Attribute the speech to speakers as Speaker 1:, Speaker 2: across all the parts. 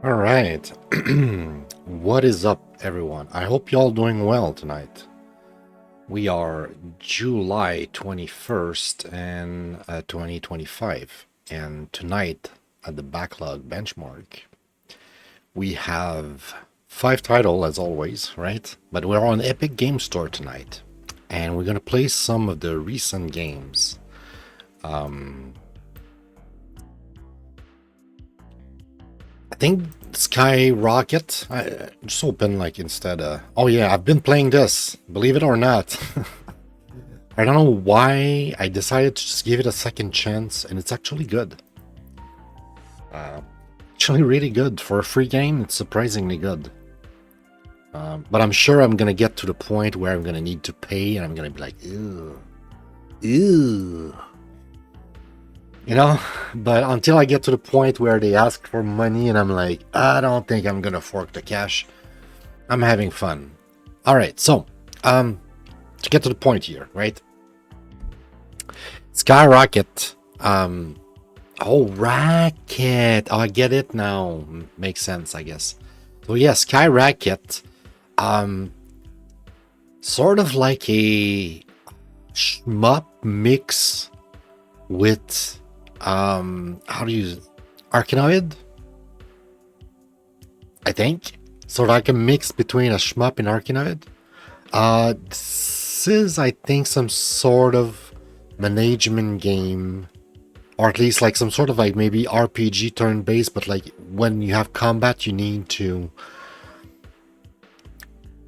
Speaker 1: All right. What is up, everyone? I hope y'all doing well tonight. We are July 21st and 2025. And tonight at the Backlog Benchmark, we have 5 titles as always, right? But we're on Epic Game Store tonight. And we're going to play some of the recent games. I think Skyrocket. I just open like instead. Oh yeah, I've been playing this. Believe it or not. I don't know why I decided to just give it a second chance, and it's actually good. Actually, really good for a free game. It's surprisingly good. But I'm sure I'm gonna get to the point where I'm gonna need to pay, and I'm gonna be like, ew, ew. You know, but until I get to the point where they ask for money and I'm like, I don't think I'm gonna fork the cash, I'm having fun. All right, so to get to the point here, right? Skyrocket. Oh, Racket. Oh, I get it now. Makes sense, I guess. So yeah, Skyrocket. Sort of like a shmup mix with how do you Arkanoid? I think. So like a mix between a shmup and Arkanoid. This is, I think, some sort of management game, or at least like some sort of like maybe RPG turn-based, but like when you have combat, you need to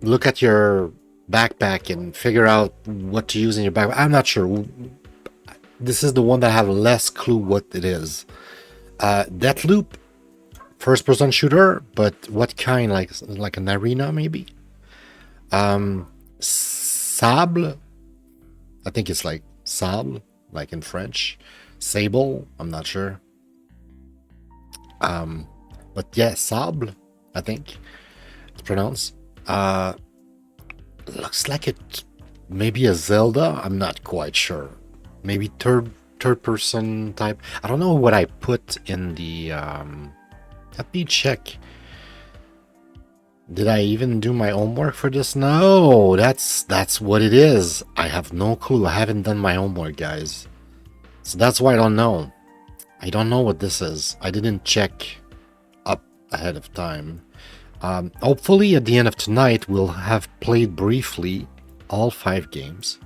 Speaker 1: look at your backpack and figure out what to use in your backpack. I'm not sure. This is the one that I have less clue what it is. Deathloop, first-person shooter, but what kind? Like an arena, maybe. Sable, I think it's like Sable, like in French. Sable, I'm not sure. But yeah, Sable, I think it's pronounced. Looks like it, maybe a Zelda. I'm not quite sure. Maybe third person type. I don't know what I put in the. Let me check. Did I even do my homework for this? No, that's what it is. I have no clue. I haven't done my homework, guys. So that's why I don't know. I don't know what this is. I didn't check up ahead of time. Hopefully at the end of tonight, we'll have played briefly all 5 games.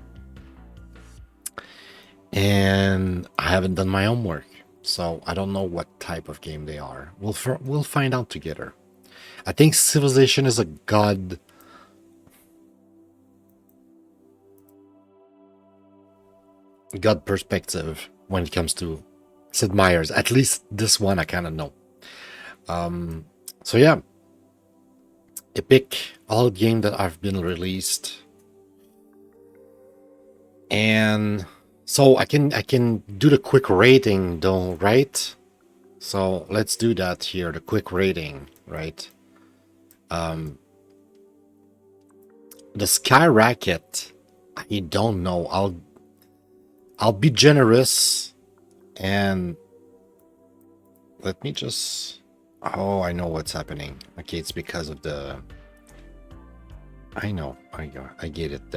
Speaker 1: And I haven't done my homework, so I don't know what type of game they are. We'll find out together. I think Civilization is a god perspective when it comes to Sid Meier's. At least this one I kind of know. So yeah, Epic, all game that I've been released, and so I can do the quick rating though, right? So let's do that here, the quick rating, right? The Skyrocket, I don't know. I'll be generous and let me just. Oh, I know what's happening. Okay, it's because of the. I know. I get it.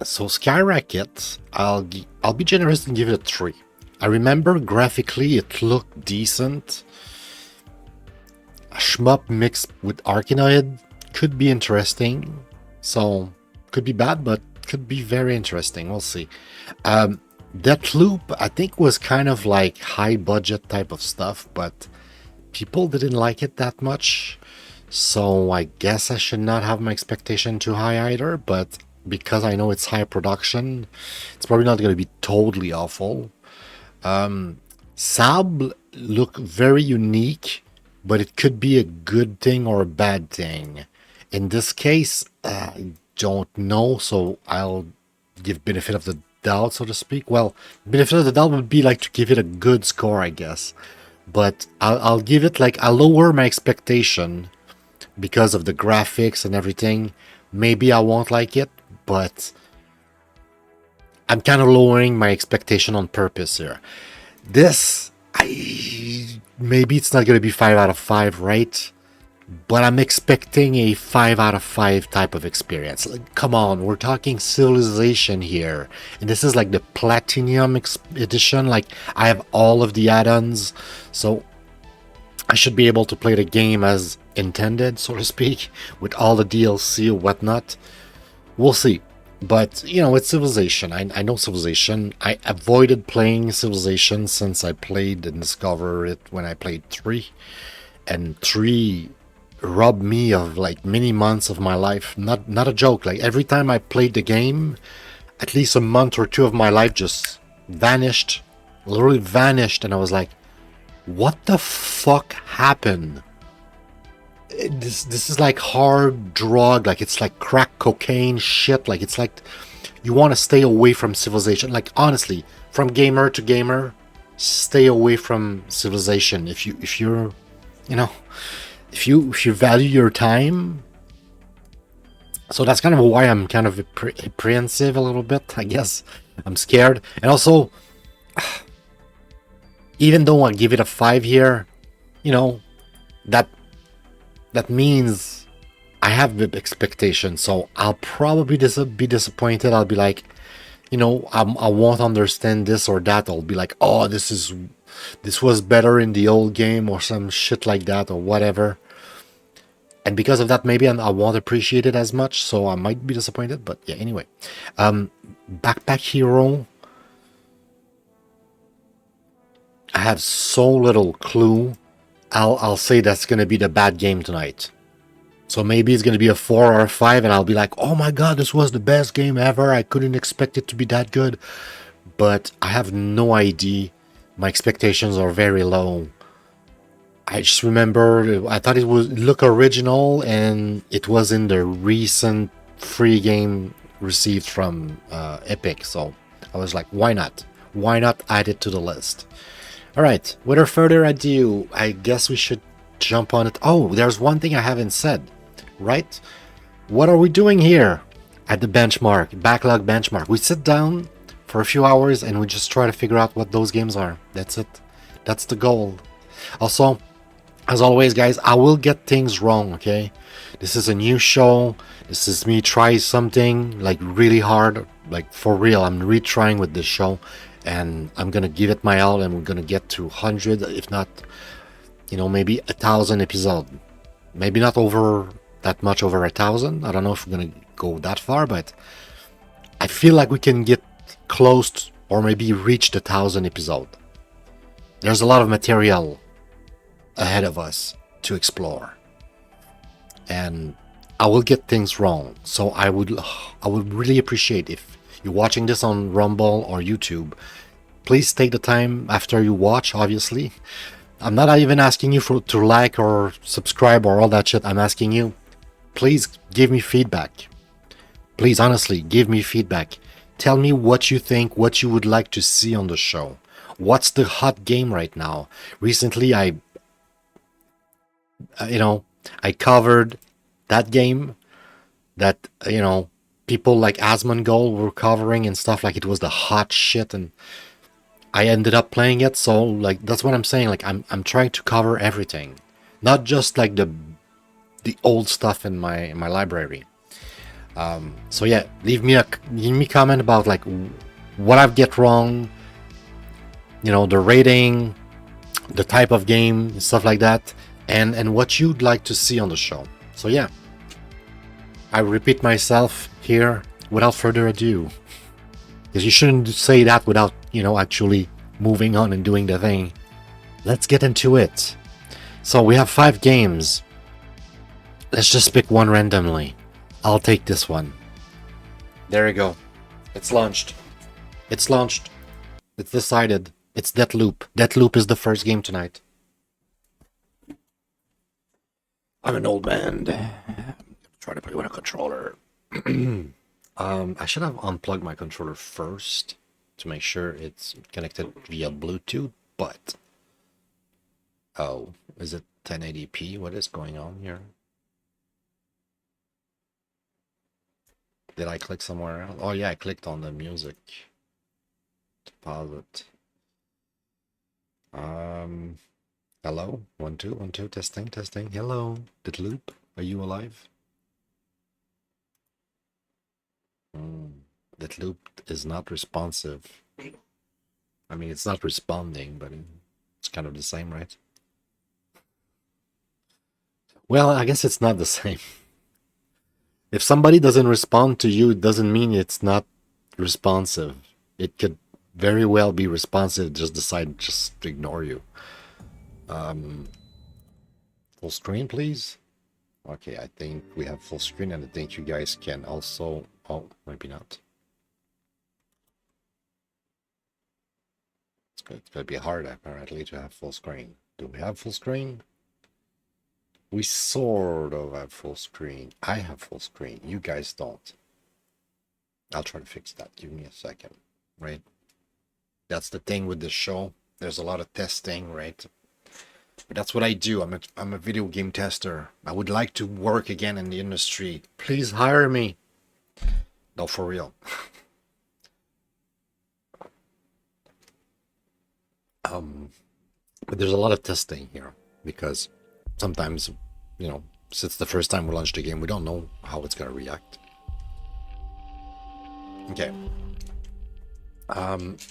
Speaker 1: So Skyrocket, I'll be generous and give it a 3. I remember graphically it looked decent. A shmup mixed with Arkanoid could be interesting. So could be bad, but could be very interesting. We'll see. Deathloop, I think, was kind of like high budget type of stuff, but people didn't like it that much. So I guess I should not have my expectation too high either, but because I know it's high production, it's probably not going to be totally awful. Sable look very unique, but it could be a good thing or a bad thing. In this case, I don't know, so I'll give benefit of the doubt, so to speak. Well, benefit of the doubt would be like to give it a good score, I guess. But I'll give it like, I'll lower my expectation because of the graphics and everything. Maybe I won't like it, but I'm kind of lowering my expectation on purpose here. This Maybe it's not going to be 5 out of 5, right? But I'm expecting a 5 out of 5 type of experience. Like, come on, we're talking Civilization here. And this is like the Platinium edition. Like, I have all of the add-ons. So, I should be able to play the game as intended, so to speak, with all the DLC or whatnot. We'll see. But, you know, it's Civilization. I know Civilization. I avoided playing Civilization since I played and discovered it when I played 3. And 3 robbed me of like many months of my life. Not a joke. Like every time I played the game, at least a month or two of my life just vanished. Literally vanished. And I was like, what the fuck happened? This is like hard drug, like it's like crack cocaine shit. Like it's like you want to stay away from Civilization. Like honestly, from gamer to gamer, stay away from Civilization. If you're, you know, if you value your time. So that's kind of why I'm kind of apprehensive a little bit. I guess I'm scared, and also, even though I give it a 5 here, you know, that means I have big expectations, so I'll probably be disappointed. I'll be like, you know, I won't understand this or that. I'll be like, oh, this was better in the old game or some shit like that or whatever. And because of that, maybe I won't appreciate it as much, so I might be disappointed. But yeah, anyway, Backpack Hero. I have so little clue. I'll say that's gonna be the bad game tonight. So maybe it's gonna be a 4 or a 5, and I'll be like, oh my god, this was the best game ever. I couldn't expect it to be that good. But I have no idea. My expectations are very low. I just remember I thought it would look original, and it was in the recent free game received from Epic. So I was like, why not? Why not add it to the list? All right, without further ado, I guess we should jump on it. Oh, there's one thing I haven't said, right? What are we doing here at the benchmark, Backlog Benchmark? We sit down for a few hours and we just try to figure out what those games are. That's it. That's the goal. Also, as always, guys, I will get things wrong, okay? This is a new show. This is me trying something like really hard, like for real. I'm retrying with this show. And I'm gonna give it my all, and we're gonna get to 100, if not, you know, maybe 1,000 episodes. Maybe not over that much, over 1,000. I don't know if we're gonna go that far, but I feel like we can get close or maybe reach the 1,000 episode. There's a lot of material ahead of us to explore, and I will get things wrong. So I would really appreciate if you're watching this on Rumble or YouTube, please take the time after you watch, obviously. I'm not even asking you to like or subscribe or all that shit. I'm asking you, please give me feedback. Please, honestly, give me feedback. Tell me what you think, what you would like to see on the show. What's the hot game right now? Recently, I covered that game that, people like Asmongold were covering and stuff, like it was the hot shit, and I ended up playing it. So like that's what I'm saying. Like I'm trying to cover everything, not just like the old stuff in my library. So yeah, leave me a comment about like what I've get wrong, the rating, the type of game, stuff like that, and what you'd like to see on the show. So yeah, I repeat myself here without further ado, because you shouldn't say that without actually moving on and doing the thing. Let's get into it. So we have 5 games. Let's just pick one randomly. I'll take this one. There you go. It's launched. It's launched. It's decided. It's Deathloop. Deathloop is the first game tonight. I'm an old man. Try to play with a controller. I should have unplugged my controller first to make sure it's connected via Bluetooth, but oh, is it 1080p? What is going on here? Did I click somewhere else? Oh yeah, I clicked on the music to pause it. Hello? 1 2 1 2 testing testing. Hello, DEATHLOOP. Are you alive? DEATHLOOP is not responsive. I mean, it's not responding, but it's kind of the same, right? Well, I guess it's not the same. If somebody doesn't respond to you, it doesn't mean it's not responsive. It could very well be responsive, just decide just to ignore you. Full screen, please. Okay, I think we have full screen, and I think you guys can also... Oh, maybe not. It's going to be hard, apparently, to have full screen. Do we have full screen? We sort of have full screen. I have full screen. You guys don't. I'll try to fix that. Give me a second, right? That's the thing with the show. There's a lot of testing, right? But that's what I do. I'm a video game tester. I would like to work again in the industry. Please hire me. No, for real. But there's a lot of testing here because sometimes, you know, since the first time we launched the game, we don't know how it's gonna react. Okay.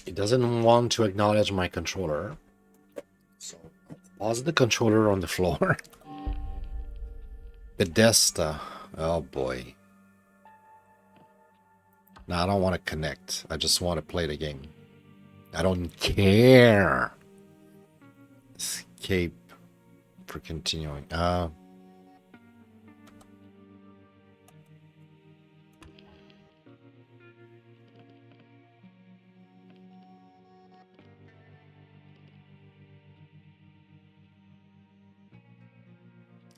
Speaker 1: It doesn't want to acknowledge my controller. So pause the controller on the floor. Bethesda. Oh boy. No, I don't want to connect. I just want to play the game. I don't care. Escape for continuing.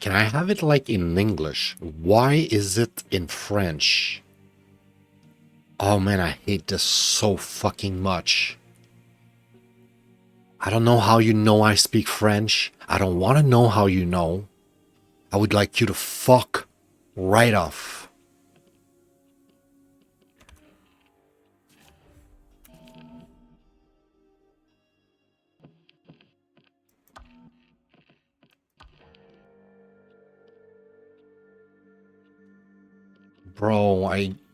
Speaker 1: Can I have it like in English? Why is it in French? Oh man, I hate this so fucking much. I don't know how you know I speak French. I don't want to know how you know. I would like you to fuck right off. Bro,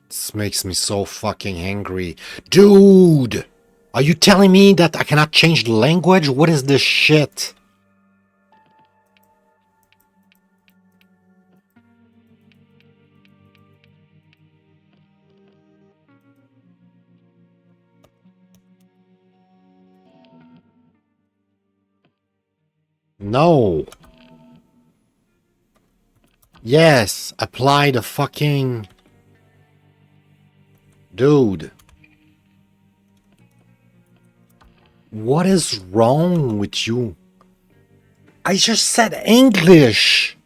Speaker 1: this makes me so fucking angry. Dude! Are you telling me that I cannot change the language? What is this shit? No. Yes, apply the fucking... Dude. What is wrong with you? I just said English.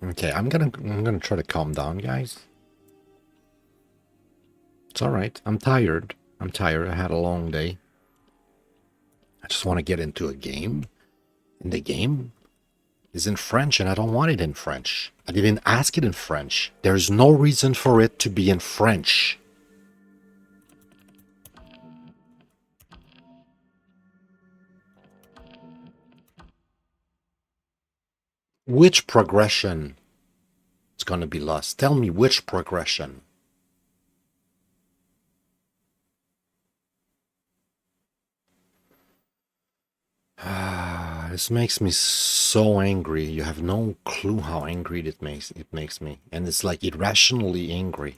Speaker 1: Okay, I'm gonna try to calm down, guys. It's all right. I'm tired. I had a long day. I just want to get into a game. And the game is in French, and I don't want it in French. I didn't ask it in French. There's no reason for it to be in French. Which progression is going to be lost? Tell me which progression. This makes me so angry. You have no clue how angry it makes me. And it's like irrationally angry.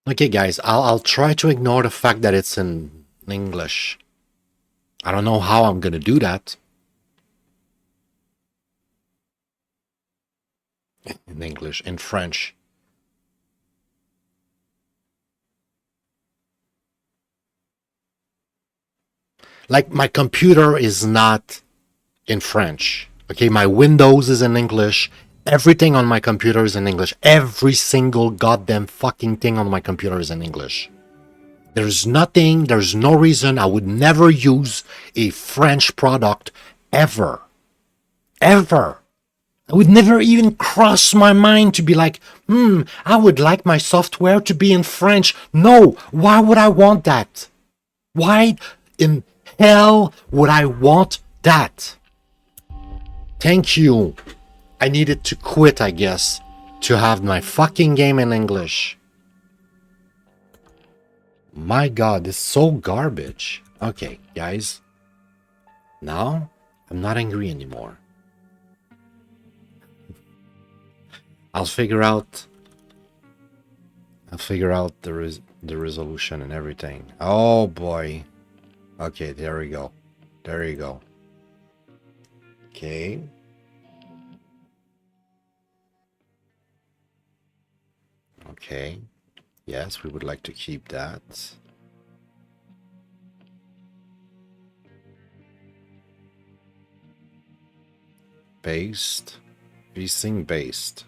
Speaker 1: Okay, guys, I'll try to ignore the fact that it's in English. I don't know how I'm gonna do that. In English, in French. Like, my computer is not in French. Okay, my Windows is in English. Everything on my computer is in English. Every single goddamn fucking thing on my computer is in English. There's nothing, there's no reason I would never use a French product ever. Ever. It would never even cross my mind to be like, I would like my software to be in French. No, why would I want that? Why in hell would I want that? Thank you. I needed to quit, I guess, to have my fucking game in English. My god, it's so garbage. Okay, guys. Now, I'm not angry anymore. I'll figure out the resolution and everything. Oh boy. Okay, there we go. There you go. Okay. Okay. Yes, we would like to keep that. Based. VSync based.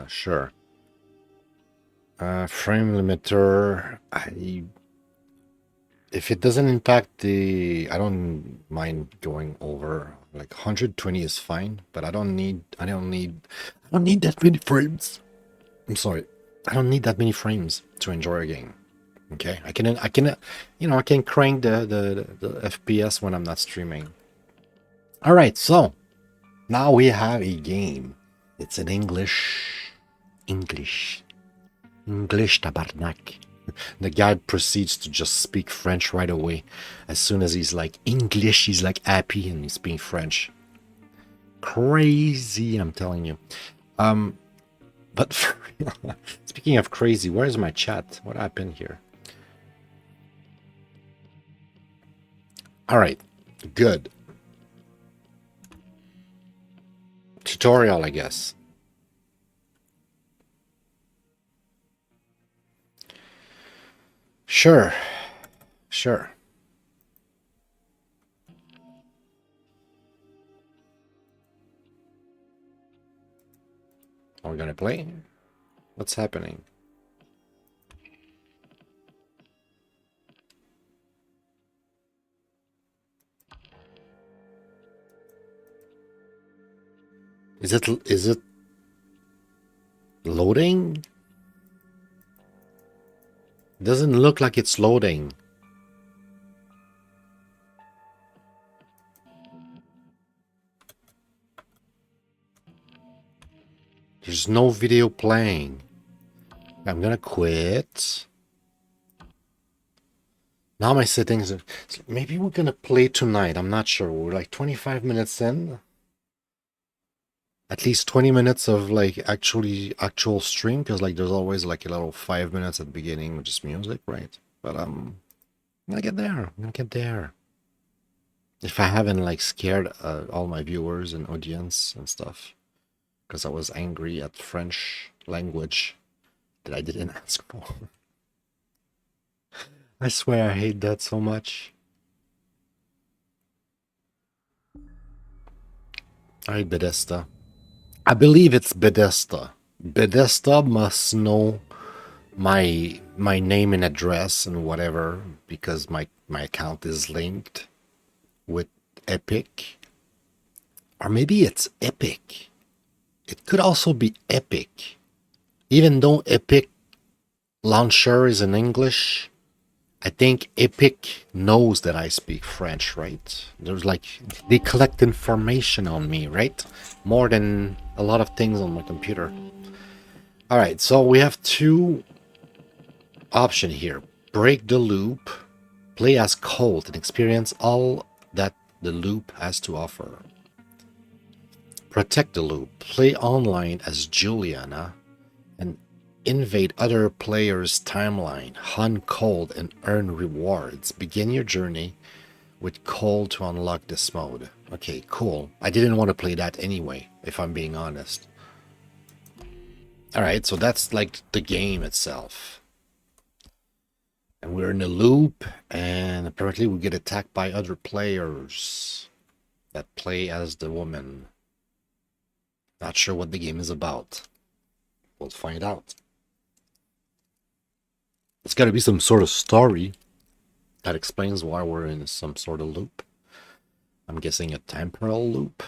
Speaker 1: Sure. Frame limiter. If it doesn't impact the, I don't mind going over. Like 120 is fine, but I don't need that many frames. I'm sorry. I don't need that many frames to enjoy a game. Okay, I can I can crank the FPS when I'm not streaming. All right, so now we have a game. It's in English tabarnak. The guy proceeds to just speak French right away. As soon as he's like English, he's like happy and he's speaking French. Crazy, I'm telling you. But speaking of crazy, where's my chat? What happened here? All right, good. Tutorial, I guess. Sure. Are we gonna play? What's happening? Is it loading? Doesn't look like it's loading. There's no video playing. I'm gonna quit. Now my settings are... Maybe we're gonna play tonight. I'm not sure. We're like 25 minutes in. At least 20 minutes of like actual stream, because like there's always like a little 5 minutes at the beginning, which is music, right? But I'm gonna get there. I'm gonna get there. If I haven't like scared all my viewers and audience and stuff, because I was angry at French language that I didn't ask for. I swear I hate that so much. Alright, Bethesda. I believe it's Bethesda. Bethesda must know my name and address and whatever, because my account is linked with Epic. Or maybe it's Epic. It could also be Epic. Even though Epic launcher is in English, I think Epic knows that I speak French, right? There's like, they collect information on me, right? More than a lot of things on my computer. All right, so we have two options here. Break the loop, play as Colt, and experience all that the loop has to offer. Protect the loop, play online as Juliana, and invade other players' timeline, hunt Cold, and earn rewards. Begin your journey with Cold to unlock this mode. Okay, cool. I didn't want to play that anyway, if I'm being honest. Alright, so that's like the game itself. And we're in a loop, and apparently we get attacked by other players that play as the woman. Not sure what the game is about. We'll find out. It's got to be some sort of story that explains why we're in some sort of loop. I'm guessing a temporal loop.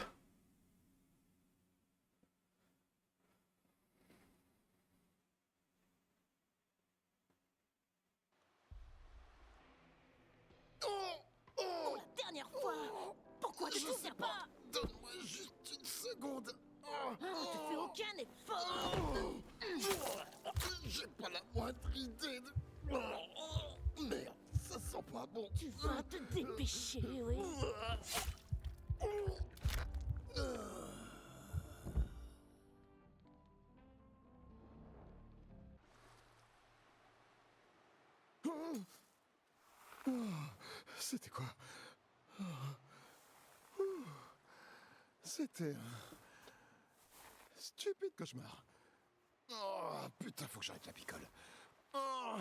Speaker 2: Pourquoi tu ne sais pas? Donne-moi juste une seconde. Tu fais aucun effort. J'ai pas la moindre idée de... Merde, ça sent pas bon. Tu vas te dépêcher, oui. C'était quoi? C'était un stupide cauchemar. Oh putain, faut que j'arrête la picole. Oh.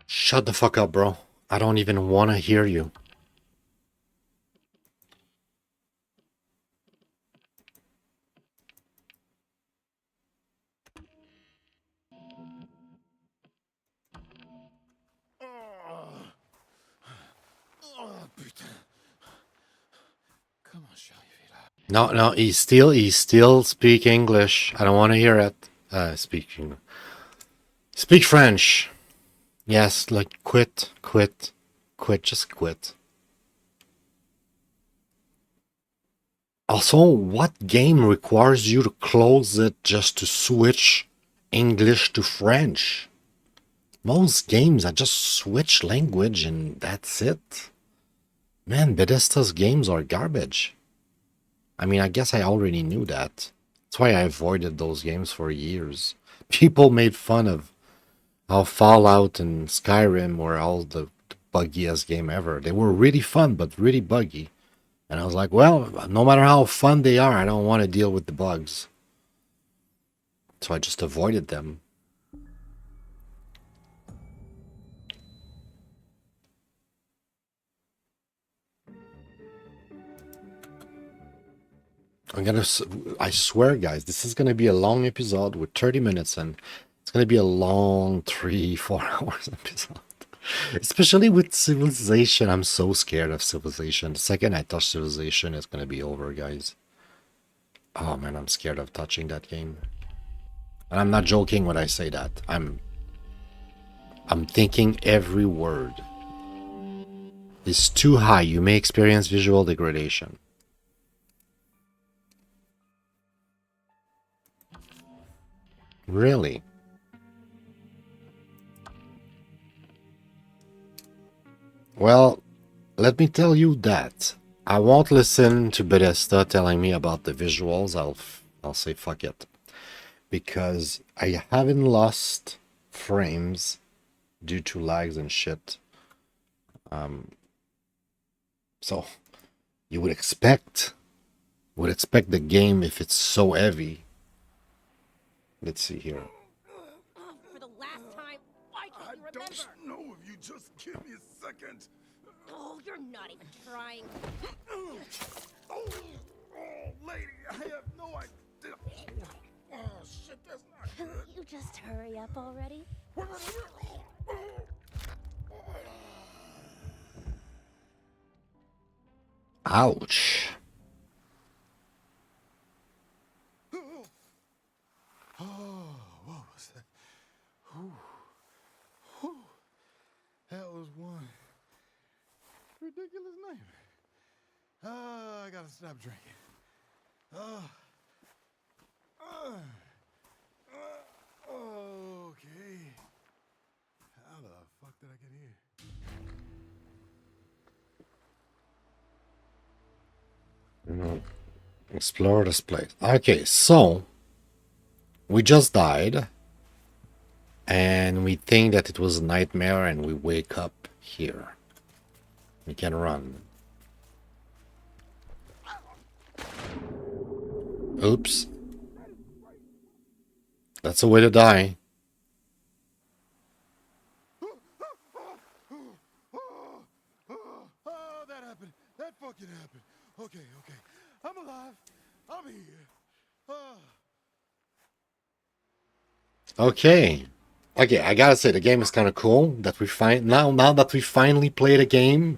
Speaker 1: Shut the fuck up, bro. I don't even want to hear you.
Speaker 2: Oh putain. Comment je suis arrivé là?
Speaker 1: No, he's still speak English. I don't want to hear it. Speak French. Yes, like quit, just quit. Also, what game requires you to close it just to switch English to French? Most games, I just switch language and that's it. Man, Bethesda's games are garbage. I mean, I guess I already knew that. That's why I avoided those games for years. People made fun of how Fallout and Skyrim were all the buggiest game ever. They were really fun, but really buggy. And I was like, well, no matter how fun they are, I don't want to deal with the bugs. So I just avoided them. I swear, guys, this is gonna be a long episode with 30 minutes, and it's gonna be a long 3-4 hours episode. Especially with Civilization. I'm so scared of Civilization. The second I touch Civilization, it's gonna be over, guys. Oh man, I'm scared of touching that game. And I'm not joking when I say that. I'm thinking every word. It's too high. You may experience visual degradation. Really? Well, let me tell you that I won't listen to Bethesda telling me about the visuals. I'll say fuck it, because I haven't lost frames due to lags and shit. So you would expect the game, if it's so heavy. Let's see here.
Speaker 2: For the last time, why can't you remember?
Speaker 3: I don't know if you just give me a second.
Speaker 2: Oh, you're not even trying.
Speaker 3: Oh, lady, I have no idea. Oh, shit, that's not good.
Speaker 2: You just hurry up already.
Speaker 1: Ouch.
Speaker 3: Oh, what was that? Whew. Whew. That was one ridiculous name. I gotta stop drinking. Okay. How the fuck did I get here?
Speaker 1: Explore this place. Okay, so we just died, and we think that it was a nightmare, and we wake up here. We can run. Oops. That's a way to die.
Speaker 3: fucking happened? Okay, okay. I'm alive. I'm here.
Speaker 1: Okay. Okay, I gotta say the game is kind of cool that we find now that we finally played a game.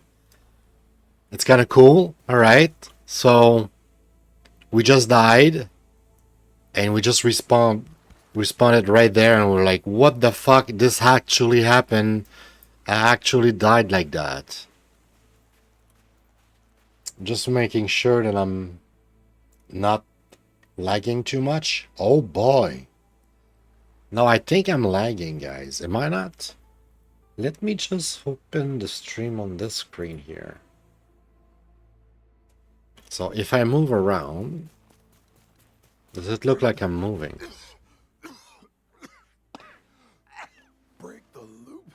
Speaker 1: It's kind of cool. All right. So we just died and we just responded right there and we're like, what the fuck? This actually happened. I actually died like that. Just making sure that I'm not lagging too much. Oh boy. No, I think I'm lagging, guys. Am I not? Let me just open the stream on this screen here. So if I move around, does it look like I'm moving?
Speaker 3: Break the loop?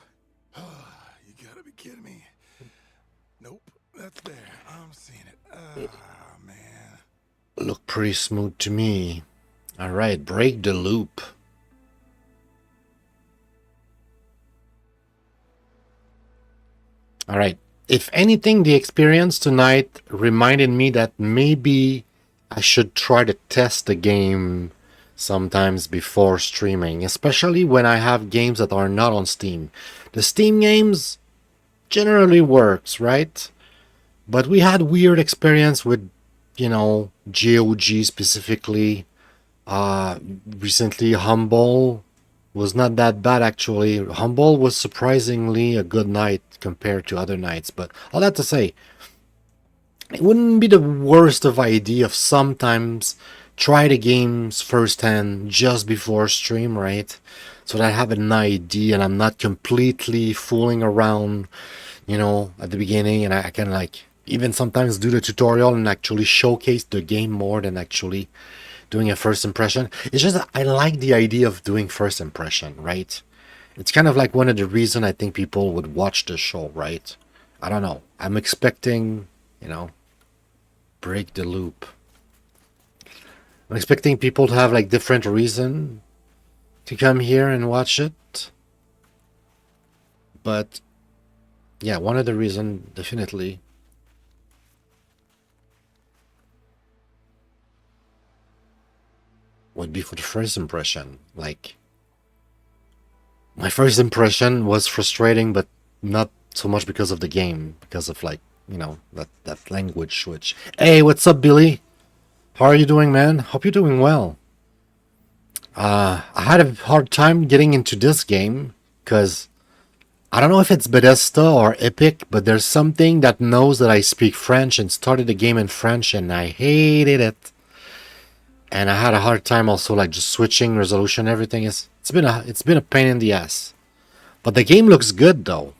Speaker 3: You gotta be kidding me. Nope, that's there. I'm seeing it. Man.
Speaker 1: Look pretty smooth to me. All right, break the loop. All right. If anything, the experience tonight reminded me that maybe I should try to test the game sometimes before streaming, especially when I have games that are not on Steam. The Steam games generally works, right? But we had weird experience with, you know, GOG specifically. Recently, Humble was not that bad actually. Humble was surprisingly a good night compared to other nights. But all that to say, it wouldn't be the worst of idea of sometimes try the games firsthand just before stream, right? So that I have an idea and I'm not completely fooling around, you know, at the beginning, and I can like even sometimes do the tutorial and actually showcase the game more than actually doing a first impression. It's just that I like the idea of doing first impression, right? It's kind of like one of the reasons I think people would watch the show, right? I don't know. I'm expecting, you know, break the loop. I'm expecting people to have like different reason to come here and watch it. But yeah, one of the reason definitely would be for the first impression. Like my first impression was frustrating, but not so much because of the game, because of like, you know, that language switch. Hey, what's up, Billy? How are you doing, man? Hope you're doing well. I had a hard time getting into this game because I don't know if it's Bethesda or Epic, but there's something that knows that I speak French and started the game in French, and I hated it. And I had a hard time also like just switching resolution. Everything is it's been a pain in the ass. But the game looks good though.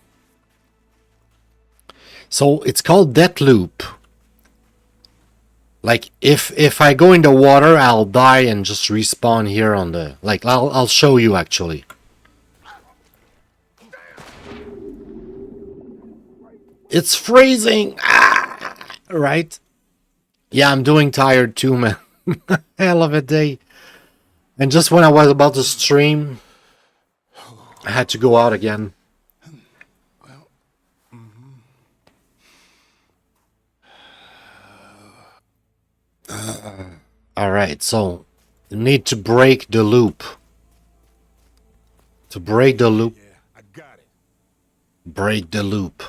Speaker 1: So it's called DEATHLOOP. Like if I go in the water, I'll die and just respawn here on the like I'll show you actually. It's freezing. Ah, right? Yeah, I'm doing tired too, man. Hell of a day. And just when I was about to stream, I had to go out again. All right, so you need to break the loop. To break the loop,
Speaker 3: Yeah, I got it.
Speaker 1: break the loop.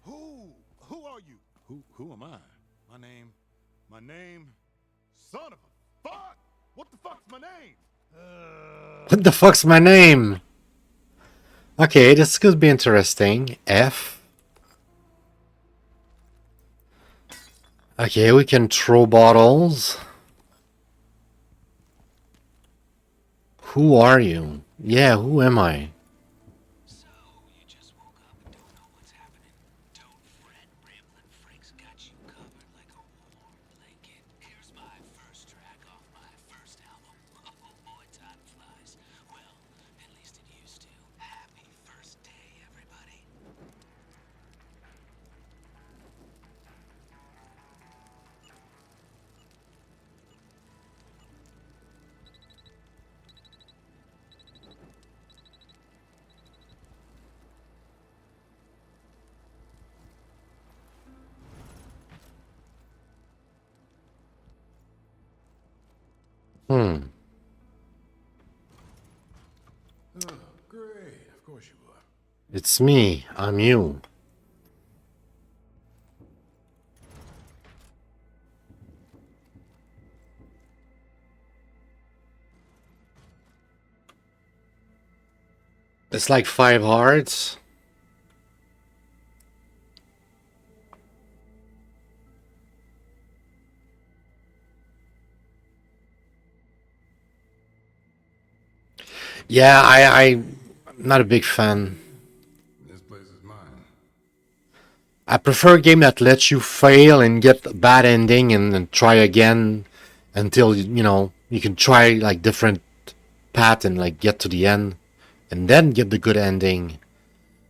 Speaker 3: Who are you? Who am I? My name, son of a fuck! What the fuck's my name?
Speaker 1: What the fuck's my name? Okay, this could be interesting. F. Okay, we can throw bottles. Who are you? Yeah, who am I?
Speaker 4: So, you just woke up and don't know what's happening? Don't fret, Ramblin' Frank's got you covered like a warm blanket. Here's my first track off my first album. Oh boy, time flies. Well, at least it used to. Happy first day, everybody.
Speaker 3: Oh, great. Of course you are.
Speaker 1: It's me. I'm you. It's like 5 hearts. Yeah, I'm not a big fan.
Speaker 3: This place is mine.
Speaker 1: I prefer a game that lets you fail and get a bad ending and try again until you know you can try like different path and like get to the end and then get the good ending.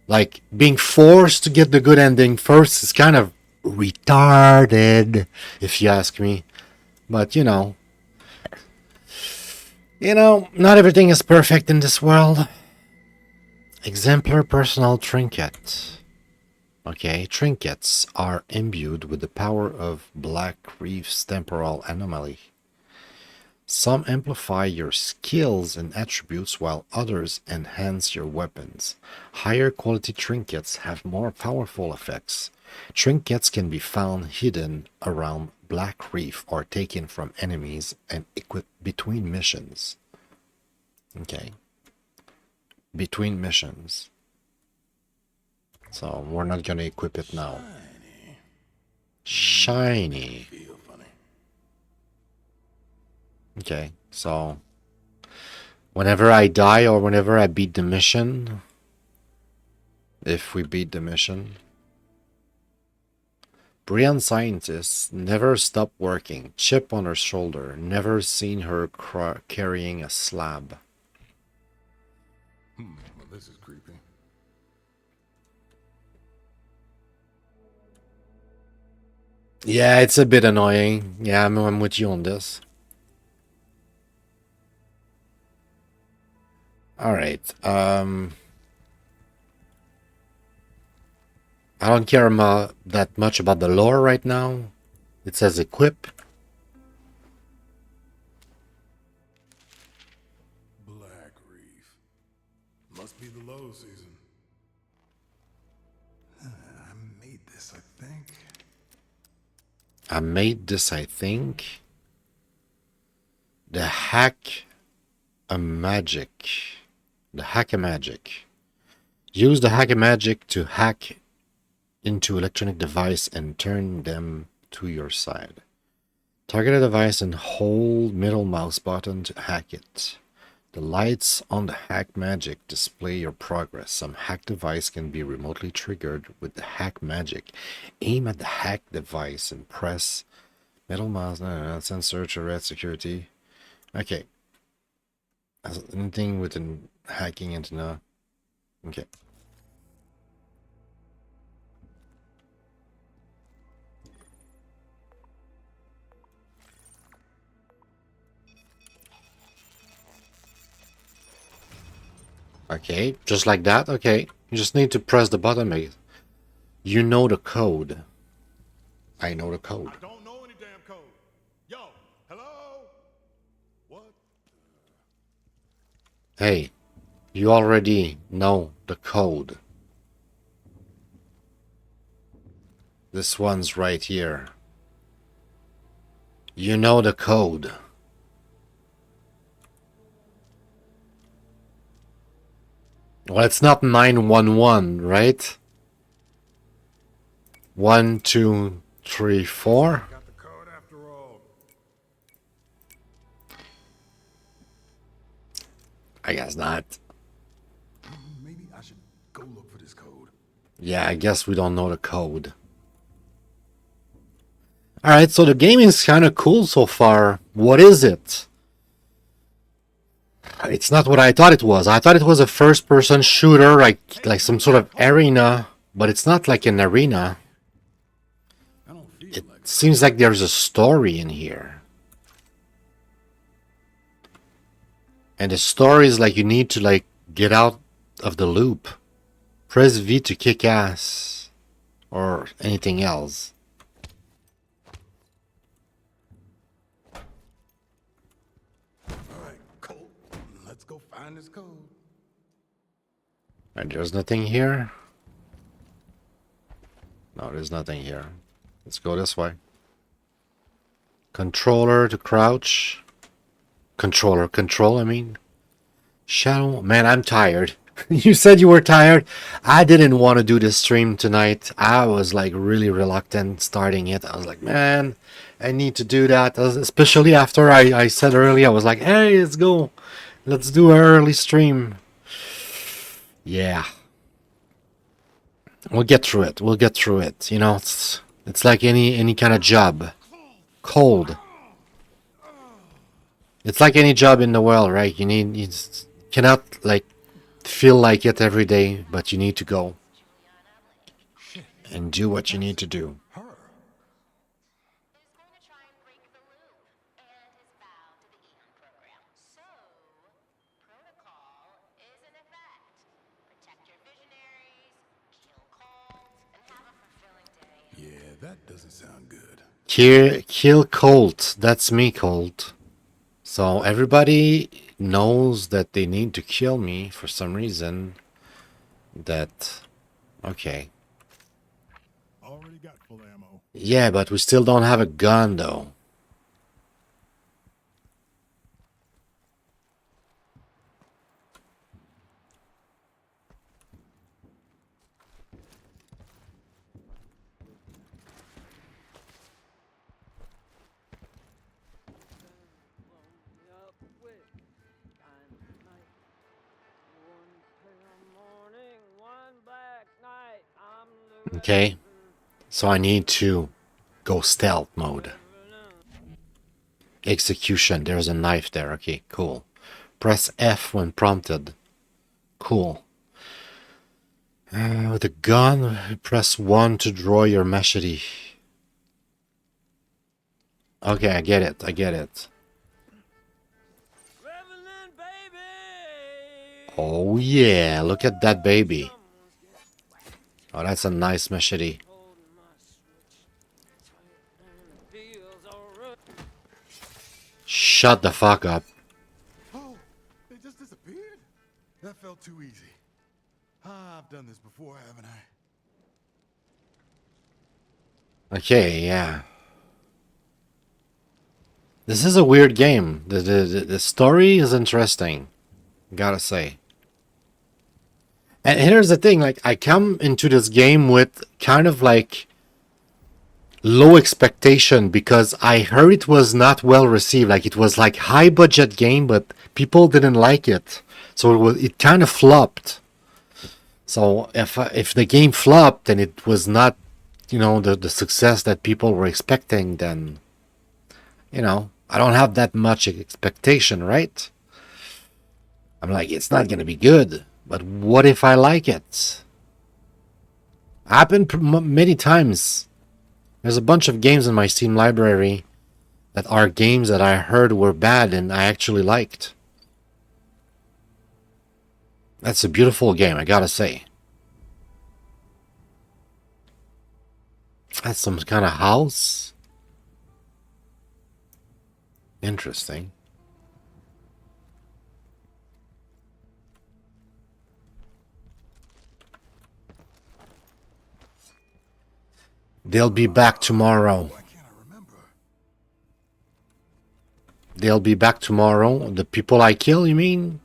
Speaker 1: Like being forced to get the good ending first is kind of retarded, if you ask me. But not everything is perfect in this world. Exemplar personal trinket. Okay, trinkets are imbued with the power of Black Reef's temporal anomaly. Some amplify your skills and attributes while others enhance your weapons. Higher quality trinkets have more powerful effects. Trinkets can be found hidden around Black Reef or taken from enemies and equipped between missions. Okay. Between missions. So we're not gonna equip it now. Shiny.
Speaker 3: Feel funny.
Speaker 1: Okay, so whenever I die or whenever I beat the mission, if we beat the mission, brilliant scientists never stop working. Chip on her shoulder. Never seen her carrying a slab.
Speaker 3: Well, this is creepy.
Speaker 1: Yeah, it's a bit annoying. Yeah, I'm with you on this. All right. I don't care that much about the lore right now. It says equip.
Speaker 3: Black Reef. Must be the low season. I made this, I think.
Speaker 1: I made this, I think. The hack a magic. The hack a magic. Use the hack a magic to hack into electronic device and turn them to your side. Target a device and hold middle mouse button to hack it. The lights on the hack magic display your progress. Some hack device can be remotely triggered with the hack magic. Aim at the hack device and press middle mouse. Sensor to red security. Okay. Anything with an hacking antenna. Okay. Okay, just like that. Okay, you just need to press the button, mate. You know the code. I know the code.
Speaker 3: I don't know any damn code. Yo, hello? What?
Speaker 1: Hey, you already know the code. This one's right here. You know the code. Well, it's not 911, right? 1, 2, 3, 4.
Speaker 3: Got the code after all.
Speaker 1: I guess not.
Speaker 3: Maybe I should go look for this code.
Speaker 1: Yeah, I guess we don't know the code. Alright, so the game is kind of cool so far. What is it? It's not what I thought it was. I thought it was a first-person shooter, like some sort of arena, but it's not like an arena.
Speaker 3: I don't feel
Speaker 1: It
Speaker 3: like
Speaker 1: seems like there's a story in here. And the story is like you need to like get out of the loop. Press V to kick ass. Or anything else.
Speaker 3: All right, Colt. Let's go find this code.
Speaker 1: Right, there's nothing here. No, there's nothing here. Let's go this way. Controller to crouch. Control, I mean. Shadow. Man, I'm tired. You said you were tired. I didn't want to do this stream tonight. I was like really reluctant starting it. I was like, man, I need to do that. Especially after I said earlier, I was like, hey, let's go. Let's do an early stream. Yeah. We'll get through it. We'll get through it. You know, it's like any kind of job. Cold. It's like any job in the world, right? You cannot like feel like it every day, but you need to go and do what you need to do.
Speaker 3: Her. Yeah, that doesn't sound good.
Speaker 1: Kill Colt. That's me, Colt. So everybody knows that they need to kill me for some reason. Okay.
Speaker 3: Already got full ammo.
Speaker 1: Yeah, but we still don't have a gun, though. Okay, so I need to go stealth mode. Execution, there's a knife there. Okay, cool. Press F when prompted. Cool. With a gun, press 1 to draw your machete. Okay, I get it. Oh yeah, look at that baby. Oh, that's a nice machete. Shut the fuck up.
Speaker 3: Oh, they just disappeared? That felt too easy. I've done this before, haven't I?
Speaker 1: Okay, yeah. This is a weird game. The story is interesting, gotta say. And here's the thing, like, I come into this game with kind of like low expectation because I heard it was not well received. Like, it was like high budget game, but people didn't like it. So it kind of flopped. So if the game flopped and it was not, you know, the success that people were expecting, then, you know, I don't have that much expectation, right? I'm like, it's not going to be good. But what if I like it? Happened many times. There's a bunch of games in my Steam library that are games that I heard were bad and I actually liked. That's a beautiful game, I gotta say. That's some kind of house. Interesting. They'll be back tomorrow.
Speaker 3: Why can't I remember?
Speaker 1: They'll be back tomorrow. The people I kill, you mean?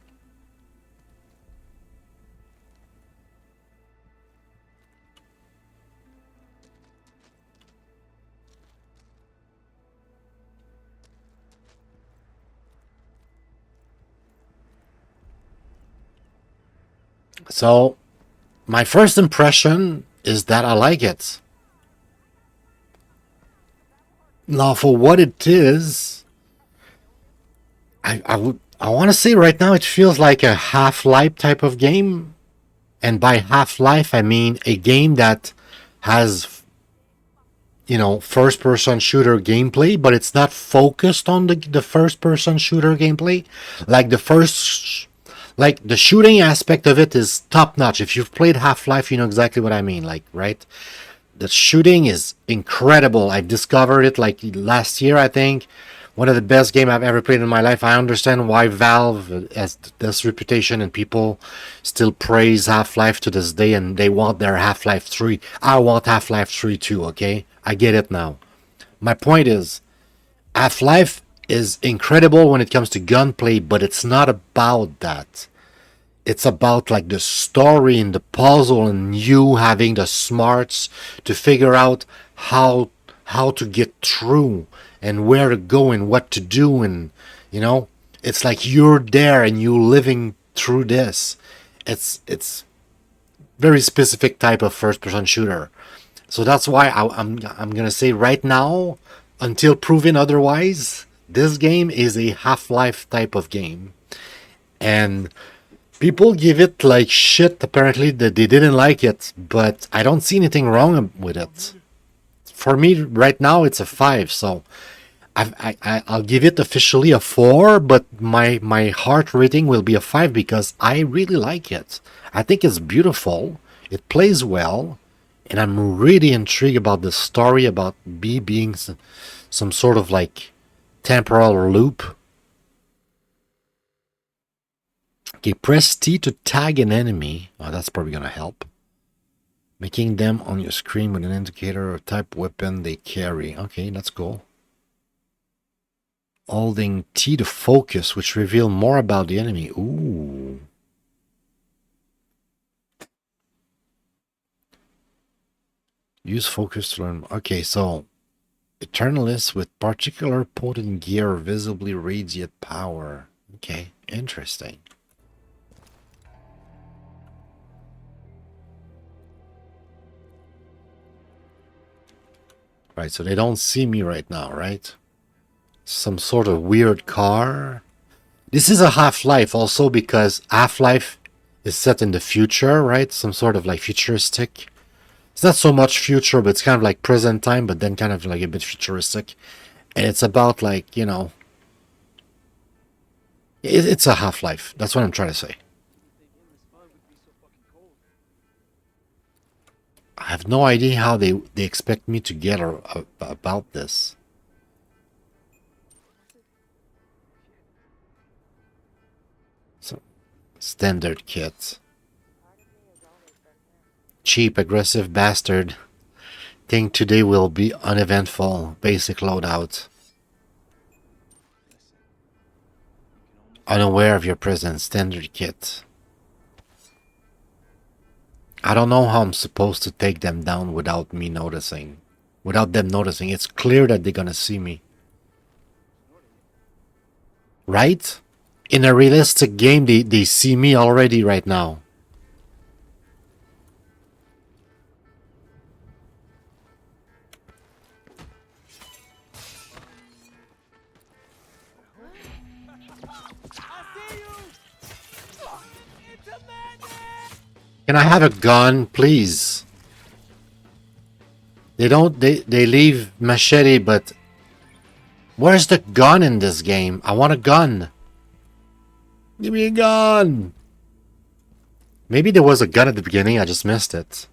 Speaker 1: So, my first impression is that I like it. Now, for what it is, I want to say right now it feels like a Half-Life type of game. And by Half-Life, I mean a game that has, you know, first-person shooter gameplay, but it's not focused on the first-person shooter gameplay. Like the shooting aspect of it is top-notch. If you've played Half-Life, you know exactly what I mean, like, right? The shooting is incredible. I discovered it like last year, I think. One of the best game I've ever played in my life. I understand why Valve has this reputation and people still praise Half-Life to this day and they want their Half-Life 3. I want Half-Life 3 too, okay? I get it now. My point is, Half-Life is incredible when it comes to gunplay, but it's not about that. It's about like the story and the puzzle and you having the smarts to figure out how to get through and where to go and what to do, and you know, it's like you're there and you living through this. It's very specific type of first person shooter. So that's why I'm gonna say right now, until proven otherwise, this game is a Half-Life type of game. And people give it like shit, apparently, that they didn't like it, but I don't see anything wrong with it. For me, right now, it's a 5, so I'll give it officially a 4, but my heart rating will be a 5 because I really like it. I think it's beautiful, it plays well, and I'm really intrigued about the story about B being some sort of like temporal loop. Okay, press T to tag an enemy. Oh, that's probably gonna help. Making them on your screen with an indicator of type weapon they carry. Okay, that's cool. Holding T to focus, which reveal more about the enemy. Ooh. Use focus to learn. Okay, so Eternalists with particular potent gear, visibly radiant power. Okay, interesting. Right, so they don't see me right now, right? Some sort of weird car. This is a Half-Life also because Half-Life is set in the future, right? Some sort of like futuristic. It's not so much future, but it's kind of like present time, but then kind of like a bit futuristic. And it's about like, you know, it's a Half-Life. That's what I'm trying to say. I have no idea how they expect me to get about this. So, standard kit. Cheap, aggressive bastard. Think today will be uneventful. Basic loadout. Unaware of your presence. Standard kit. I don't know how I'm supposed to take them down without me noticing. Without them noticing. It's clear that they're gonna see me. Right? In a realistic game, they see me already right now. Can I have a gun, please? They don't, they leave machete, but where's the gun in this game? I want a gun. Give me a gun. Maybe there was a gun at the beginning, I just missed it.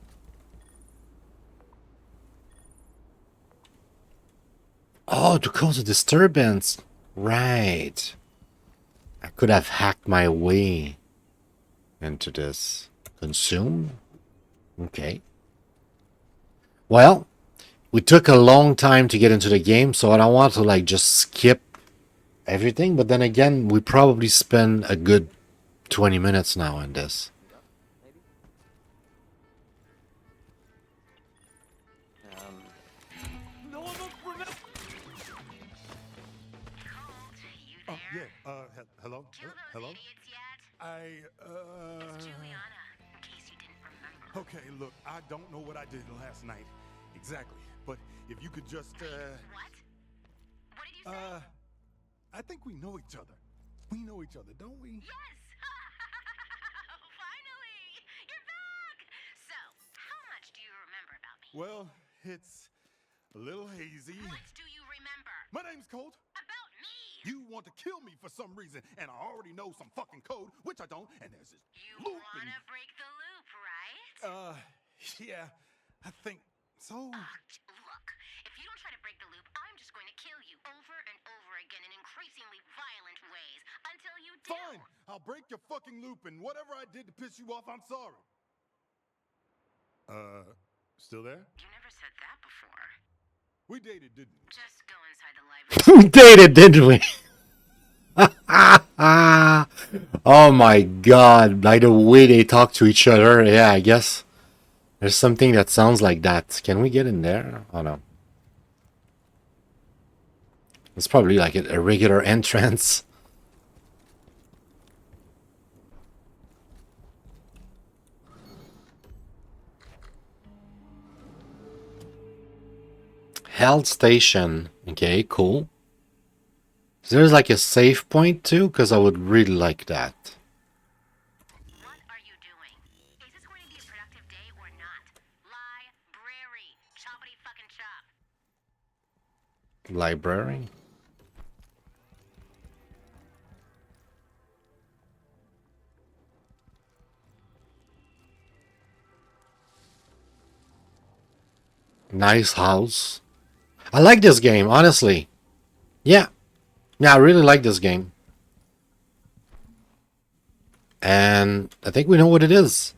Speaker 1: Oh, to cause a disturbance. Right. I could have hacked my way into this. Consume? Okay. Well, we took a long time to get into the game, so I don't want to like just skip everything, but then again, we probably spend a good 20 minutes now in this.
Speaker 3: Oh, yeah. Hello? Hello? Okay, look, I don't know what I did last night. Exactly. But if you could just,
Speaker 2: What? What did you say?
Speaker 3: I think we know each other. We know each other, don't we?
Speaker 2: Yes! Finally! You're back! So, how much do you remember about me?
Speaker 3: Well, it's a little hazy.
Speaker 2: What do you remember?
Speaker 3: My name's Colt.
Speaker 2: About me!
Speaker 3: You want to kill me for some reason, and I already know some fucking code, which I don't, and there's this
Speaker 2: You
Speaker 3: loop
Speaker 2: wanna break the loop, right?
Speaker 3: yeah, I think so.
Speaker 2: Look, if you don't try to break the loop, I'm just going to kill you over and over again
Speaker 3: Fine. I'll break your fucking loop, and whatever I did to piss you off, I'm sorry. Still there?
Speaker 5: You never said that before.
Speaker 3: We dated, didn't we?
Speaker 5: Just go inside the library.
Speaker 1: We dated, didn't we? Oh my god, by the way they talk to each other, yeah, I guess there's something that sounds like that. Can we get in there? Oh no. It's probably like a regular entrance. Health station. Okay, cool. So there's like a save point too, because I would really like that.
Speaker 5: What are you doing? Is this going to be a productive day or not? Library. Choppity fucking chop.
Speaker 1: Library. Nice house. I like this game, honestly. Yeah. Yeah, I really like this game. And I think we know what it is.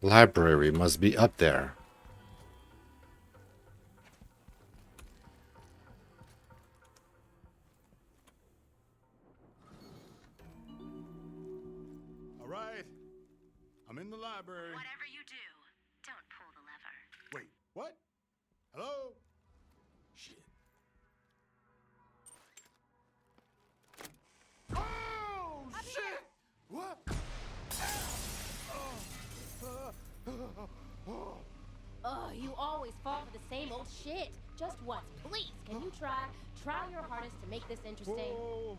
Speaker 1: Library must be up there.
Speaker 3: All right. I'm in the library.
Speaker 5: Whatever you do, don't pull the lever.
Speaker 3: Wait, what? Hello? Shit. Oh, shit! What?
Speaker 6: Oh, you always fall for the same old shit. Just once, please. Can you try your hardest to make this interesting?
Speaker 3: Whoa.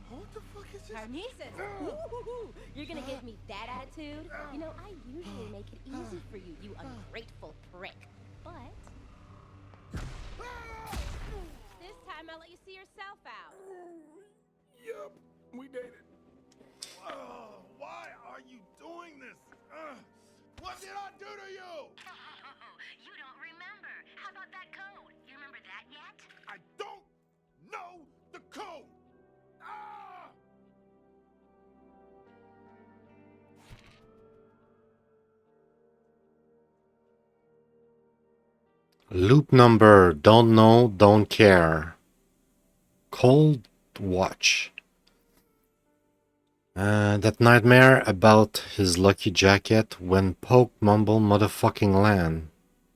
Speaker 3: What the fuck is this?
Speaker 6: Carnices! Ooh, you're gonna give me that attitude? You know, I usually make it easy for you, you ungrateful prick. But this time I'll let you see yourself out.
Speaker 3: Yup, we dated. Why are you doing this? What did I do to you?
Speaker 5: Oh, you don't remember. How about that code? You remember that yet?
Speaker 3: I don't know the code. Ah!
Speaker 1: Loop number, don't know, don't care. Cold watch. That nightmare about his lucky jacket when Poke mumble motherfucking land.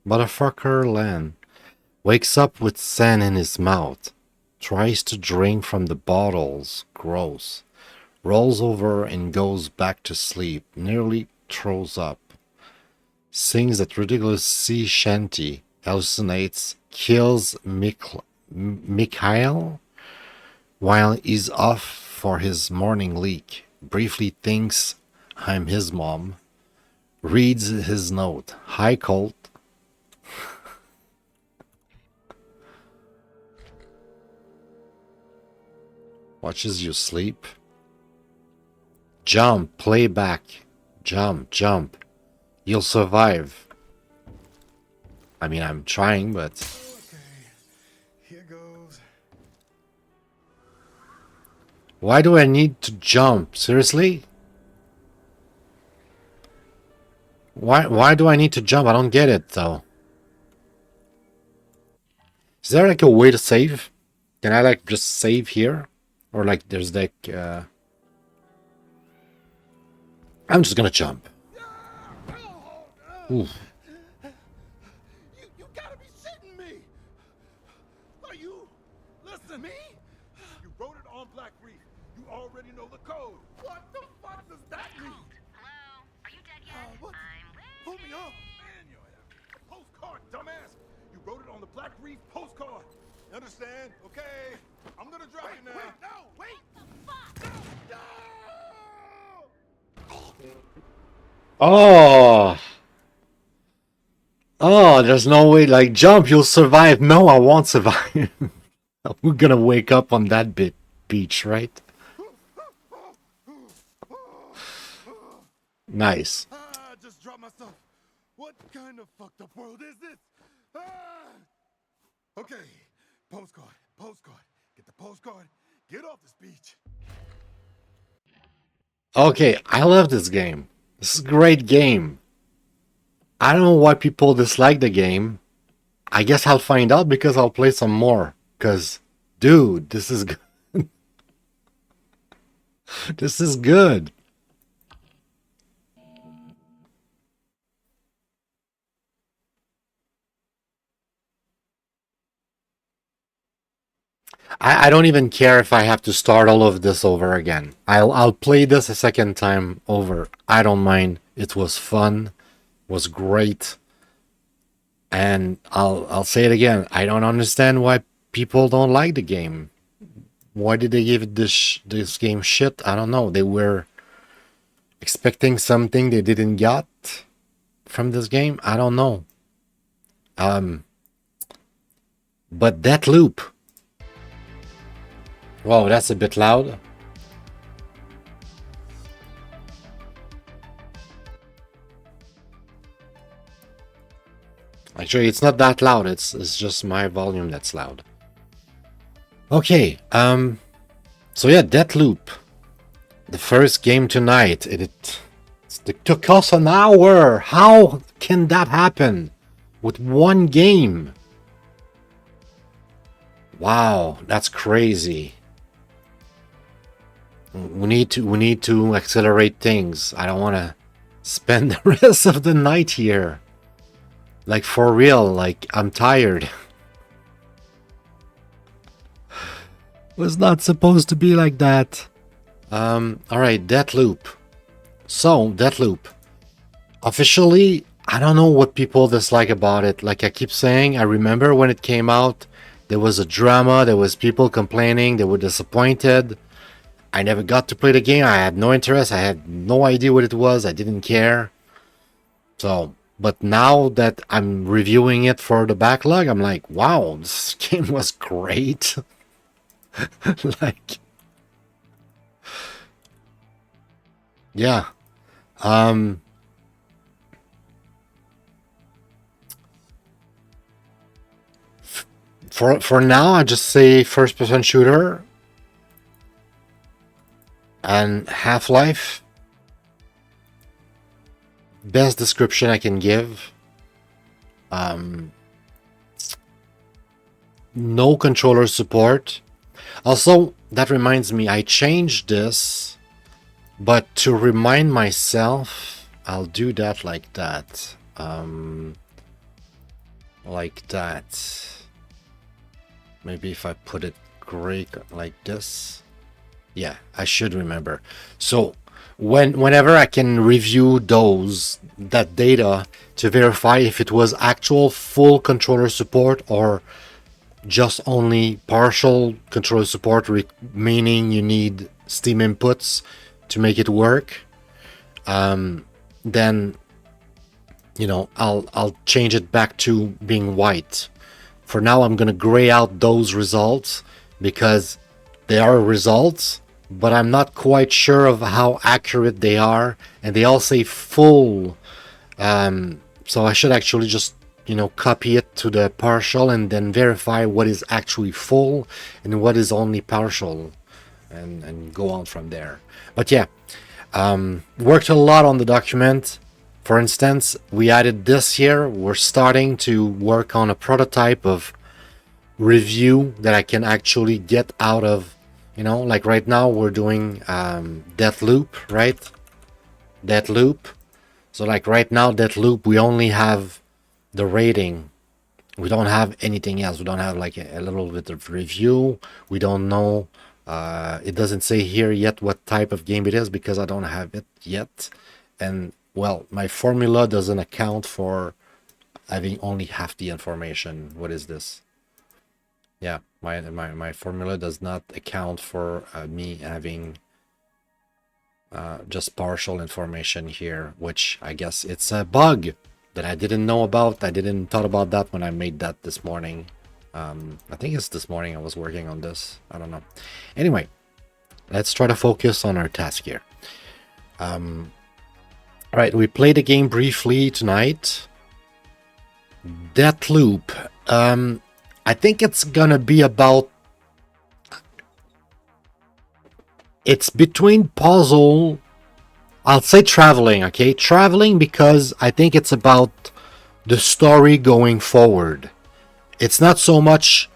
Speaker 1: Motherfucker land. Wakes up with sand in his mouth. Tries to drink from the bottles. Gross. Rolls over and goes back to sleep. Nearly throws up. Sings that ridiculous sea shanty. Hallucinates. Kills Mikhail while he's off for his morning leak. Briefly thinks I'm his mom. Reads his note. Hi, Colt. Watches you sleep. Jump, play back. Jump, jump. You'll survive. I mean, I'm trying, but...
Speaker 3: Okay, here goes.
Speaker 1: Why do I need to jump? Seriously? Why do I need to jump? I don't get it, though. Is there like a way to save? Can I like just save here? Or like there's like I'm just gonna jump. Oof.
Speaker 3: You gotta be shitting me! Are you? Listen, me? You wrote it on Black Reef. You already know the code. What the fuck does that mean?
Speaker 5: Hello? Are you dead yet?
Speaker 3: What?
Speaker 5: I'm waiting.
Speaker 3: Pull me up! Man, your postcard, dumbass! You wrote it on the Black Reef postcard. You understand? Okay. I'm gonna drop you now. Wait, no! Wait! No!
Speaker 1: Oh. Oh, there's no way. Like, jump, you'll survive. No, I won't survive. We're gonna wake up on that beach, right? Nice.
Speaker 3: I just dropped myself. What kind of fucked up world is this? Okay, postcard. postcard. Get the postcard. Get off this beach.
Speaker 1: Okay, I love this game. This is a great game. I don't know why people dislike the game. I guess I'll find out because I'll play some more. Because, dude, this is good. This is good. I don't even care if I have to start all of this over again. I'll play this a second time over. I don't mind. It was fun. Was great. And I'll say it again. I don't understand why people don't like the game. Why did they give this game shit? I don't know. They were expecting something they didn't get from this game. I don't know. But Deathloop. Whoa, that's a bit loud. Actually, it's not that loud. It's just my volume that's loud. Okay. So yeah, Deathloop. The first game tonight. It took us an hour. How can that happen with one game? Wow, that's crazy. We need to accelerate things. I don't want to spend the rest of the night here. Like, for real, like, I'm tired. Was not supposed to be like that. Alright, Deathloop. So, Deathloop. Officially, I don't know what people dislike about it. Like I keep saying, I remember when it came out, there was a drama, there was people complaining, they were disappointed. I never got to play the game, I had no interest, I had no idea what it was, I didn't care. So, but now that I'm reviewing it for the backlog, I'm like, wow, this game was great. Like, yeah. For now, I just say first-person shooter and Half-Life. Best description I can give. No controller support. Also, that reminds me, I changed this, but to remind myself, I'll do that like that. Like that. Maybe if I put it gray like this. Yeah, I should remember. So whenever I can review that data to verify if it was actual full controller support or just only partial controller support, meaning you need Steam inputs to make it work, then you know I'll change it back to being white. For now, I'm gonna gray out those results because they are results, but I'm not quite sure of how accurate they are, and they all say full. So I should actually just, you know, copy it to the partial and then verify what is actually full and what is only partial, and go on from there. But yeah, worked a lot on the document. For instance, we added this here. We're starting to work on a prototype of review that I can actually get out of, you know, like right now we're doing Deathloop, right? Deathloop. So like right now, Deathloop, we only have the rating. We don't have anything else. We don't have like a little bit of review. We don't know. It doesn't say here yet what type of game it is because I don't have it yet. And well, my formula doesn't account for having only half the information. What is this? Yeah, my formula does not account for me having just partial information here, which I guess it's a bug that I didn't know about. I didn't thought about that when I made that this morning. I think it's this morning I was working on this. I don't know. Anyway, let's try to focus on our task here. All right, we played the game briefly tonight. Deathloop. I think it's gonna be about It's between puzzle. I'll say traveling, okay? Traveling because I think it's about the story going forward. It's not so much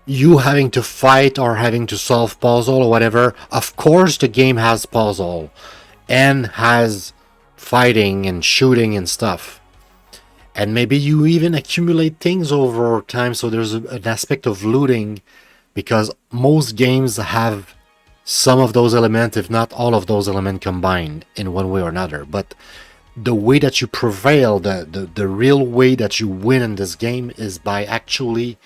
Speaker 1: you having to fight or having to solve puzzle or whatever. Of course the game has puzzle and has fighting and shooting and stuff. And maybe you even accumulate things over time, so there's an aspect of looting, because most games have some of those elements, if not all of those elements combined in one way or another. But the way that you prevail, the real way that you win in this game is by actually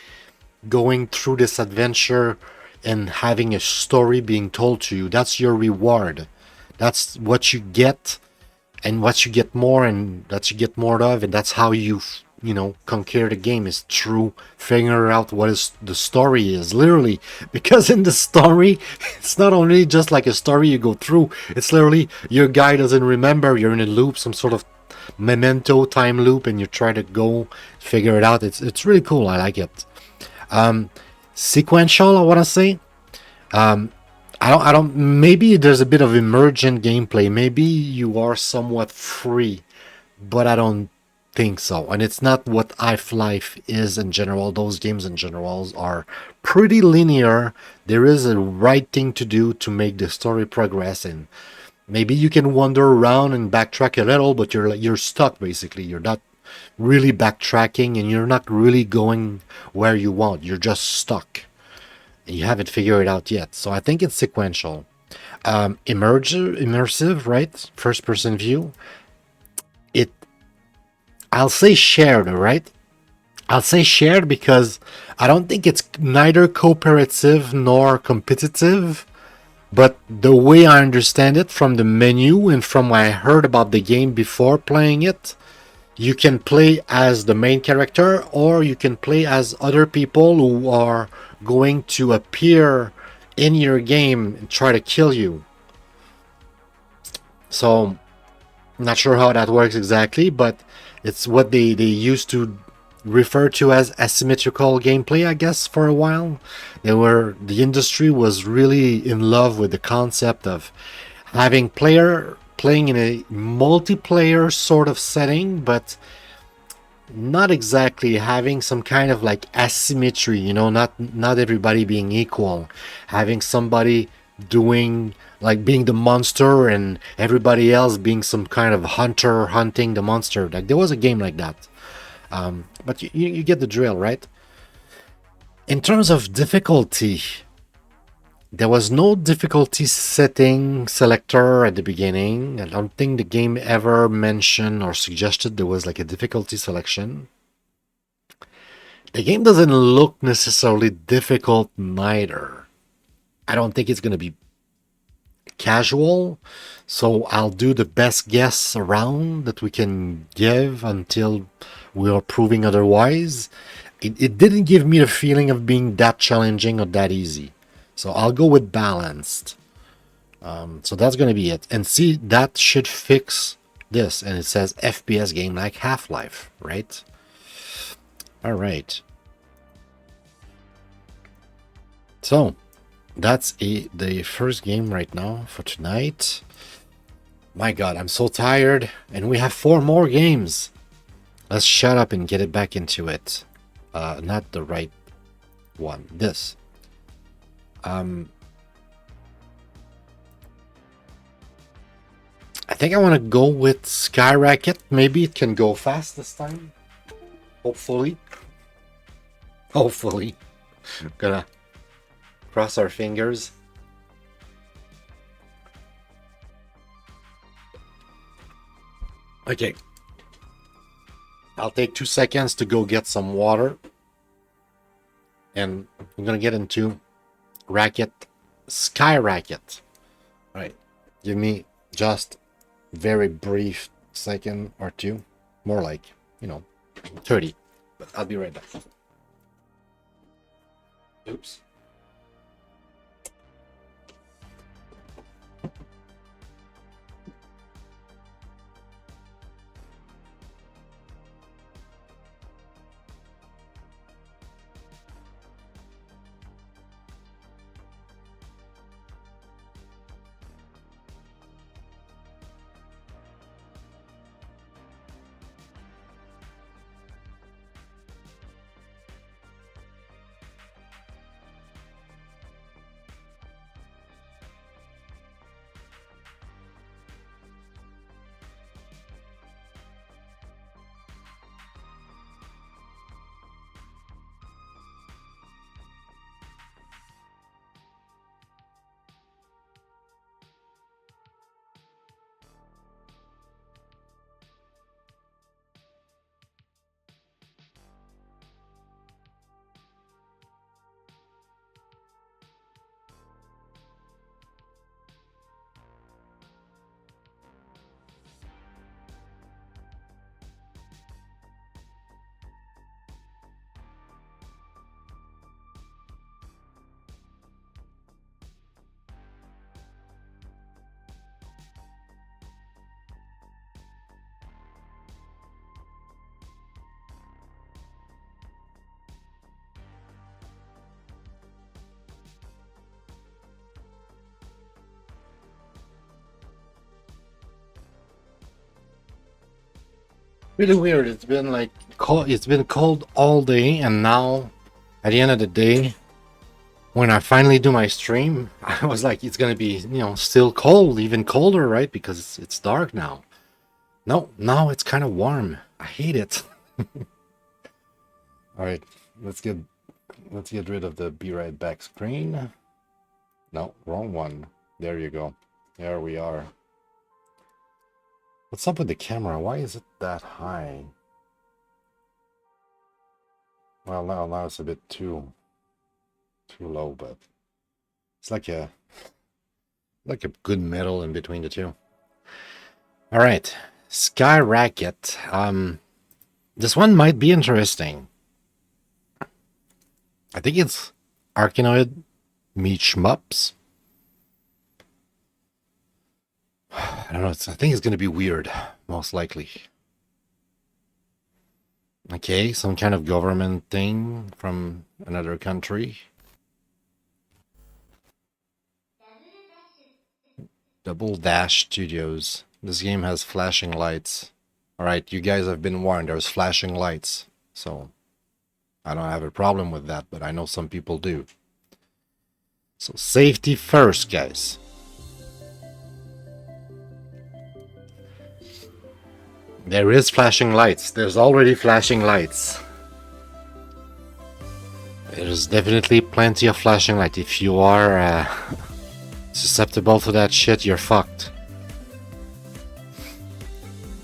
Speaker 1: going through this adventure and having a story being told to you. That's your reward. That's what you get, and what you get more, and that you get more of, and that's how you conquer the game, is through figuring out what is the story is, literally. Because in the story, it's not only just like a story you go through, it's literally your guy doesn't remember, you're in a loop, some sort of memento time loop, and you try to go figure it out. It's really cool. I like it. Sequential, I want to say. I don't. Maybe there's a bit of emergent gameplay. Maybe you are somewhat free, but I don't think so. And it's not what Half-Life is in general. Those games in general are pretty linear. There is a right thing to do to make the story progress, and maybe you can wander around and backtrack a little, but you're stuck basically. You're not really backtracking, and you're not really going where you want. You're just stuck. You haven't figured it out yet. So I think it's sequential. Immersive, right? First person view. I'll say shared, right? I'll say shared because I don't think it's neither cooperative nor competitive. But the way I understand it from the menu and from what I heard about the game before playing it, you can play as the main character, or you can play as other people who are going to appear in your game and try to kill you. So, not sure how that works exactly, but it's what they used to refer to as asymmetrical gameplay, I guess, for a while. The industry was really in love with the concept of having player playing in a multiplayer sort of setting, but not exactly having some kind of like asymmetry, not everybody being equal, having somebody doing like being the monster and everybody else being some kind of hunter hunting the monster. Like there was a game like that. But you get the drill, right? In terms of difficulty, there was no difficulty setting selector at the beginning. I don't think the game ever mentioned or suggested there was like a difficulty selection. The game doesn't look necessarily difficult neither. I don't think it's going to be casual, so I'll do the best guess around that we can give until we are proving otherwise. It didn't give me the feeling of being that challenging or that easy. So I'll go with balanced. So that's going to be it. And see, that should fix this. And it says FPS game like Half-Life, right? All right. So that's the first game right now for tonight. My God, I'm so tired. And we have 4 more games. Let's shut up and get it back into it. Not the right one. This. I think I want to go with Sky Racket. Maybe it can go fast this time. Hopefully. Hopefully. Gonna cross our fingers. Okay. I'll take 2 seconds to go get some water. And I'm gonna get into Racket, Sky Racket. All right. Give me just very brief second or two. More like, 30. But I'll be right back. Oops. really weird. It's been like cold. It's been cold all day, and now at the end of the day, when I finally do my stream, I was like, it's gonna be, still cold, even colder, right? Because it's dark now. No, now it's kind of warm. I hate it. All right, let's get rid of the be right back screen. No, wrong one. There you go. There we are. What's up with the camera? Why is it that high? Well, now it's a bit too low, but it's like a good middle in between the two. All right, Sky Racket. This one might be interesting. I think it's Arkanoid meets Shmups. I don't know. I think it's going to be weird, most likely. Okay, some kind of government thing from another country. Double Dash Studios. This game has flashing lights. Alright, you guys have been warned. There's flashing lights. So, I don't have a problem with that, but I know some people do. So, safety first, guys. There is flashing lights. There's already flashing lights. There's definitely plenty of flashing light. If you are susceptible to that shit, you're fucked.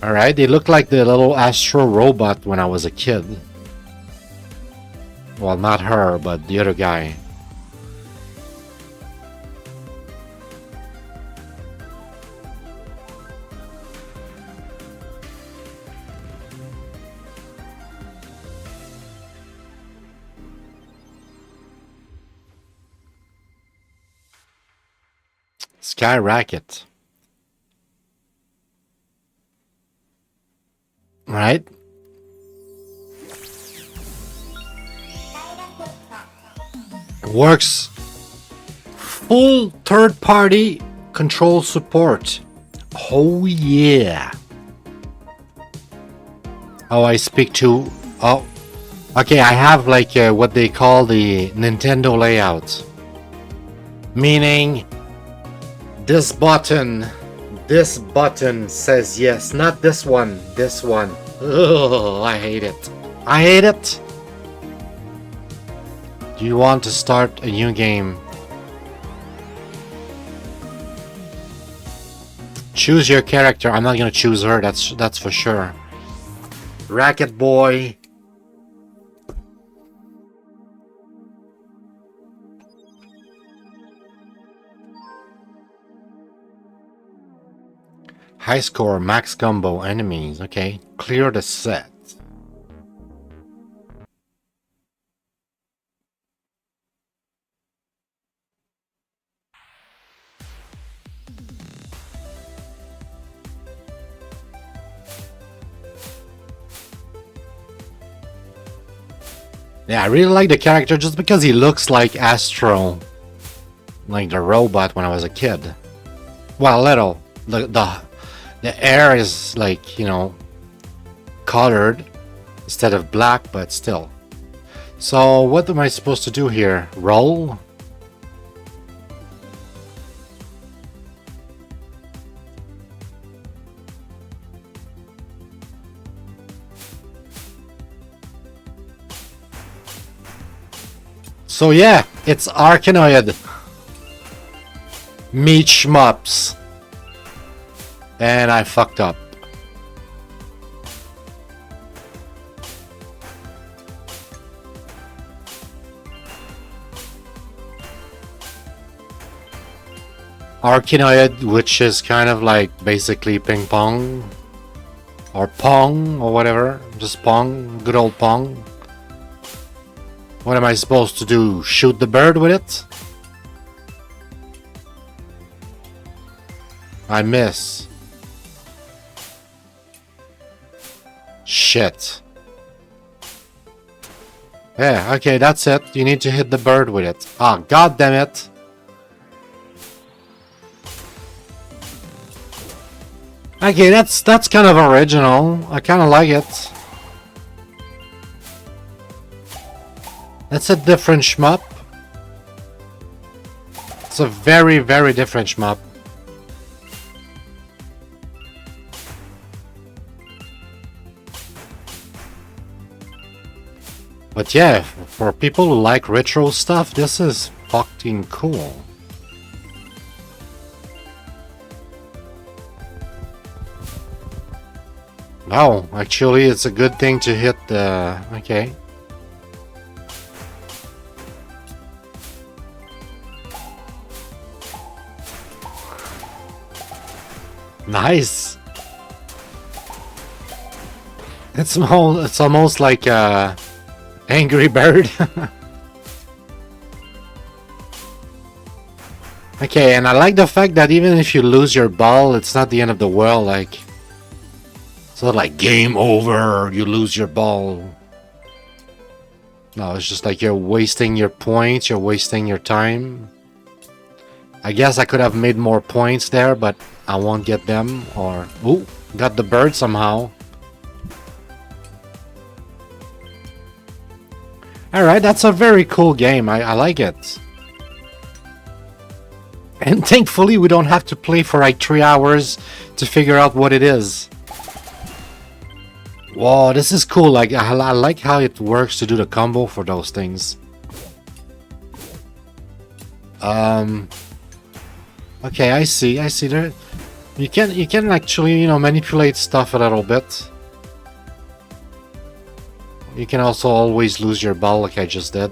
Speaker 1: Alright, they look like the little Astro robot when I was a kid. Well, not her, but the other guy. Sky Racket. Right? Works full third-party control support. Oh yeah. Oh, I speak to... Oh. Okay, I have like what they call the Nintendo layout. Meaning... This button says yes, not this one, this one. Ugh, I hate it. I hate it. Do you want to start a new game? Choose your character. I'm not gonna choose her, that's for sure. Racket boy. High score, max combo, enemies. Okay, clear the set. Yeah, I really like the character just because he looks like Astro. Like the robot when I was a kid. Well, little. The air is like, colored instead of black, but still. So what am I supposed to do here? Roll? So yeah, it's Arkanoid. Meet Shmups. And I fucked up. Arkanoid, which is kind of like basically ping pong. Or pong, or whatever. Just pong. Good old pong. What am I supposed to do? Shoot the bird with it? I miss. Shit. Yeah, okay, that's it. You need to hit the bird with it. Ah, god damn it. Okay, that's kind of original. I kind of like it. That's a different shmup. It's a very, very different shmup. But yeah, for people who like retro stuff, this is fucking cool. No, actually, it's a good thing to hit the... Okay. Nice. It's almost like a Angry Bird. Okay, and I like the fact that even if you lose your ball, it's not the end of the world. Like, it's not like game over, you lose your ball. No, it's just like you're wasting your points, you're wasting your time. I guess I could have made more points there, but I won't get them. Or, ooh, got the bird somehow. Alright, that's a very cool game. I like it. And thankfully, we don't have to play for like 3 hours to figure out what it is. Whoa, this is cool. Like, I like how it works to do the combo for those things. Okay, I see. There, you can actually, you know, manipulate stuff a little bit. You can also always lose your ball like I just did.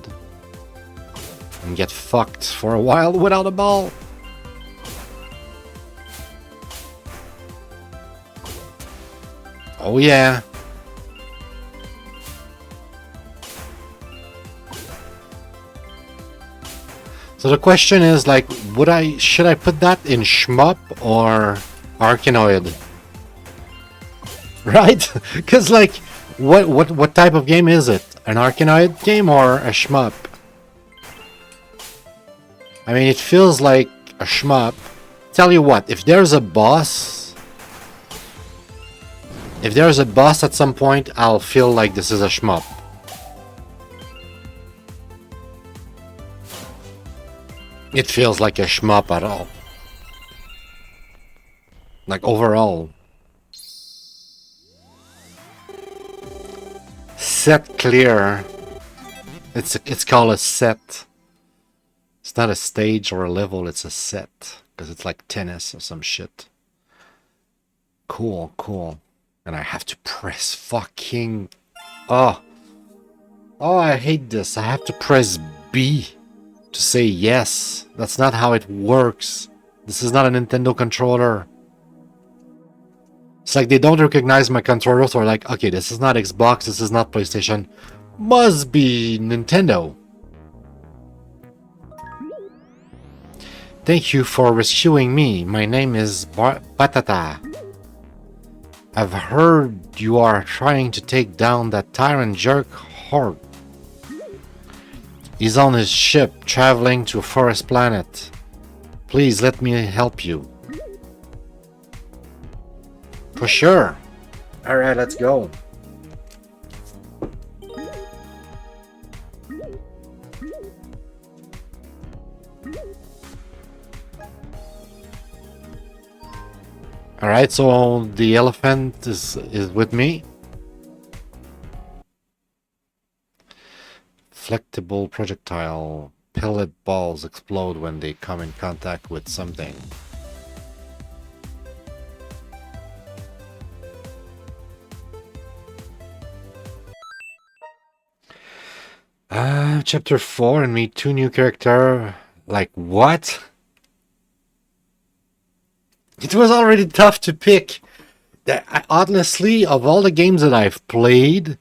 Speaker 1: And get fucked for a while without a ball. Oh yeah. So the question is, like, should I put that in shmup or Arkanoid? Right? Because, like, what type of game is it? An Arkanoid game or a shmup? I mean, it feels like a shmup. Tell you what, if there's a boss at some point, I'll feel like this is a shmup. It feels like a shmup at all. Like overall. Set clear. It's called a set. It's not a stage or a level, it's a set. Because it's like tennis or some shit. Cool, cool. And I have to press fucking... Oh, I hate this. I have to press B to say yes. That's not how it works. This is not a Nintendo controller. It's like they don't recognize my controller, so they're like, okay, this is not Xbox, this is not PlayStation. Must be Nintendo. Thank you for rescuing me. My name is Patata. I've heard you are trying to take down that tyrant jerk Horde. He's on his ship, traveling to a forest planet. Please let me help you. For sure. Alright, let's go. Alright, so the elephant is with me. Flexible projectile. Pellet balls explode when they come in contact with something. Chapter 4 and meet 2 new characters. Like, what? It was already tough to pick. Honestly, of all the games that I've played,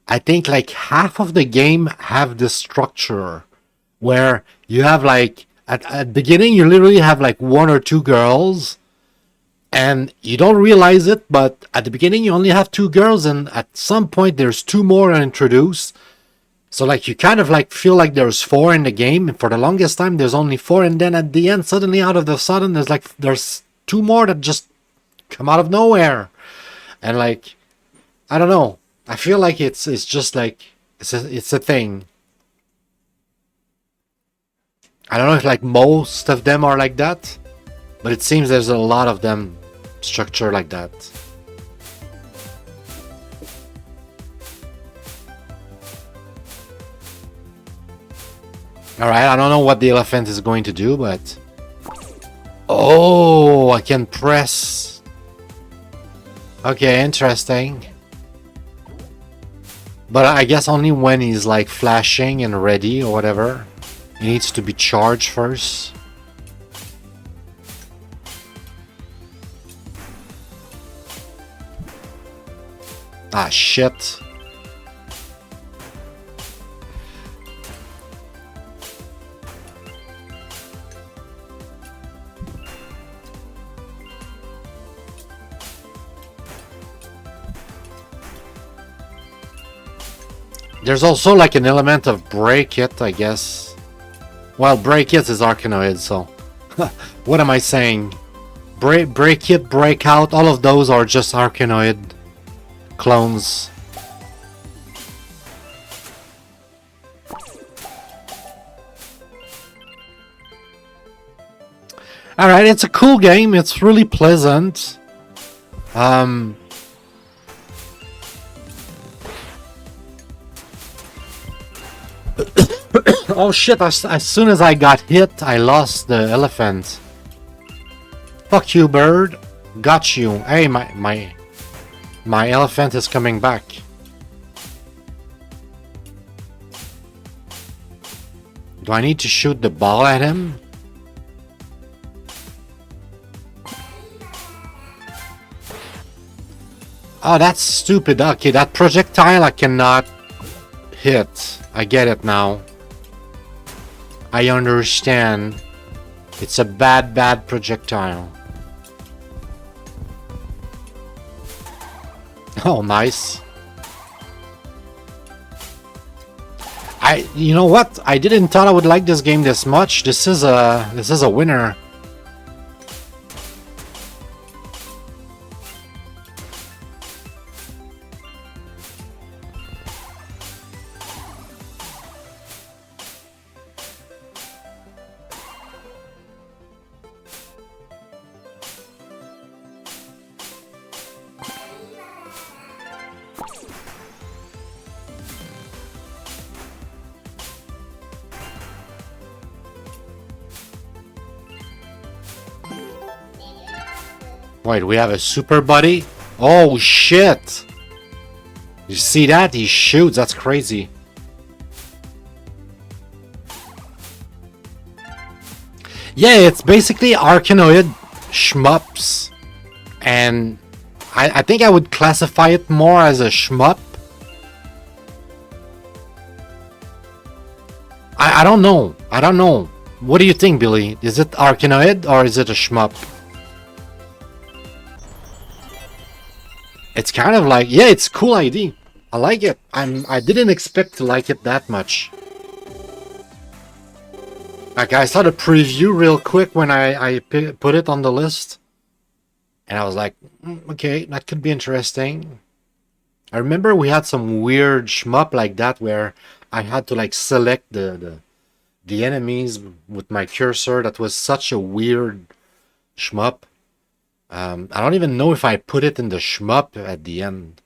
Speaker 1: I think like half of the game have this structure where you have like, at the beginning, you literally have like 1 or 2 girls, and you don't realize it, but at the beginning, you only have 2 girls, and at some point, there's 2 more introduced. So like you kind of like feel like there's 4 in the game, and for the longest time there's only 4, and then at the end, suddenly out of the sudden there's 2 more that just come out of nowhere. And like, I don't know. I feel like it's just like it's a thing. I don't know if like most of them are like that, but it seems there's a lot of them structured like that. Alright, I don't know what the elephant is going to do, but... Oh, I can press... Okay, interesting. But I guess only when he's like flashing and ready or whatever. He needs to be charged first. Ah, shit. There's also like an element of break it, I guess. Well, break it is Arkanoid, so... What am I saying? Break it, break out, all of those are just Arkanoid clones. Alright, it's a cool game, it's really pleasant. Oh shit, as soon as I got hit, I lost the elephant. Fuck you, bird. Got you. Hey, my elephant is coming back. Do I need to shoot the ball at him? Oh, that's stupid. Okay, that projectile I cannot hit. I get it now. I understand. It's a bad projectile. Oh, nice. You know what? I didn't thought I would like this game this much. This is a winner. Wait, we have a super buddy? Oh shit! You see that? He shoots, that's crazy. Yeah, it's basically Arkanoid shmups. And I think I would classify it more as a shmup. I don't know. I don't know. What do you think, Billy? Is it Arkanoid or is it a shmup? It's kind of like, yeah, it's a cool idea. I like it. I didn't expect to like it that much. Like, I saw the preview real quick when I put it on the list. And I was like, okay, that could be interesting. I remember we had some weird shmup like that where I had to like select the enemies with my cursor. That was such a weird shmup. I don't even know if I put it in the shmup at the end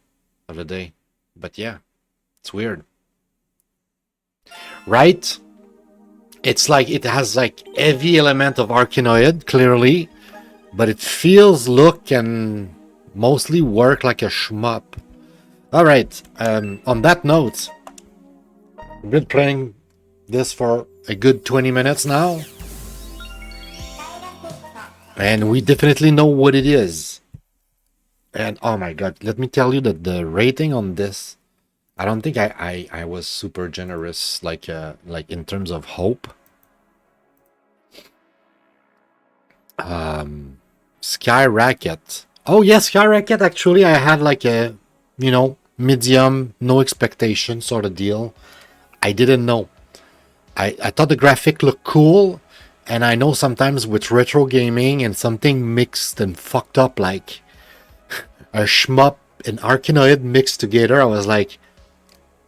Speaker 1: of the day. But yeah, it's weird. Right? It's like it has like heavy element of Arkanoid, clearly. But it feels, look, and mostly work like a shmup. Alright, on that note, we've been playing this for a good 20 minutes now. And we definitely know what it is. And oh my god, let me tell you that the rating on this, I don't think I was super generous, like in terms of hope. Sky Racket. Oh yes, Sky Racket, actually I had like a, you know, medium, no expectation sort of deal. I didn't know. I thought the graphic looked cool. And I know sometimes with retro gaming and something mixed and fucked up like a shmup and Arkanoid mixed together. I was like,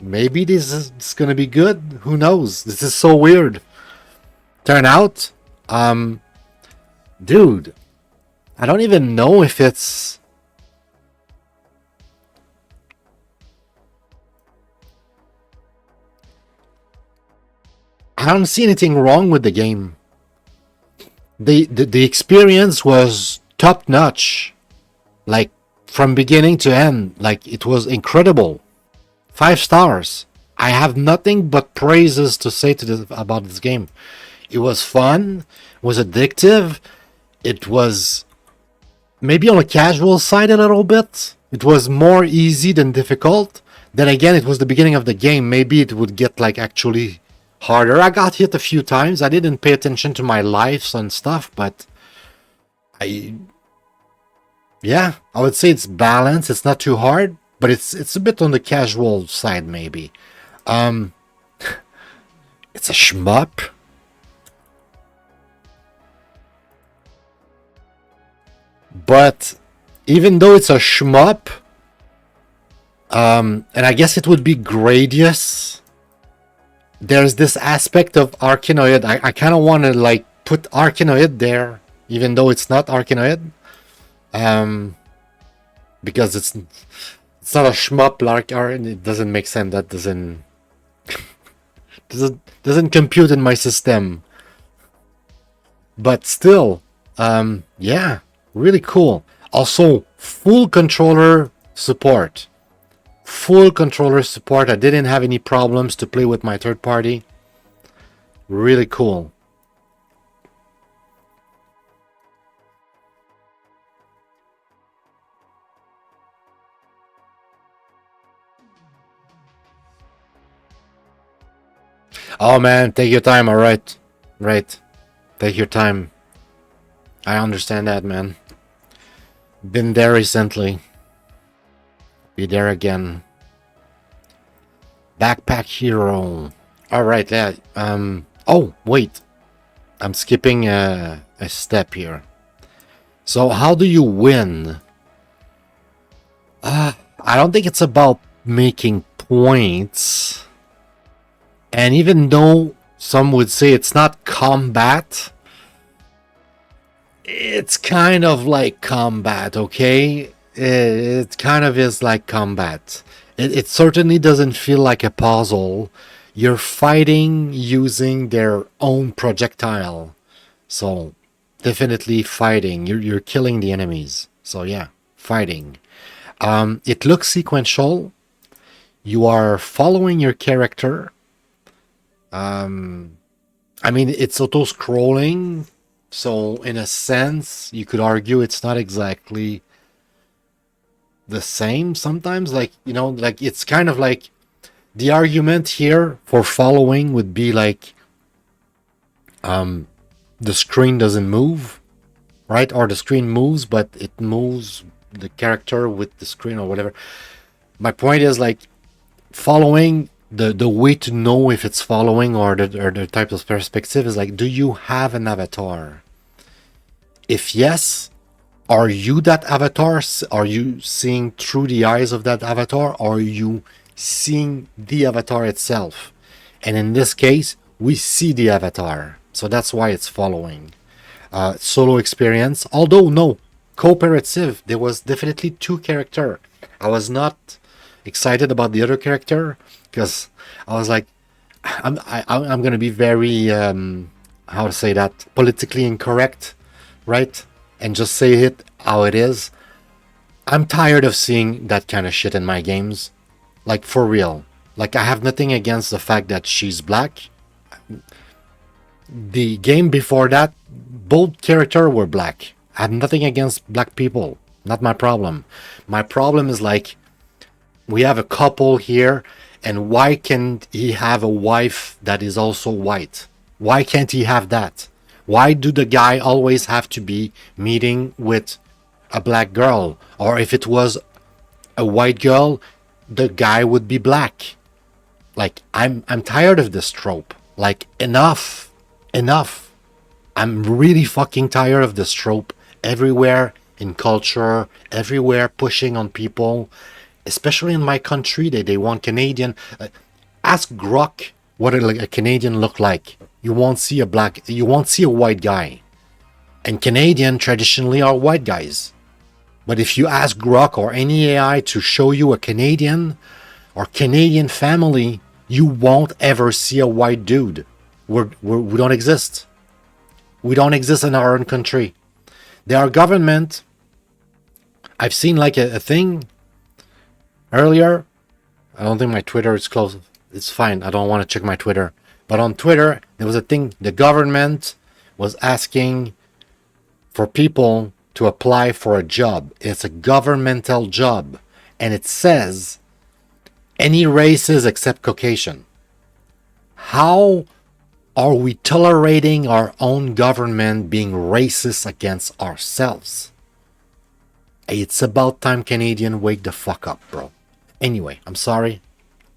Speaker 1: maybe this is gonna be good. Who knows? This is so weird. Turn out, dude, I don't even know if it's... I don't see anything wrong with the game. The experience was top notch, like from beginning to end. Like it was incredible. 5 stars. I have nothing but praises to say about this game. It was fun, it was addictive, it was maybe on a casual side a little bit. It was more easy than difficult. Then again, it was the beginning of the game. Maybe it would get like actually harder. I got hit a few times. I didn't pay attention to my lives and stuff, but yeah, I would say it's balanced. It's not too hard, but it's a bit on the casual side maybe. It's a shmup. But even though it's a shmup, and I guess it would be Gradius, there's this aspect of Arkanoid. I kind of want to like put Arkanoid there, even though it's not Arkanoid, because it's not a shmup like it doesn't make sense. That doesn't compute in my system. But still, yeah, really cool. Also, full controller support. Full controller support. I didn't have any problems to play with my third party. Really cool. Oh man, take your time, alright. Right. Take your time. I understand that, man. Been there recently. Be there again. Backpack Hero. Alright, yeah. Oh, wait. I'm skipping a step here. So, how do you win? I don't think it's about making points. And even though some would say it's not combat, it's kind of like combat, okay? It kind of is like combat. It certainly doesn't feel like a puzzle. You're fighting using their own projectile. So, definitely fighting. You're killing the enemies. So yeah, fighting. It looks sequential. You are following your character. I mean, it's auto-scrolling. So, in a sense, you could argue it's not exactly the same sometimes. Like, you know, like it's kind of like the argument here for following would be like the screen doesn't move, right? Or the screen moves, but it moves the character with the screen or whatever. My point is like following, the way to know if it's following or the type of perspective is like, do you have an avatar? If yes, are you that avatar? Are you seeing through the eyes of that avatar? Or are you seeing the avatar itself? And in this case, we see the avatar. So that's why it's following. Solo experience. Although, no, cooperative. There was definitely 2 characters. I was not excited about the other character because I was like, I'm going to be very, how to say that, politically incorrect, right? And just say it how it is. I'm tired of seeing that kind of shit in my games. Like, for real. Like, I have nothing against the fact that she's black. The game before that, both characters were black. I have nothing against black people. Not my problem. My problem is like, we have a couple here, and why can't he have a wife that is also white? Why can't he have that? Why do the guy always have to be meeting with a black girl? Or if it was a white girl, the guy would be black. Like, I'm tired of this trope. Like, enough. I'm really fucking tired of this trope everywhere, in culture, everywhere, pushing on people. Especially in my country, they want Canadian. Ask Grok what a Canadian look like. You won't see a white guy. And Canadian traditionally are white guys. But if you ask Grok or any AI to show you a Canadian or Canadian family, you won't ever see a white dude. We don't exist. We don't exist in our own country. Our government, I've seen like a thing earlier. I don't think my Twitter is closed. It's fine. I don't want to check my Twitter. But on Twitter, there was a thing. The government was asking for people to apply for a job. It's a governmental job. And it says any races except Caucasian. How are we tolerating our own government being racist against ourselves? It's about time Canadian wake the fuck up, bro. Anyway, I'm sorry.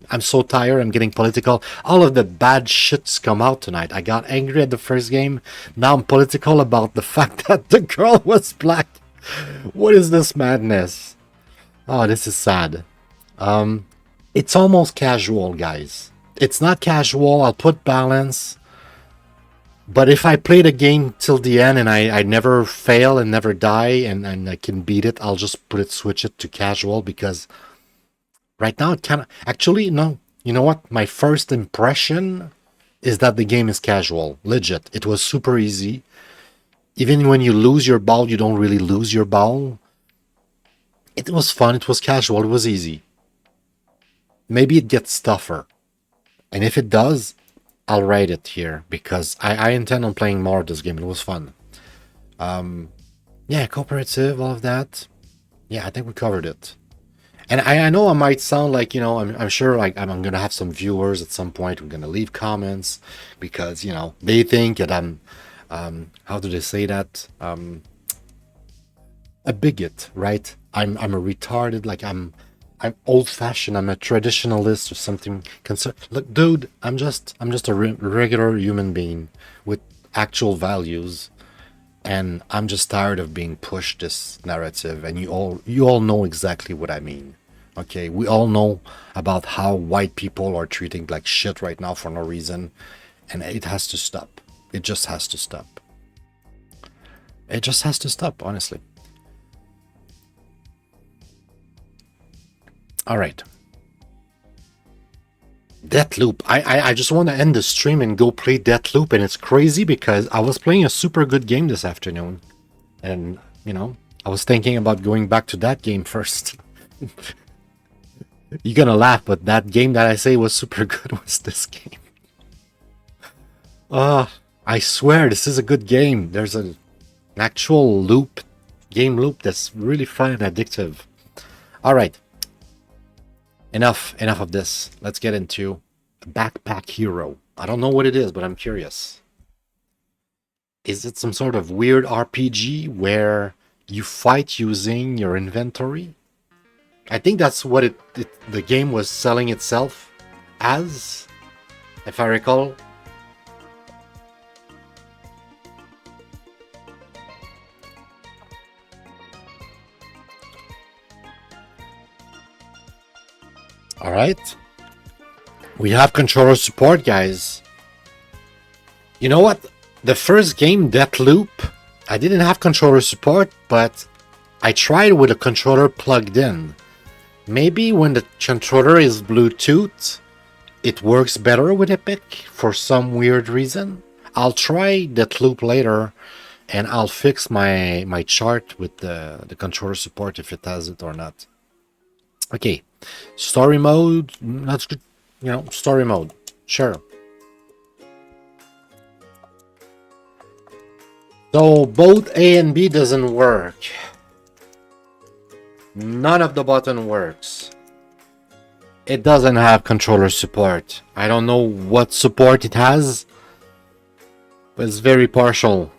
Speaker 1: I'm so tired. I'm getting political. All of the bad shits come out tonight. I got angry at the first game. Now I'm political about the fact that the girl was black. What is this madness? Oh, this is sad. It's almost casual, guys. It's not casual. I'll put balance. But if I play the game till the end and I never fail and never die and I can beat it, I'll just switch it to casual because right now it kind of... Actually, no. You know what? My first impression is that the game is casual. Legit. It was super easy. Even when you lose your ball, you don't really lose your ball. It was fun. It was casual. It was easy. Maybe it gets tougher. And if it does, I'll write it here because I intend on playing more of this game. It was fun. Yeah, cooperative, all of that. Yeah, I think we covered it. And I know I might sound like, you know, I'm sure like I'm going to have some viewers at some point who are going to leave comments because, you know, they think that I'm, how do they say that? A bigot, right? I'm a retarded, like I'm old-fashioned, I'm a traditionalist or something. Look, dude, I'm just a regular human being with actual values, and I'm just tired of being pushed this narrative. And you all know exactly what I mean. Okay, we all know about how white people are treating like shit right now for no reason, and it has to stop. It just has to stop. It just has to stop, honestly. All right. DEATHLOOP. I just want to end the stream and go play DEATHLOOP, and it's crazy because I was playing a super good game this afternoon, and you know I was thinking about going back to that game first. You're gonna laugh, but that game that I say was super good was this game. I swear this is a good game. There's an actual game loop that's really fun and addictive. All right. Enough of this. Let's get into Backpack Hero. I don't know what it is, but I'm curious. Is it some sort of weird RPG where you fight using your inventory? I think that's what the game was selling itself as, if I recall. All right. We have controller support, guys. You know what? The first game, DEATHLOOP, I didn't have controller support, but I tried with a controller plugged in. Maybe when the controller is Bluetooth, it works better with Epic for some weird reason. I'll try DEATHLOOP later, and I'll fix my chart with the controller support if it has it or not. Okay. Story mode, that's good. You know, story mode, sure. So both A and B doesn't work. None of the button works. It doesn't have controller support. I don't know what support it has, but it's very partial.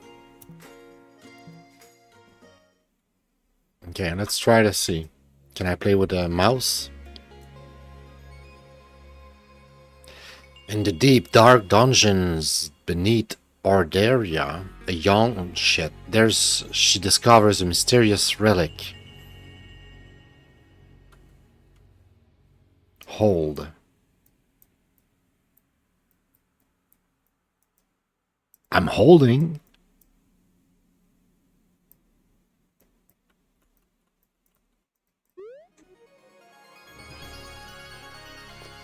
Speaker 1: Okay, let's try to see. Can I play with the mouse? In the deep, dark dungeons beneath Orderia, a young shit. She discovers a mysterious relic. Hold. I'm holding.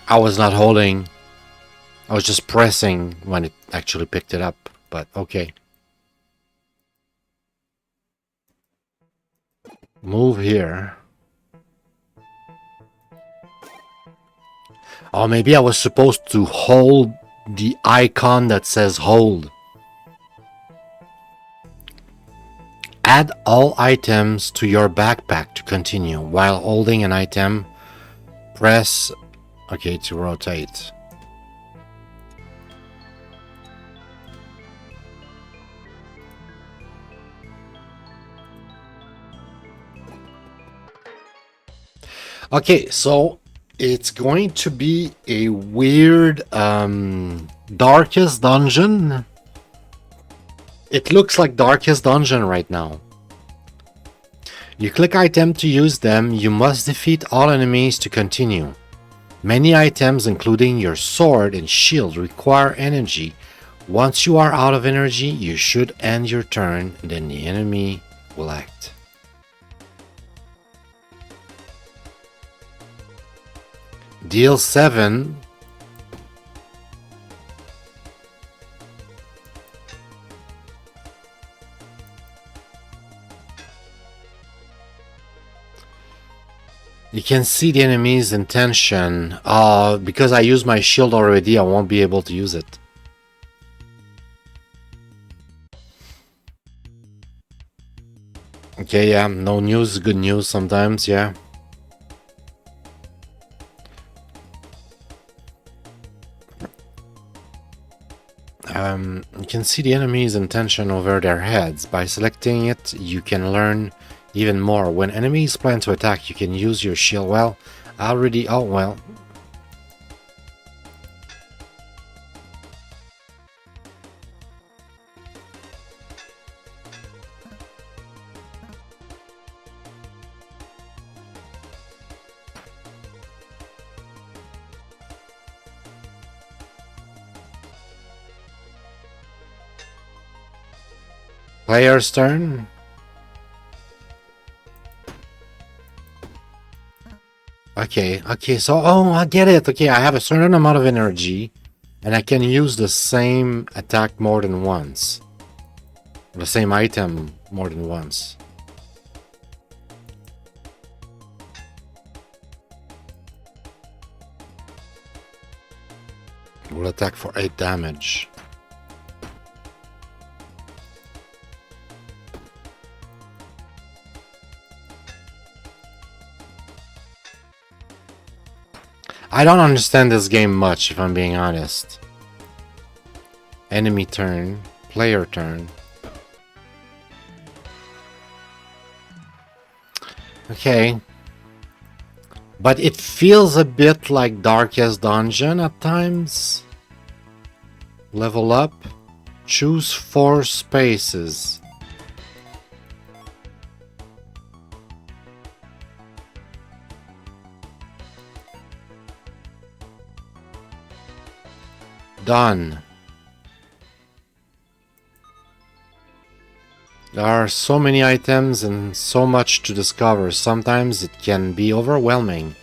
Speaker 1: I was not holding. I was just pressing when it actually picked it up, but okay. Move here. Oh, maybe I was supposed to hold the icon that says hold. Add all items to your backpack to continue. While holding an item, press OK to rotate. Okay, so it's going to be a weird Darkest Dungeon. It looks like Darkest Dungeon right now. You click item to use them. You must defeat all enemies to continue. Many items, including your sword and shield, require energy. Once you are out of energy, you should end your turn, then the enemy will act. Deal 7. You can see the enemy's intention. Because I used my shield already, I won't be able to use it. Okay, yeah, no news is good news sometimes, yeah. You can see the enemy's intention over their heads. By selecting it, you can learn even more. When enemies plan to attack, you can use your shield. Well, I already... Oh, well. Player's turn. Okay, so, oh, I get it. Okay, I have a certain amount of energy, and I can use the same attack more than once. The same item more than once. Will attack for 8 damage. I don't understand this game much, if I'm being honest. Enemy turn, player turn. Okay. But it feels a bit like Darkest Dungeon at times. Level up. Choose 4 spaces. Done. There are so many items and so much to discover. Sometimes it can be overwhelming.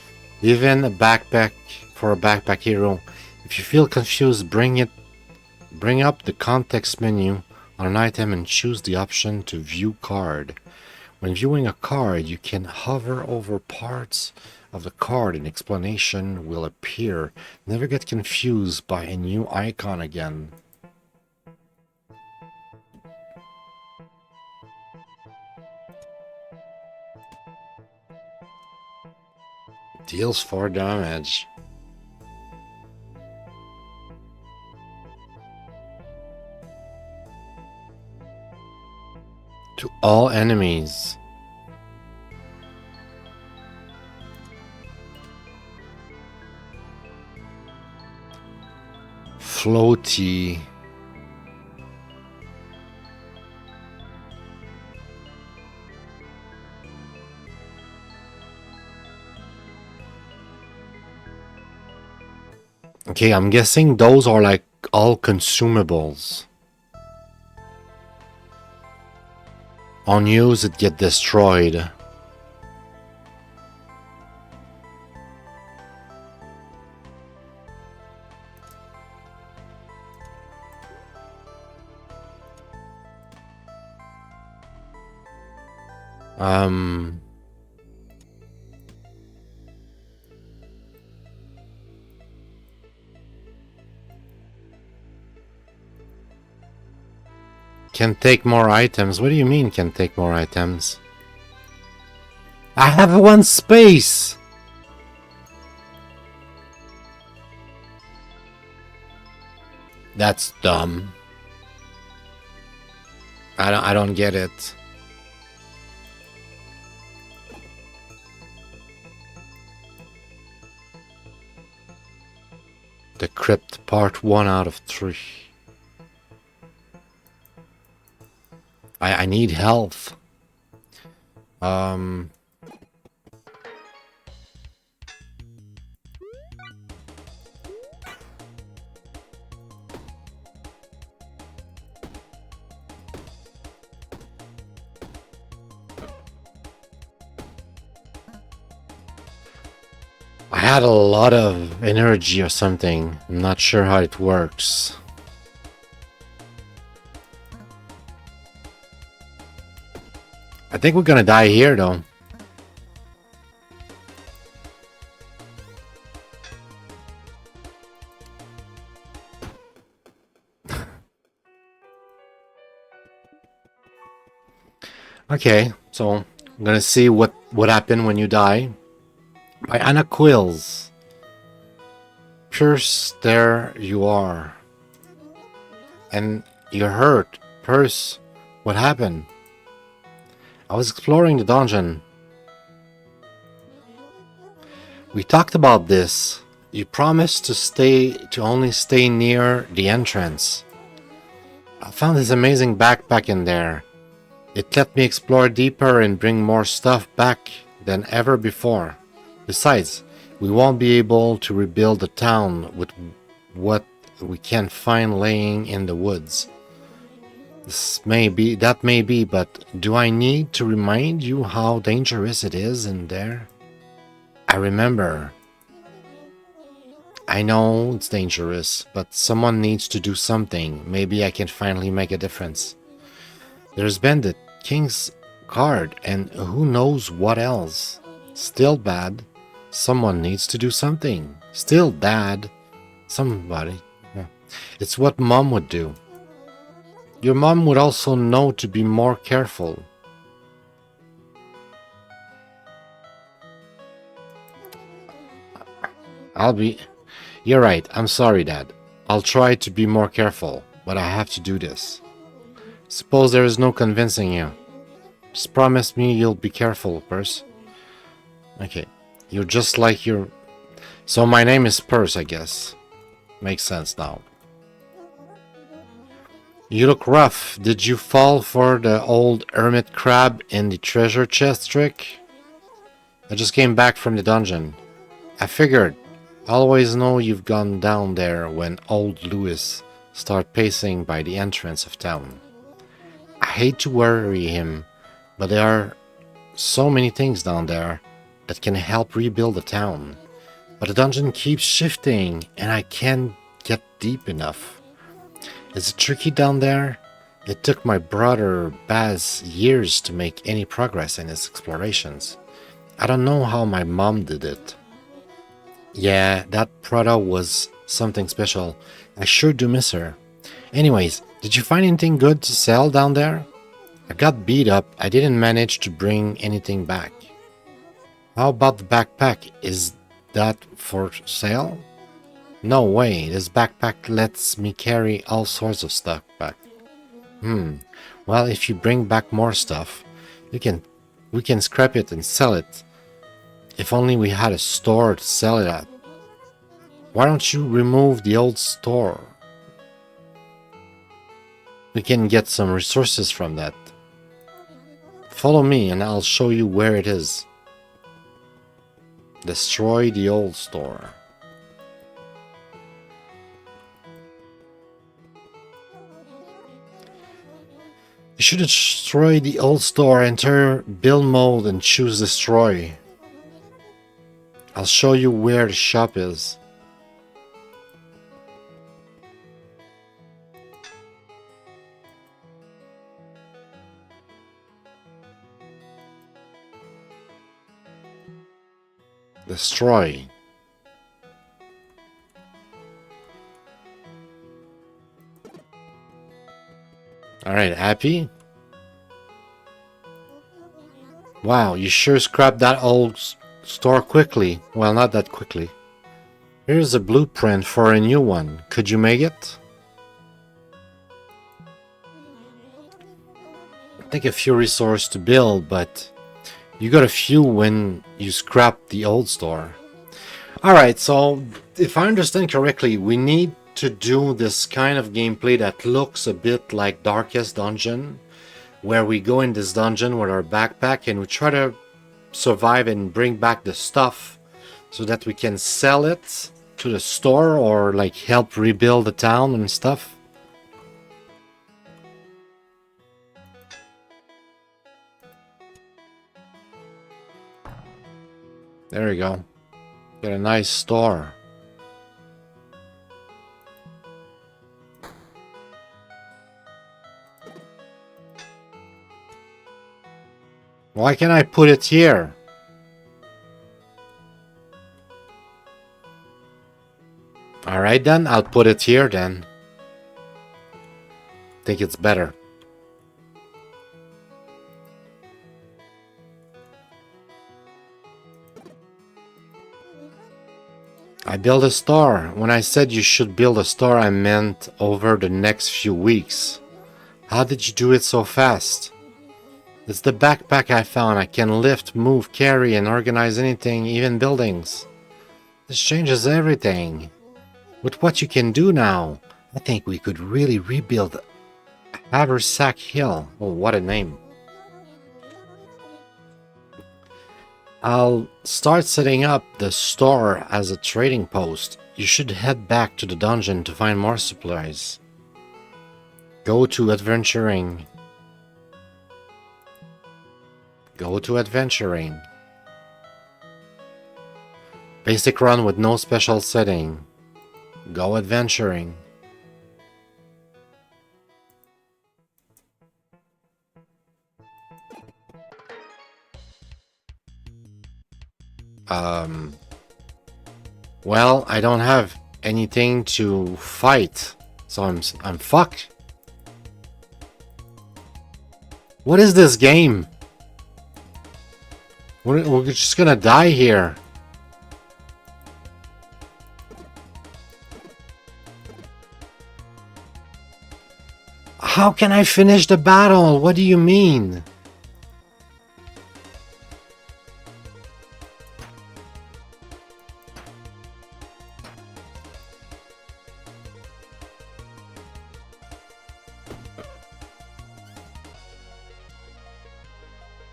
Speaker 1: Even a backpack for a backpack hero. If you feel confused, bring up the context menu on an item and choose the option to view card. When viewing a card, you can hover over parts of the card and explanation will appear. Never get confused by a new icon again. Deals 4 damage. To all enemies. Floaty. Okay, I'm guessing those are like all consumables. On use, it get destroyed. Can take more items. What do you mean can take more items? I have one space! That's dumb. I don't get it. The Crypt Part 1 out of 3. I need health. I had a lot of energy or something. I'm not sure how it works. I think we're gonna die here though. Okay, so I'm gonna see what happened when you die. By Anna Quills. Pierce, there you are. And you're hurt. Pierce, what happened? I was exploring the dungeon. We talked about this. You promised to only stay near the entrance. I found this amazing backpack in there. It let me explore deeper and bring more stuff back than ever before. Besides, we won't be able to rebuild the town with what we can find laying in the woods. That may be, but do I need to remind you how dangerous it is in there? I remember. I know it's dangerous, but someone needs to do something. Maybe I can finally make a difference. There's been the King's Guard, and who knows what else. Still bad. Someone needs to do something. Still bad. Somebody. Yeah. It's what Mom would do. Your mom would also know to be more careful. You're right. I'm sorry, Dad. I'll try to be more careful, but I have to do this. Suppose there is no convincing you. Just promise me you'll be careful, Purse. Okay. You're just like your... So my name is Purse, I guess. Makes sense now. You look rough. Did you fall for the old hermit crab in the treasure chest trick? I just came back from the dungeon. I figured. I always know you've gone down there when old Louis start pacing by the entrance of town. I hate to worry him, but there are so many things down there that can help rebuild the town. But the dungeon keeps shifting and I can't get deep enough. Is it tricky down there? It took my brother Baz years to make any progress in his explorations. I don't know how my mom did it. Yeah, that Prada was something special. I sure do miss her. Anyways, did you find anything good to sell down there? I got beat up. I didn't manage to bring anything back. How about the backpack? Is that for sale? No way, this backpack lets me carry all sorts of stuff back. Well, if you bring back more stuff, we can scrap it and sell it. If only we had a store to sell it at. Why don't you remove the old store? We can get some resources from that. Follow me and I'll show you where it is. Destroy the old store. should destroy the old store, enter build mode and choose destroy. I'll show you where the shop is. Destroy. Alright, happy? Wow, you sure scrapped that old store quickly. Well, not that quickly. Here's a blueprint for a new one. Could you make it? Take a few resources to build, but you got a few when you scrapped the old store. Alright, so if I understand correctly, we need to do this kind of gameplay that looks a bit like Darkest Dungeon, where we go in this dungeon with our backpack and we try to survive and bring back the stuff so that we can sell it to the store or like help rebuild the town and stuff. There we go. Get a nice store. Why can't I put it here? Alright then, I'll put it here then. Think it's better. I built a store. When I said you should build a store, I meant over the next few weeks. How did you do it so fast? It's the backpack I found. I can lift, move, carry, and organize anything, even buildings. This changes everything. With what you can do now, I think we could really rebuild Haversack Hill. Oh, what a name. I'll start setting up the store as a trading post. You should head back to the dungeon to find more supplies. Go to adventuring. Go to adventuring. Basic run with no special setting. Go adventuring. Well, I don't have anything to fight, so I'm fucked. What is this game? We're just gonna die here. How can I finish the battle? What do you mean?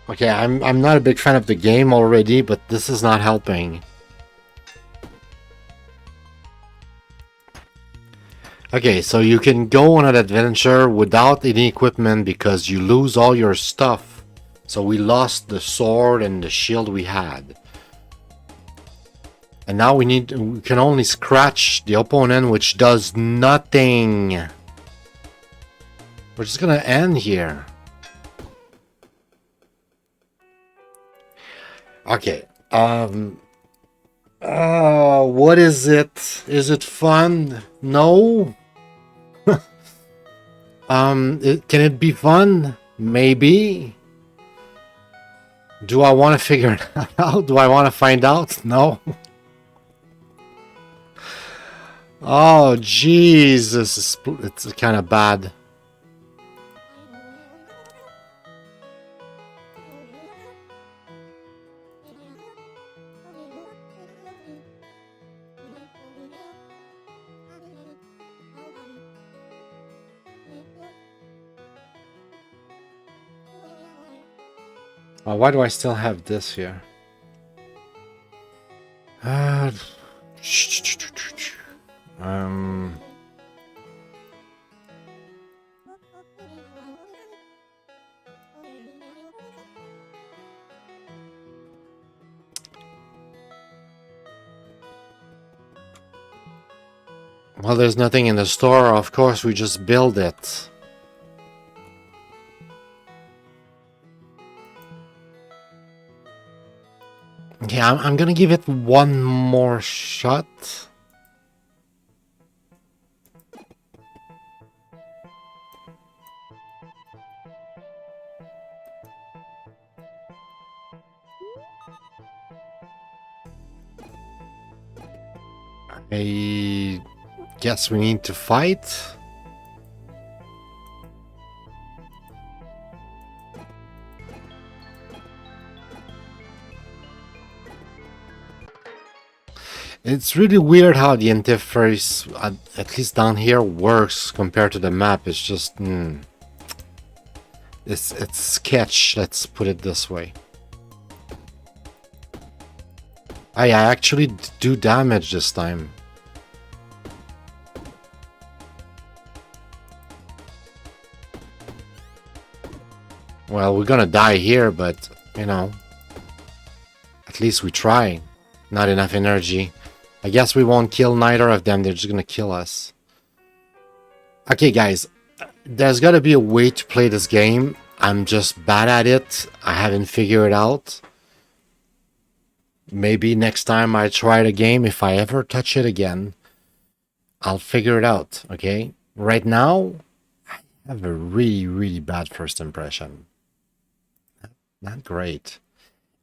Speaker 1: Okay, I'm not a big fan of the game already, but this is not helping. Okay, so you can go on an adventure without any equipment because you lose all your stuff. So we lost the sword and the shield we had. And now we can only scratch the opponent, which does nothing. We're just gonna end here. Okay. What is it? Is it fun? No. Can it be fun? Maybe. Do I want to figure it out? Do I want to find out? No. Oh, Jesus. It's kind of bad. Why do I still have this here? Well, there's nothing in the store. Of course, we just build it. Yeah, I'm gonna give it one more shot. I guess we need to fight. It's really weird how the interface, at least down here, works compared to the map. It's just, it's sketch. Let's put it this way. I actually do damage this time. Well, we're gonna die here, but, you know, at least we try. Not enough energy. I guess we won't kill neither of them. They're just gonna kill us. Okay, guys. There's gotta be a way to play this game. I'm just bad at it. I haven't figured it out. Maybe next time I try the game, if I ever touch it again, I'll figure it out, okay? Right now, I have a really, really bad first impression. Not great.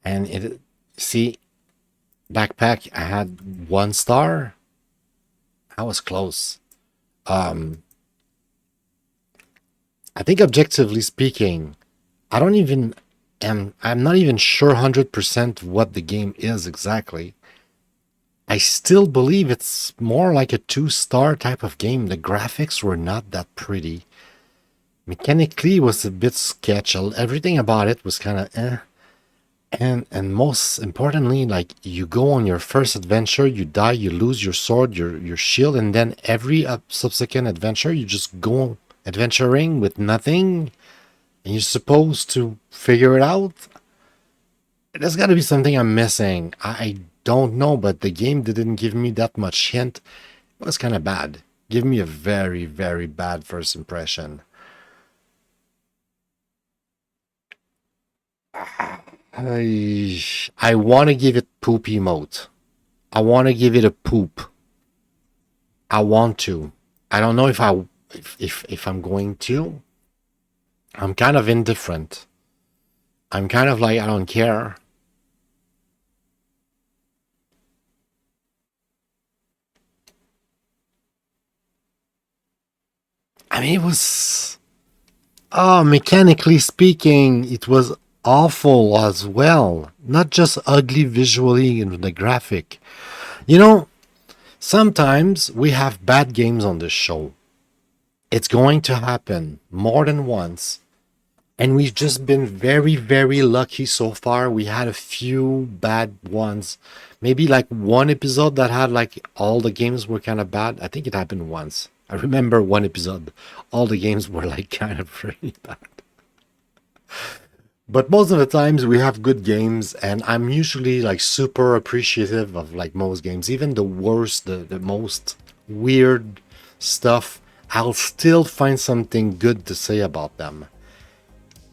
Speaker 1: And it, see, backpack, I had 1 star. I was close. I think objectively speaking, I'm not even sure 100% what the game is exactly. I still believe it's more like a 2-star type of game. The graphics were not that pretty. Mechanically, it was a bit sketch. Everything about it was kind of eh. And most importantly, like, you go on your first adventure, you die, you lose your sword, your shield, and then every subsequent adventure, you just go adventuring with nothing, and you're supposed to figure it out. There's got to be something I'm missing. I don't know, but the game didn't give me that much hint. It was kind of bad. Give me a very, very bad first impression. I want to give it poop emote. I want to give it a poop. I want to. I don't know if I'm going to. I'm kind of indifferent. I'm kind of like, I don't care. I mean, it was... Oh, mechanically speaking, it was awful as well. Not just ugly visually in the graphic. You know, sometimes we have bad games on this show. It's going to happen more than once. And we've just been very, very lucky so far. We had a few bad ones. Maybe like one episode that had like all the games were kind of bad. I think it happened once. I remember one episode. All the games were like kind of really bad. But most of the times we have good games, and I'm usually like super appreciative of like most games. Even the worst, the most weird stuff, I'll still find something good to say about them.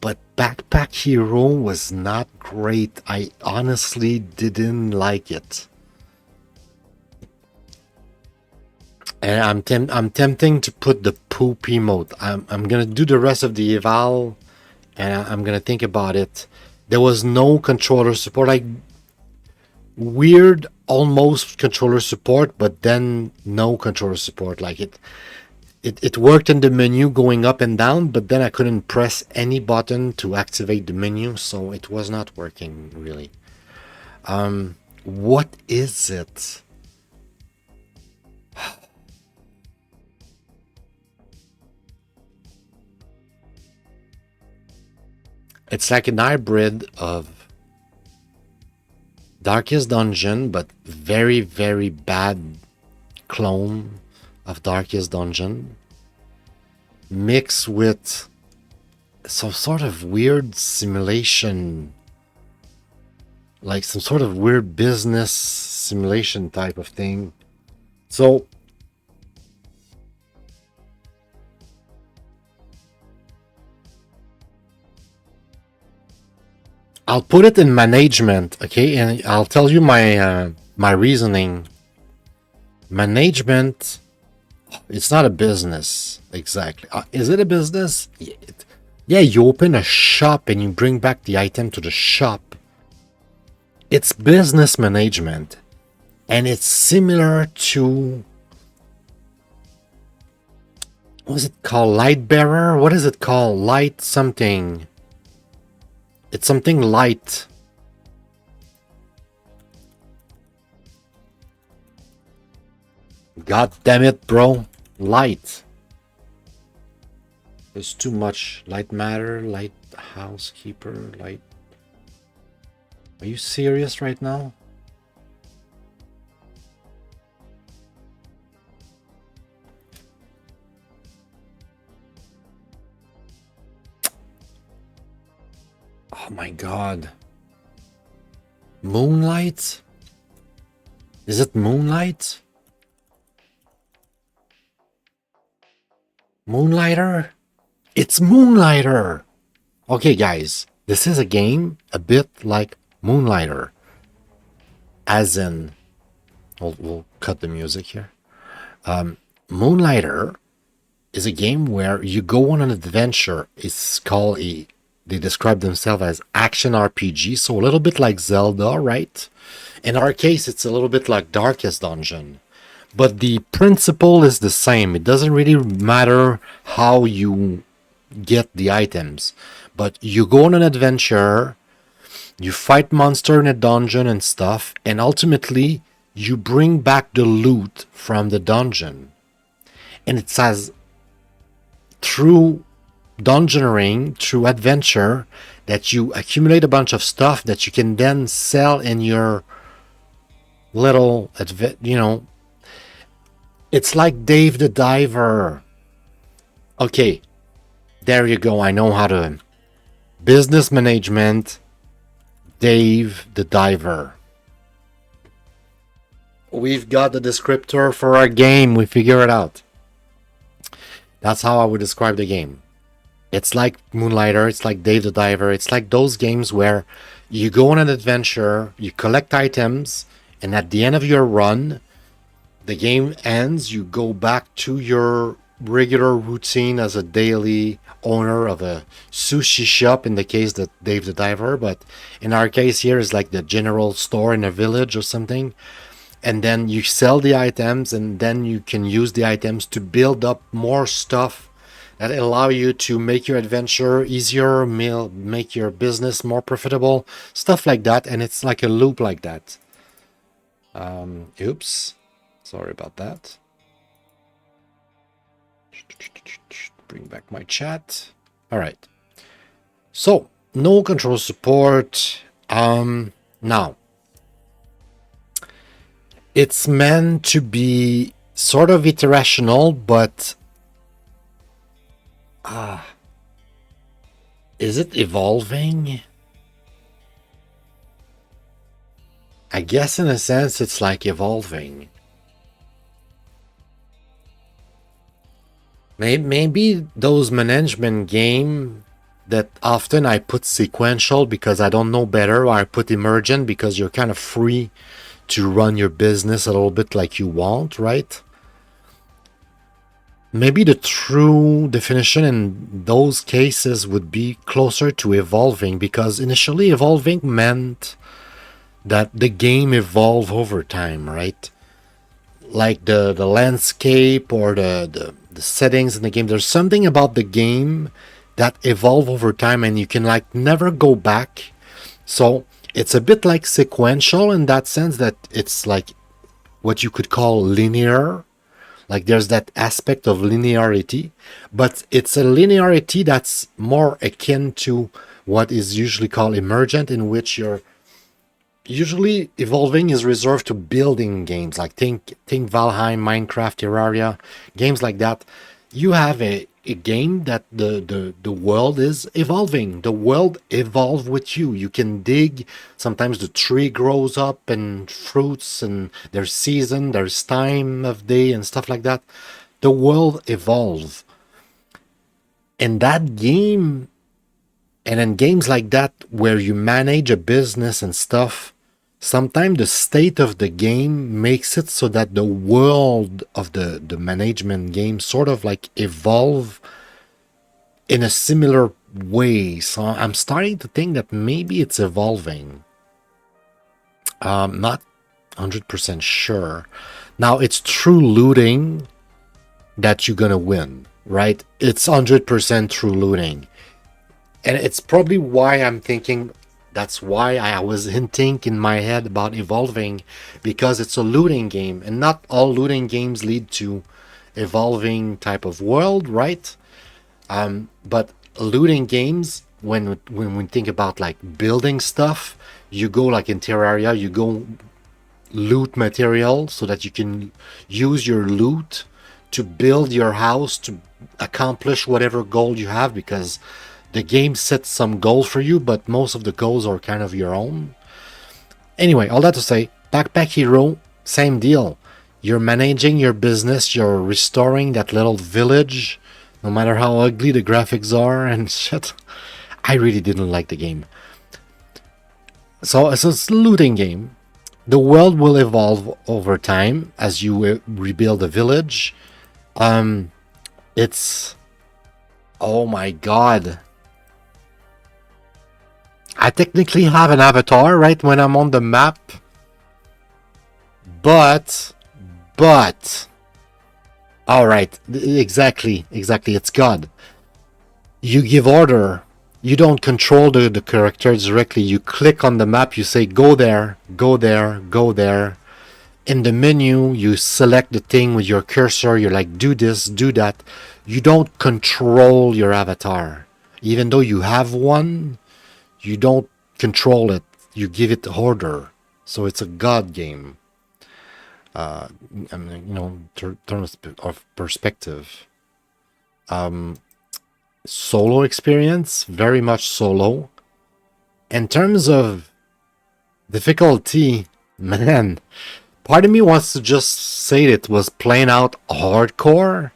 Speaker 1: But Backpack Hero was not great. I honestly didn't like it. And I'm tempting to put the poop emote. I'm gonna do the rest of the eval, and I'm gonna think about it. There was no controller support, like weird almost controller support, but then no controller support. Like it worked in the menu going up and down, but then I couldn't press any button to activate the menu, so it was not working really. What is it? It's like an hybrid of Darkest Dungeon, but very, very bad clone of Darkest Dungeon, mixed with some sort of weird simulation, like some sort of weird business simulation type of thing. So I'll put it in management, okay, and I'll tell you my my reasoning. Management, it's not a business exactly. Is it a business? Yeah, you open a shop and you bring back the item to the shop. It's business management, and it's similar to, what is it called? Light bearer? What is it called? Light something. It's something light. God damn it, bro. Light. There's too much. Light matter, light housekeeper, light. Are you serious right now? Oh my god. Moonlight? Is it Moonlight? Moonlighter? It's Moonlighter! Okay, guys. This is a game a bit like Moonlighter. As in... We'll cut the music here. Moonlighter is a game where you go on an adventure. It's called a... They describe themselves as action RPG, so a little bit like Zelda, right? In our case, it's a little bit like Darkest Dungeon. But the principle is the same. It doesn't really matter how you get the items. But you go on an adventure, you fight monster in a dungeon and stuff, and ultimately, you bring back the loot from the dungeon. And it says, through dungeoning, through adventure, that you accumulate a bunch of stuff that you can then sell in your little, it's like Dave the Diver. Okay, there you go. I know how to. Business management, Dave the Diver. We've got the descriptor for our game. We figure it out. That's how I would describe the game. It's like Moonlighter, it's like Dave the Diver, it's like those games where you go on an adventure, you collect items, and at the end of your run, the game ends, you go back to your regular routine as a daily owner of a sushi shop, in the case that Dave the Diver, but in our case here is like the general store in a village or something. And then you sell the items, and then you can use the items to build up more stuff that allow you to make your adventure easier, make your business more profitable, stuff like that. And it's like a loop like that. Oops. Sorry about that. Bring back my chat. All right. So, no control support. Now, it's meant to be sort of iterational, but is it evolving? I guess in a sense it's like evolving. Maybe those management game that often I put sequential because I don't know better, or I put emergent because you're kind of free to run your business a little bit like you want, right? Maybe the true definition in those cases would be closer to evolving, because initially evolving meant that the game evolve over time, right? Like the landscape or the settings in the game. There's something about the game that evolve over time and you can like never go back. So it's a bit like sequential in that sense, that it's like what you could call linear. Like there's that aspect of linearity, but it's a linearity that's more akin to what is usually called emergent, in which you're usually evolving is reserved to building games. Like think Valheim, Minecraft, Terraria, games like that. You have a game that the world is evolving. The world evolve with you. You can dig. Sometimes the tree grows up and fruits, and there's season, there's time of day and stuff like that. The world evolves. And that game And in games like that, where you manage a business and stuff, sometimes the state of the game makes it so that the world of the management game sort of like evolve in a similar way. So I'm starting to think that maybe it's evolving. Not 100% sure. Now, it's true looting that you're gonna win, right? It's 100% true looting. And it's probably why I'm thinking, that's why I was hinting in my head about evolving, because it's a looting game, and not all looting games lead to evolving type of world, right? But looting games, when we think about like building stuff, you go like in Terraria, you go loot material so that you can use your loot to build your house to accomplish whatever goal you have, because the game sets some goals for you, but most of the goals are kind of your own. Anyway, all that to say, Backpack Hero, same deal. You're managing your business, you're restoring that little village, no matter how ugly the graphics are and shit. I really didn't like the game. So it's a looting game. The world will evolve over time as you rebuild a village. It's... Oh my god. I technically have an avatar, right, when I'm on the map. But... Alright, exactly, it's God. You give order. You don't control the characters directly. You click on the map, you say, go there, go there, go there. In the menu, you select the thing with your cursor. You're like, do this, do that. You don't control your avatar. Even though you have one, you don't control it. You give it order. So it's a God game. I mean, you know, in terms of perspective. Solo experience, very much solo. In terms of difficulty, man, part of me wants to just say it was plain out hardcore.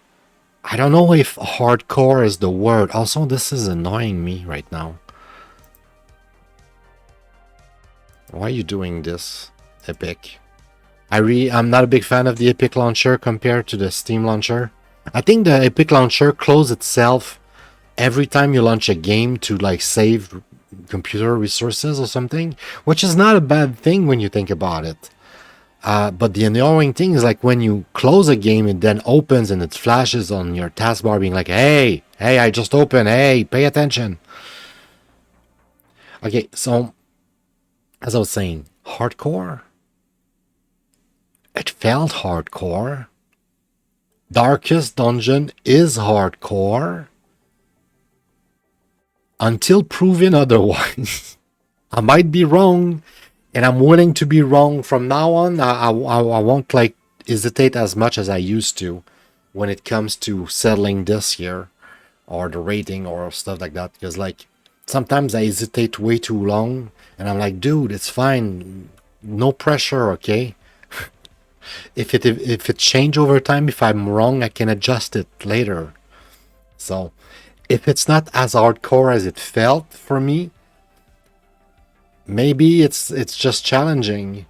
Speaker 1: I don't know if hardcore is the word. Also, this is annoying me right now. Why are you doing this, Epic? I'm not a big fan of the Epic launcher compared to the Steam launcher. I think the Epic launcher closes itself every time you launch a game to like save computer resources or something, which is not a bad thing when you think about it. But the annoying thing is like when you close a game, it then opens and it flashes on your taskbar being like, hey, I just opened, hey, pay attention. Okay, so as I was saying, hardcore. It felt hardcore. Darkest Dungeon is hardcore. Until proven otherwise. I might be wrong, and I'm willing to be wrong from now on. I won't like hesitate as much as I used to when it comes to settling this here or the rating or stuff like that, because like sometimes I hesitate way too long and I'm like, dude, it's fine, no pressure, okay? if it change over time, if I'm wrong, I can adjust it later. So if it's not as hardcore as it felt for me, maybe it's just challenging.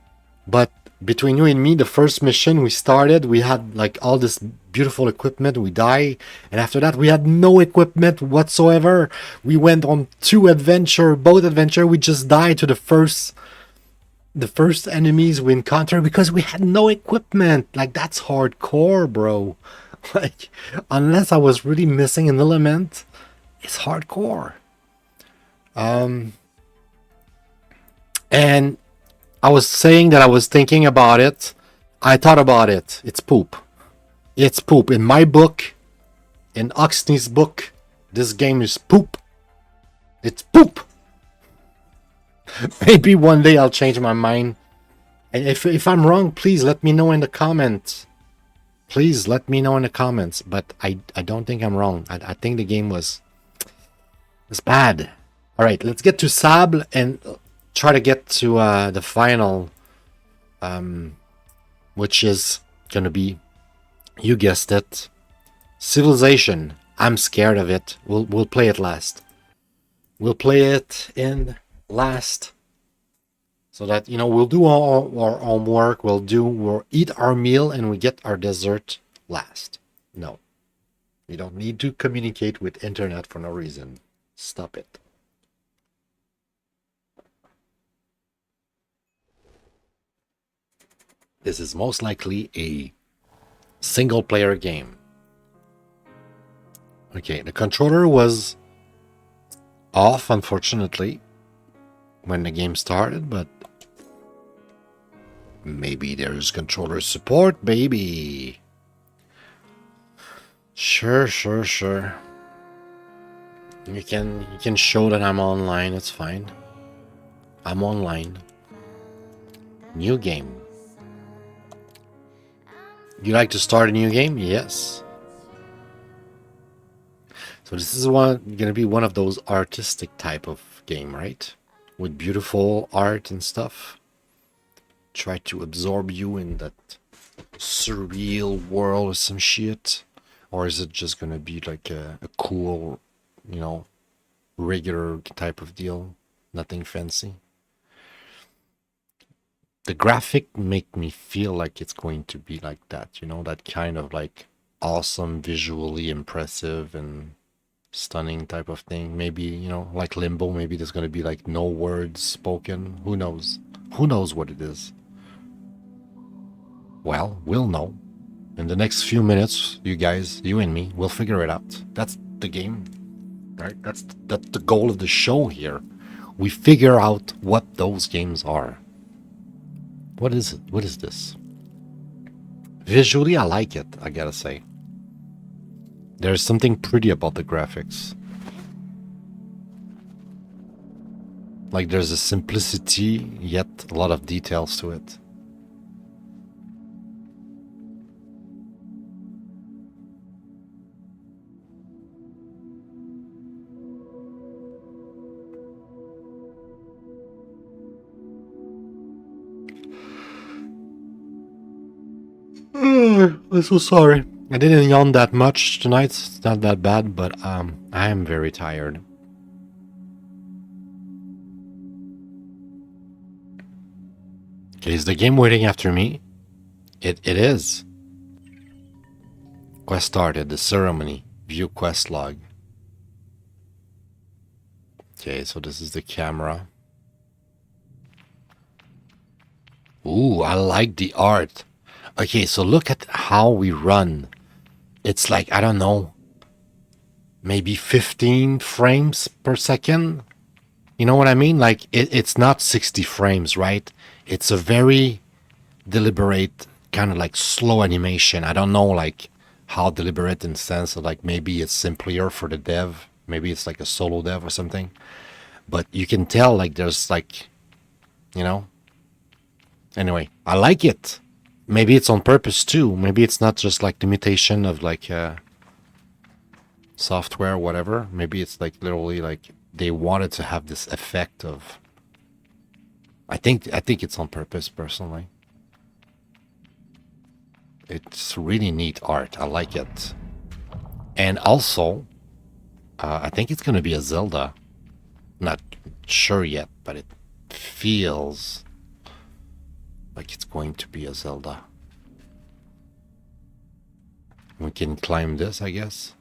Speaker 1: But between you and me, the first mission we started, we had like all this beautiful equipment, we die, and after that we had no equipment whatsoever. We went on both adventure, we just died to the first enemies we encountered because we had no equipment. Like, that's hardcore, bro. Like, unless I was really missing an element, it's hardcore. And I was saying that I was thinking about it. I thought about it. It's poop. It's poop. In my book, in Oxney's book, this game is poop. It's poop. Maybe one day I'll change my mind. And if I'm wrong, please let me know in the comments. Please let me know in the comments. But I don't think I'm wrong. I think the game was bad. All right, let's get to Sable and try to get to the final, which is going to be, you guessed it, Civilization. I'm scared of it. We'll play it last. We'll play it in last. So that, you know, we'll do our homework, we'll eat our meal, and we get our dessert last. No. You don't need to communicate with internet for no reason. Stop it. This is most likely a single player game. Okay, the controller was off, unfortunately, when the game started, but maybe there's controller support, baby. Sure. You can show that I'm online, it's fine. I'm online. New game. You like to start a new game? Yes. So this is gonna be one of those artistic type of game, right? With beautiful art and stuff. Try to absorb you in that surreal world or some shit. Or is it just gonna be like a cool, you know, regular type of deal? Nothing fancy. The graphic make me feel like it's going to be like that, you know, that kind of like awesome, visually impressive and stunning type of thing. Maybe, you know, like Limbo, maybe there's going to be like no words spoken. Who knows? Who knows what it is? Well, we'll know. In the next few minutes, you guys, you and me, we'll figure it out. That's the game, right? That's the goal of the show here. We figure out what those games are. What is it? What is this? Visually, I like it, I gotta say. There's something pretty about the graphics. Like there's a simplicity, yet a lot of details to it. I'm so sorry. I didn't yawn that much tonight. It's not that bad, but I am very tired. Okay, is the game waiting after me? It is. Quest started. The ceremony. View quest log. Okay, so this is the camera. Ooh, I like the art. Okay, so look at how we run. It's like, I don't know, maybe 15 frames per second. You know what I mean? Like, it's not 60 frames, right? It's a very deliberate, kind of like slow animation. I don't know, like, how deliberate in the sense of, like, maybe it's simpler for the dev. Maybe it's like a solo dev or something. But you can tell, like, there's, like, you know? Anyway, I like it. Maybe it's on purpose too. Maybe it's not just like limitation of like software or whatever. Maybe it's like literally like they wanted to have this effect of. I think it's on purpose personally. It's really neat art. I like it. And also, I think it's gonna be a Zelda. Not sure yet, but it feels like it's going to be a Zelda. We can climb this, I guess.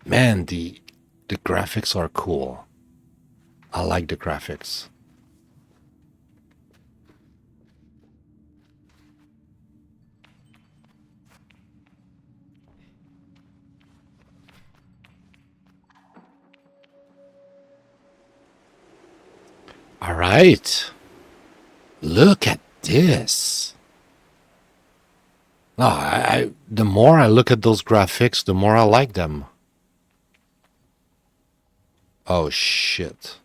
Speaker 1: Man, the graphics are cool. I like the graphics. All right. Look at this. No, the more I look at those graphics, the more I like them. Oh, shit.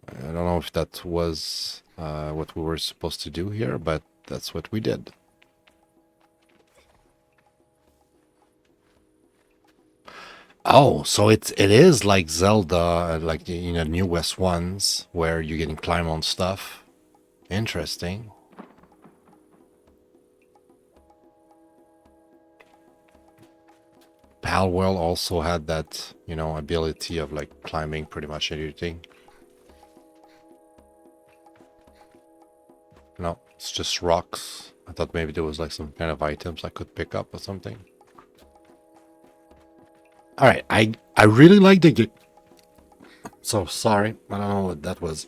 Speaker 1: I don't know if that was what we were supposed to do here, but that's what we did. Oh, so it is like Zelda, like, you know, New West ones, where you can climb on stuff. Interesting. Palworld also had that, you know, ability of like climbing pretty much anything. No, it's just rocks. I thought maybe there was like some kind of items I could pick up or something. All right, I really like the game. So sorry, I don't know what that was.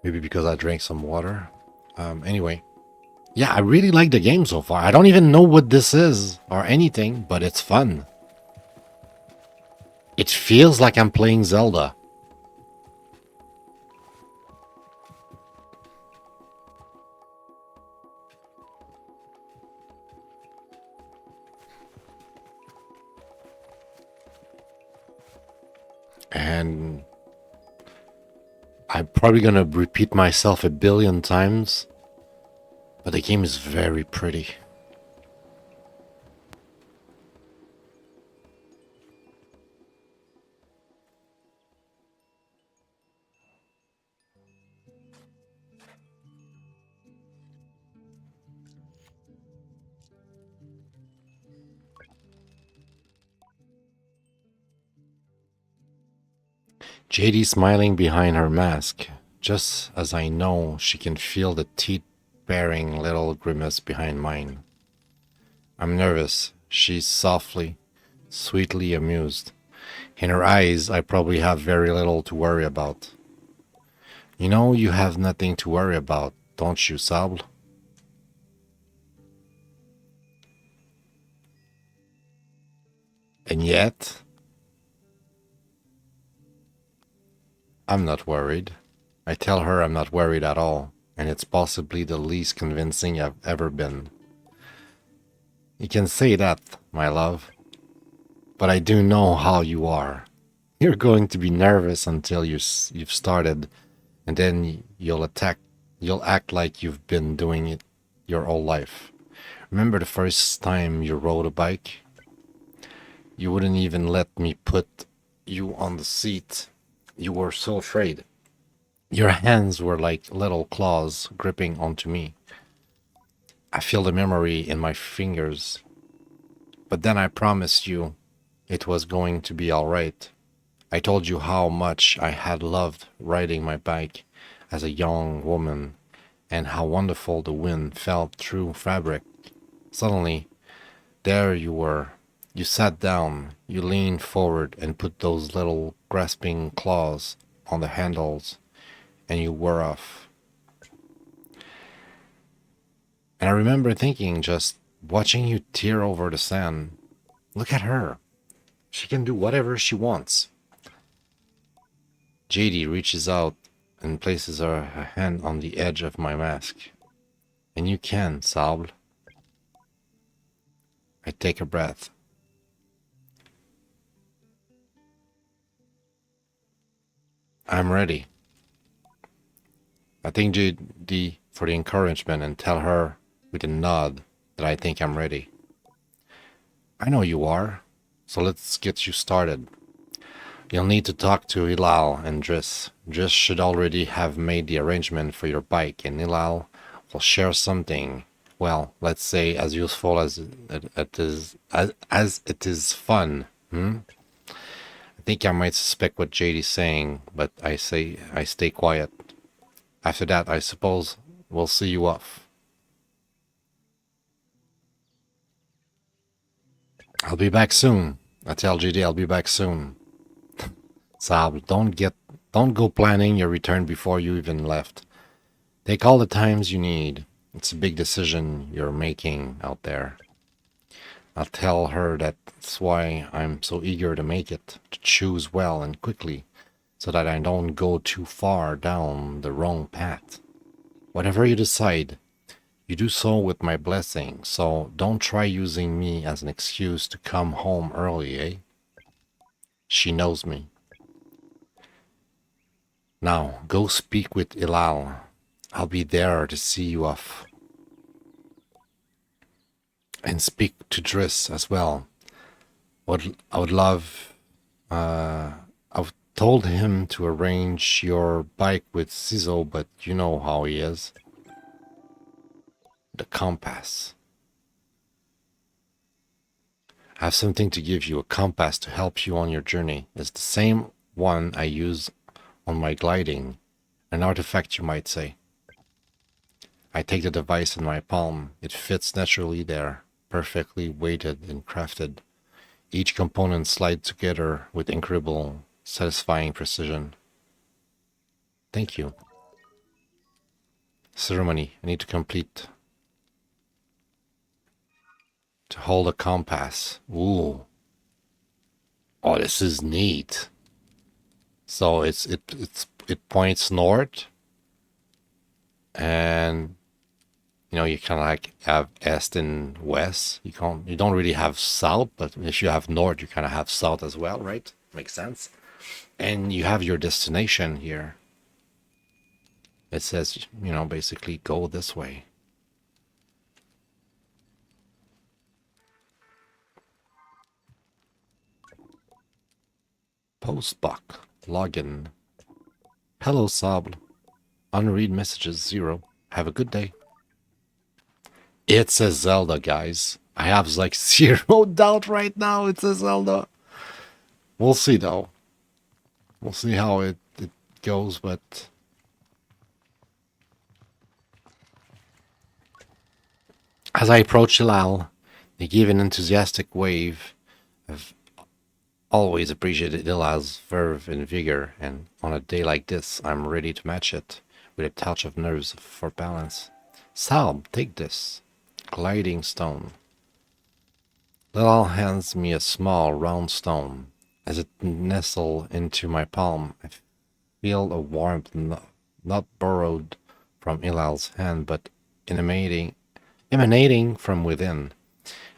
Speaker 1: Maybe because I drank some water. Anyway, yeah, I really like the game so far. I don't even know what this is or anything, but it's fun. It feels like I'm playing Zelda. And I'm probably gonna repeat myself a billion times, but the game is very pretty. JD smiling behind her mask, just as I know she can feel the teeth-baring little grimace behind mine. I'm nervous. She's softly, sweetly amused. In her eyes, I probably have very little to worry about. You know you have nothing to worry about, don't you, Sable? And yet, I'm not worried. I tell her I'm not worried at all, and it's possibly the least convincing I've ever been. You can say that, my love, but I do know how you are. You're going to be nervous until you've started, and then you'll act like you've been doing it your whole life. Remember the first time you rode a bike? You wouldn't even let me put you on the seat. You were so afraid. Your hands were like little claws gripping onto me. I feel the memory in my fingers. But then I promised you it was going to be all right. I told you how much I had loved riding my bike as a young woman and how wonderful the wind felt through fabric. Suddenly, there you were. You sat down, you leaned forward and put those little grasping claws on the handles, and you were off. And I remember thinking, just watching you tear over the sand, look at her. She can do whatever she wants. JD reaches out and places her hand on the edge of my mask. And you can, Sable. I take a breath. I'm ready. I thank JD for the encouragement and tell her with a nod that I think I'm ready. I know you are, so let's get you started. You'll need to talk to Ilal and Driss. Driss should already have made the arrangement for your bike, and Ilal will share something, well, let's say as useful as it is fun. I think I might suspect what JD's saying, but I stay quiet. After that, I suppose we'll see you off. I'll be back soon. I tell JD I'll be back soon. Sable, don't go planning your return before you even left. Take all the times you need. It's a big decision you're making out there. I'll tell her that's why I'm so eager to make it, to choose well and quickly, so that I don't go too far down the wrong path. Whatever you decide, you do so with my blessing, so don't try using me as an excuse to come home early, eh? She knows me. Now, go speak with Ilal. I'll be there to see you off. And speak to Driss as well. I would love... I've told him to arrange your bike with Ciso, but you know how he is. The compass. I have something to give you, a compass to help you on your journey. It's the same one I use on my gliding. An artifact, you might say. I take the device in my palm. It fits naturally there, perfectly weighted and crafted. Each component slides together with incredible, satisfying precision. Thank you. Ceremony. I need to complete. To hold a compass. Ooh. Oh, this is neat. So it points north, and you know, you kind of like have east and west. You don't really have south, but if you have north, you kind of have south as well, right? Makes sense. And you have your destination here. It says, you know, basically go this way. Postbox. Login. Hello, Sable. Unread messages 0. Have a good day. It's a Zelda, guys. I have like 0 doubt right now it's a Zelda. We'll see, though. We'll see how it goes, but... As I approach Hilal, they give an enthusiastic wave. I've always appreciated Hilal's verve and vigor, and on a day like this, I'm ready to match it with a touch of nerves for balance. Salm, take this. Gliding stone. Hilal hands me a small, round stone. As it nestles into my palm, I feel a warmth not borrowed from Hilal's hand, but emanating from within.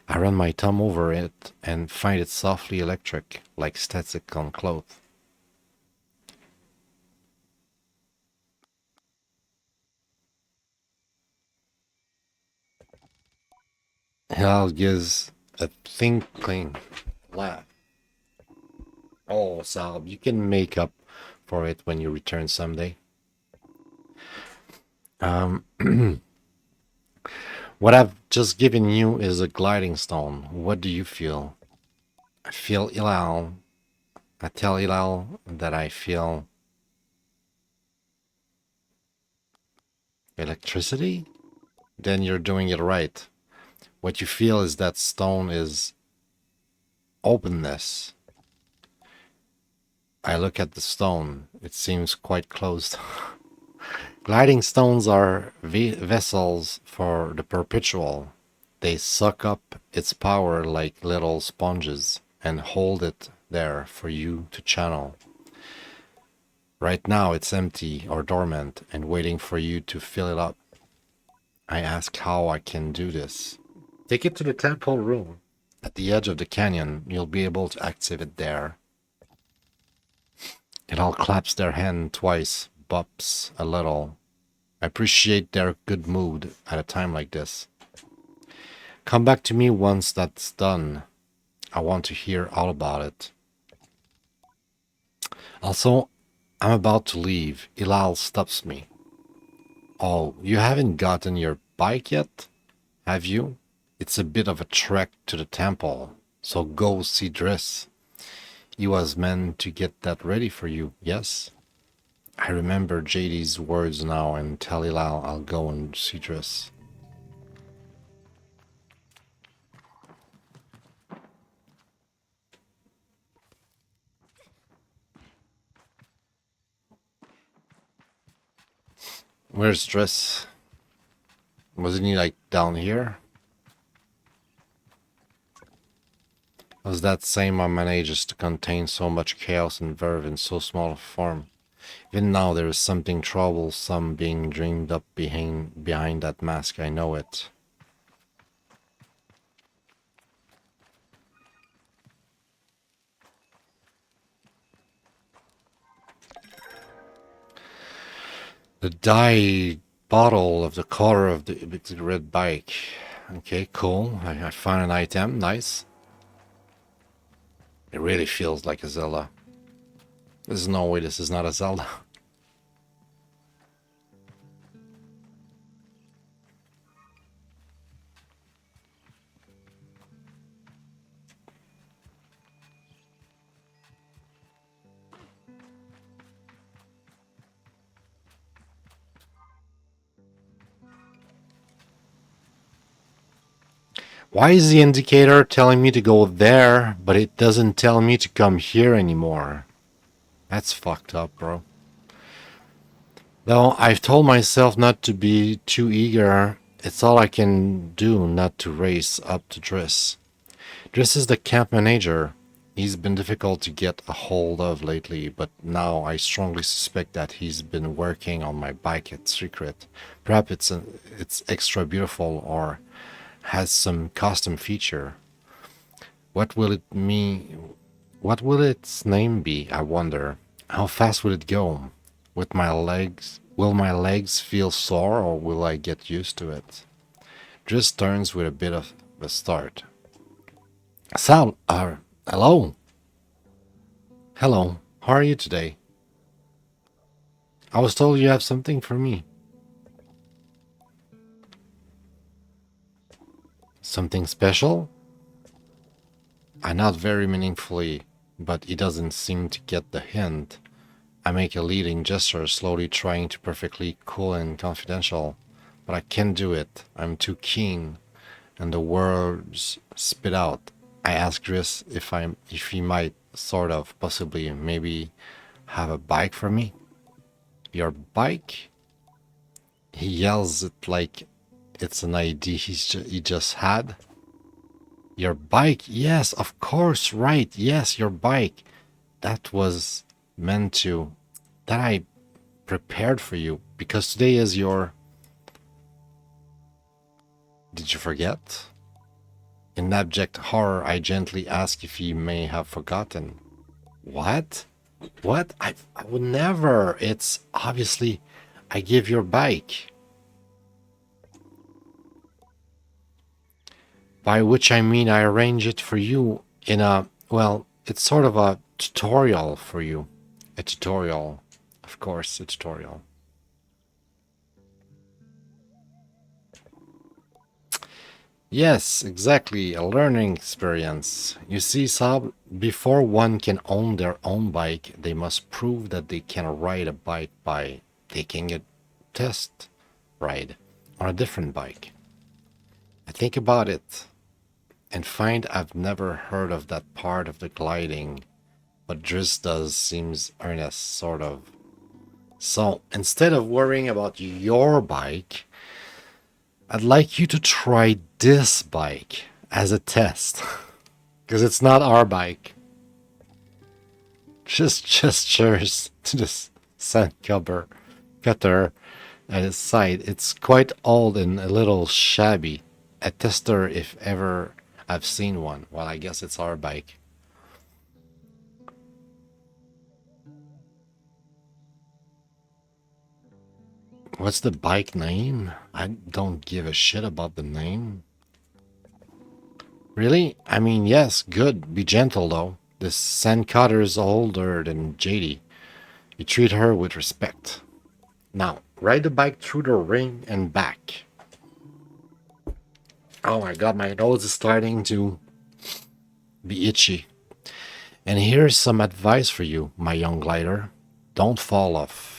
Speaker 1: I run my thumb over it and find it softly electric, like static on cloth. Hilal gives a tinkling laugh. Oh, Salb, you can make up for it when you return someday. What I've just given you is a gliding stone. What do you feel? I feel Hilal. I tell Hilal that I feel electricity? Then you're doing it right. What you feel is that stone is openness. I look at the stone. It seems quite closed. Gliding stones are vessels for the perpetual. They suck up its power like little sponges and hold it there for you to channel. Right now it's empty or dormant and waiting for you to fill it up. I ask how I can do this. Take it to the temple room. At the edge of the canyon, you'll be able to activate it there. It all claps their hand twice, bops a little. I appreciate their good mood at a time like this. Come back to me once that's done. I want to hear all about it. Also, I'm about to leave. Ilal stops me. Oh, you haven't gotten your bike yet? Have you? It's a bit of a trek to the temple, so go see Driss. He was meant to get that ready for you, yes? I remember JD's words now and tell Hilal I'll go and see Driss. Where's Driss? Wasn't he like down here? Was that same one manages to contain so much chaos and verve in so small a form? Even now there is something troublesome being dreamed up behind that mask, I know it. The dye bottle of the color of the red bike. Okay, cool. I found an item, nice. It really feels like a Zelda. There's no way this is not a Zelda. Why is the indicator telling me to go there, but it doesn't tell me to come here anymore? That's fucked up, bro. Though I've told myself not to be too eager, it's all I can do not to race up to Driss. Driss is the camp manager. He's been difficult to get a hold of lately, but now I strongly suspect that he's been working on my bike at secret. Perhaps it's extra beautiful or has some custom feature. What will it mean? What will its name be, I wonder? How fast will it go? With my legs, will my legs feel sore or will I get used to it? Just turns with a bit of a start. Sal, hello. Hello, how are you today? I was told you have something for me. Something special? Not very meaningfully, but he doesn't seem to get the hint. I make a leading gesture, slowly trying to perfectly cool and confidential, but I can't do it. I'm too keen, and the words spit out. I ask Chris if he might sort of possibly maybe have a bike for me. Your bike? He yells it like it's an idea he just had. Your bike? Yes, of course, right. Yes, your bike. That was meant to, that I prepared for you because today is your. Did you forget? In abject horror, I gently ask if he may have forgotten. What? What? I would never. It's obviously, I give your bike. By which I mean I arrange it for you in a, well, it's sort of a tutorial for you. A tutorial. Of course, a tutorial. Yes, exactly, a learning experience. You see, Sab, before one can own their own bike, they must prove that they can ride a bike by taking a test ride on a different bike. I think about it and find I've never heard of that part of the gliding, but Driss does seems earnest, sort of. So, instead of worrying about your bike, I'd like you to try this bike as a test. Because it's not our bike. Just gestures to the sand cutter at his side. It's quite old and a little shabby. A tester if ever I've seen one. Well, I guess it's our bike. What's the bike name? I don't give a shit about the name. Really? I mean, yes, good. Be gentle, though. This sandcutter's older than JD. You treat her with respect. Now, ride the bike through the ring and back. Oh my god, my nose is starting to be itchy. And here's some advice for you, my young glider. Don't fall off.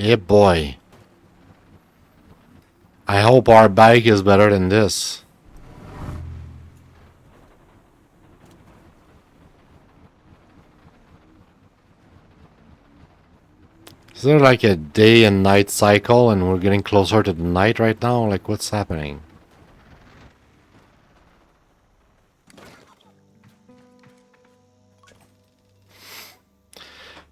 Speaker 1: Yeah, boy. I hope our bike is better than this. Is there like a day and night cycle and we're getting closer to the night right now? Like, what's happening?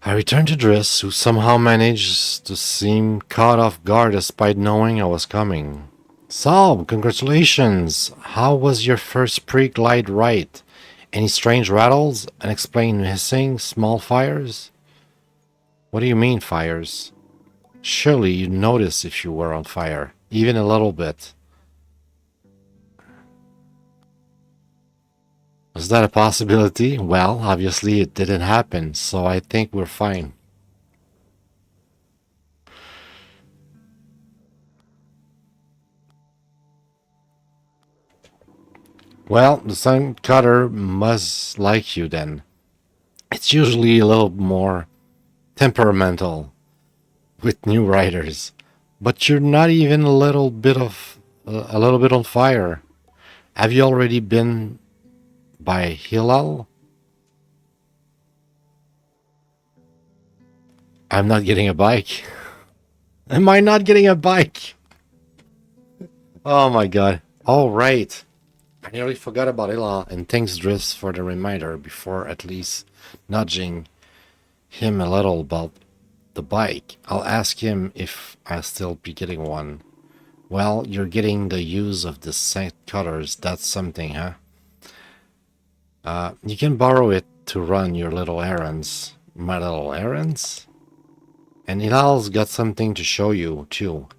Speaker 1: I returned to Driss, who somehow managed to seem caught off guard despite knowing I was coming. Sal, congratulations! How was your first pre-glide ride? Any strange rattles? Unexplained hissing? Small fires? What do you mean, fires? Surely you'd notice if you were on fire, even a little bit. Was that a possibility? Well, obviously it didn't happen, so I think we're fine. Well, the sun cutter must like you then. It's usually a little more temperamental with new writers, but you're not even a little bit on fire. Have you already been by Hillel? I'm not getting a bike. Am I not getting a bike? Oh my god. All right. I nearly forgot about Hillel, and thanks Driss for the reminder before at least nudging him a little about the bike. I'll ask him if I'll still be getting one. Well, you're getting the use of the scent cutters. That's something, huh? You can borrow it to run your little errands. My little errands? And Hilal's got something to show you, too.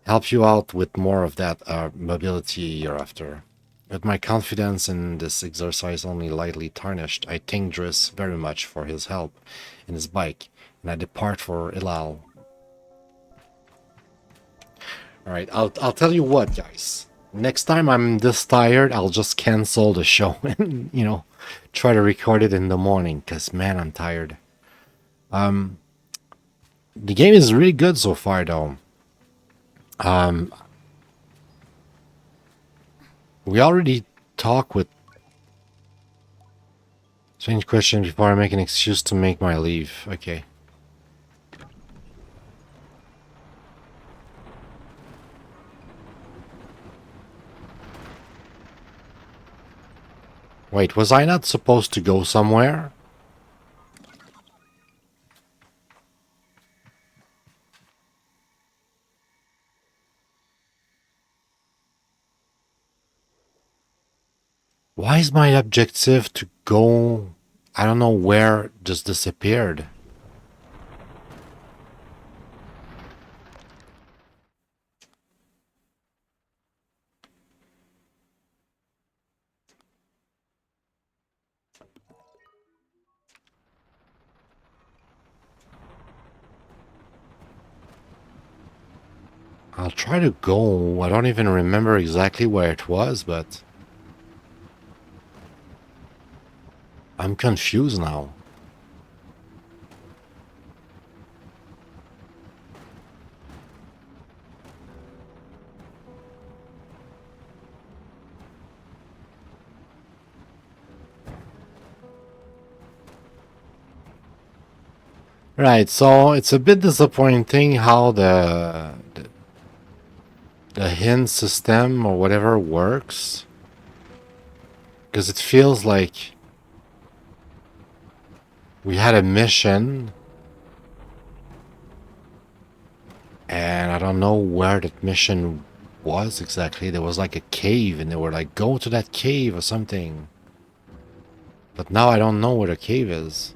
Speaker 1: Help you out with more of that mobility you're after. With my confidence in this exercise only lightly tarnished, I thank Driss very much for his help in his bike, and I depart for Hilal. Alright, I'll tell you what, guys. Next time I'm this tired, I'll just cancel the show and, try to record it in the morning, because, man, I'm tired. The game is really good so far, though. We already talked with... Strange question before I make an excuse to make my leave. Okay. Wait, was I not supposed to go somewhere? Why is my objective to go... I don't know where just disappeared. I'll try to go. I don't even remember exactly where it was, but... I'm confused now. Right, so it's a bit disappointing how the hint system or whatever works. Because it feels like we had a mission and I don't know where that mission was exactly. There was like a cave and they were like, go to that cave or something. But now I don't know where the cave is.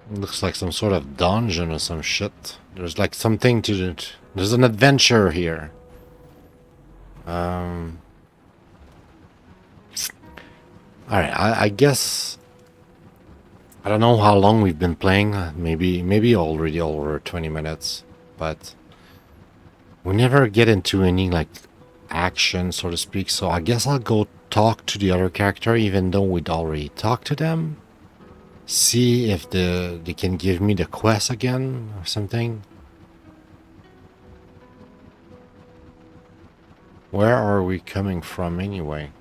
Speaker 1: Looks like some sort of dungeon or some shit. There's like something to do. There's an adventure here. Alright, I guess... I don't know how long we've been playing. Maybe already over 20 minutes. But... we never get into any, like, action, so to speak. So I guess I'll go talk to the other character, even though we'd already talked to them. See if they can give me the quest again or something. Where are we coming from anyway?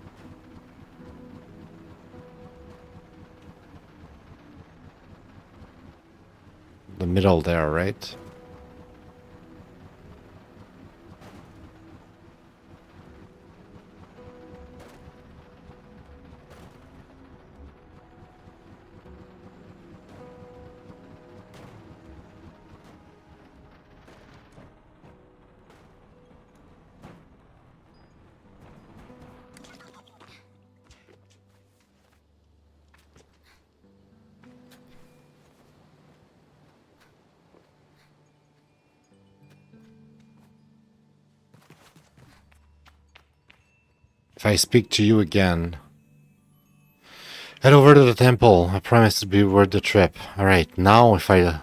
Speaker 1: The middle there, right? If I speak to you again, head over to the temple. I promise to be worth the trip. Alright, now if I...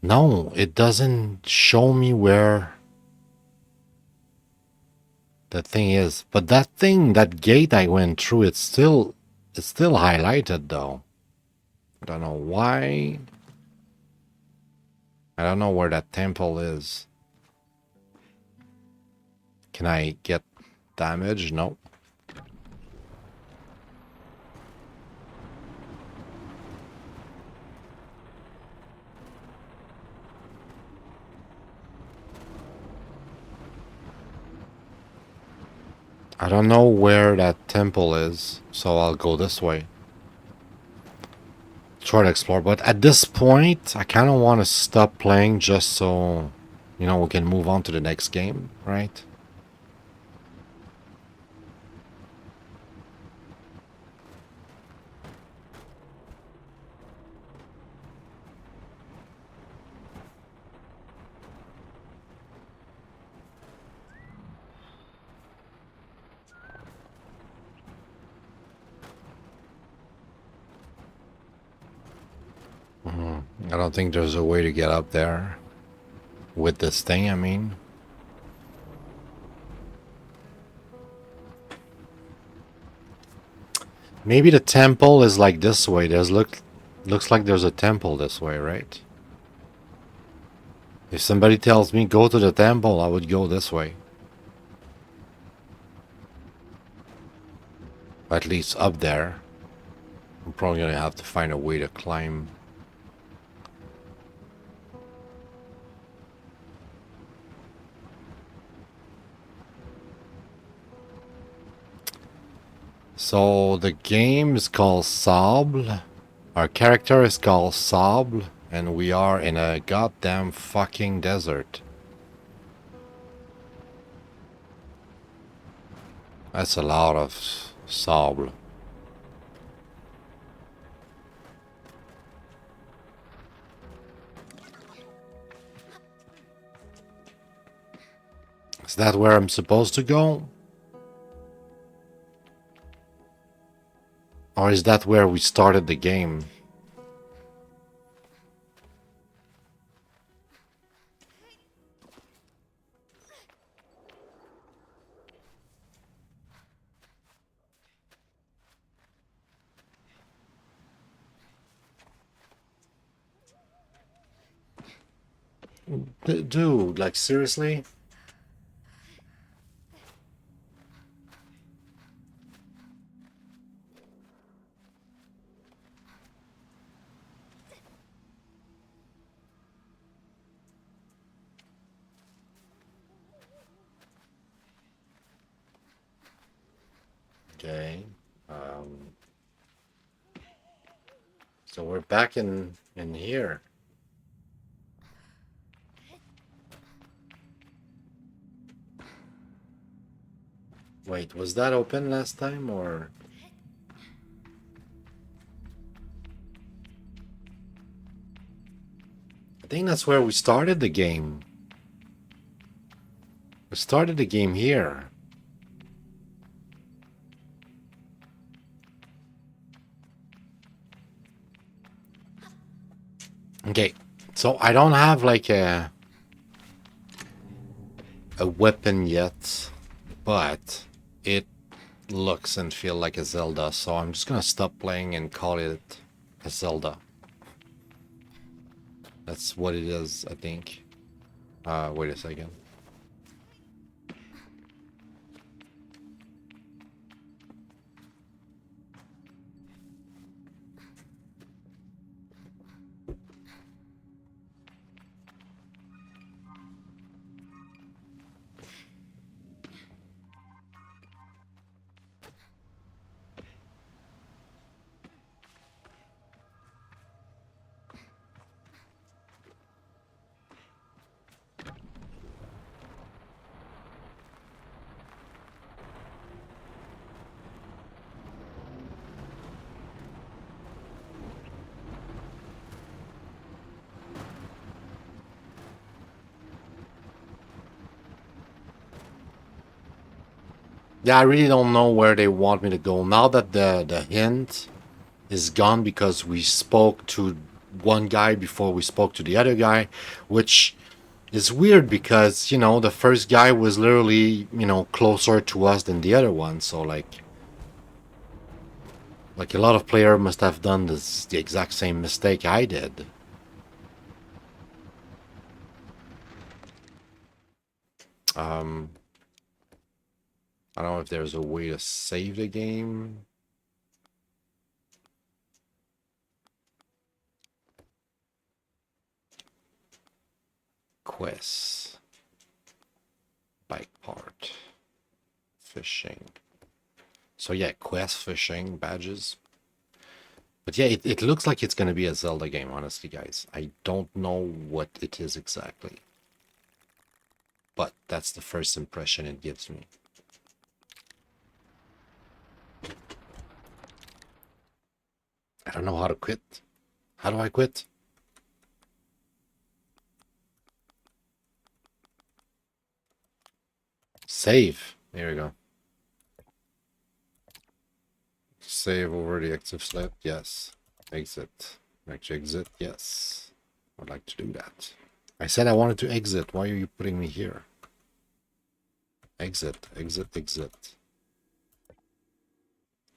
Speaker 1: No, it doesn't show me where the thing is. But that thing, that gate I went through, it's still highlighted though. I don't know why. I don't know where that temple is. Can I get damage? No. I don't know where that temple is, so I'll go this way. Try to explore, but at this point, I kind of want to stop playing just so, you know, we can move on to the next game, right? I don't think there's a way to get up there with this thing, I mean. Maybe the temple is like this way. Looks like there's a temple this way, right? If somebody tells me go to the temple, I would go this way. At least up there. I'm probably gonna have to find a way to climb. So the game is called Sable. Our character is called Sable, and we are in a goddamn fucking desert. That's a lot of sable. Is that where I'm supposed to go? Or is that where we started the game? Dude, like seriously? Okay. So we're back in here. Wait, was that open last time or? I think that's where we started the game. We started the game here. Okay, so I don't have like a weapon yet, but it looks and feel like a Zelda, so I'm just gonna stop playing and call it a Zelda. That's what it is, I think. Wait a second. Yeah, I really don't know where they want me to go. Now that the hint is gone because we spoke to one guy before we spoke to the other guy, which is weird because, you know, the first guy was literally, you know, closer to us than the other one. So like a lot of players must have done the exact same mistake I did. I don't know if there's a way to save the game. Quests. Bike part. Fishing. So yeah, quest, fishing, badges. But yeah, it looks like it's going to be a Zelda game, honestly, guys. I don't know what it is exactly. But that's the first impression it gives me. I don't know how to quit. How do I quit? Save. There we go. Save over the active slip. Yes. Exit. Actually, exit. Yes. I'd like to do that. I said I wanted to exit. Why are you putting me here? Exit. Exit. Exit.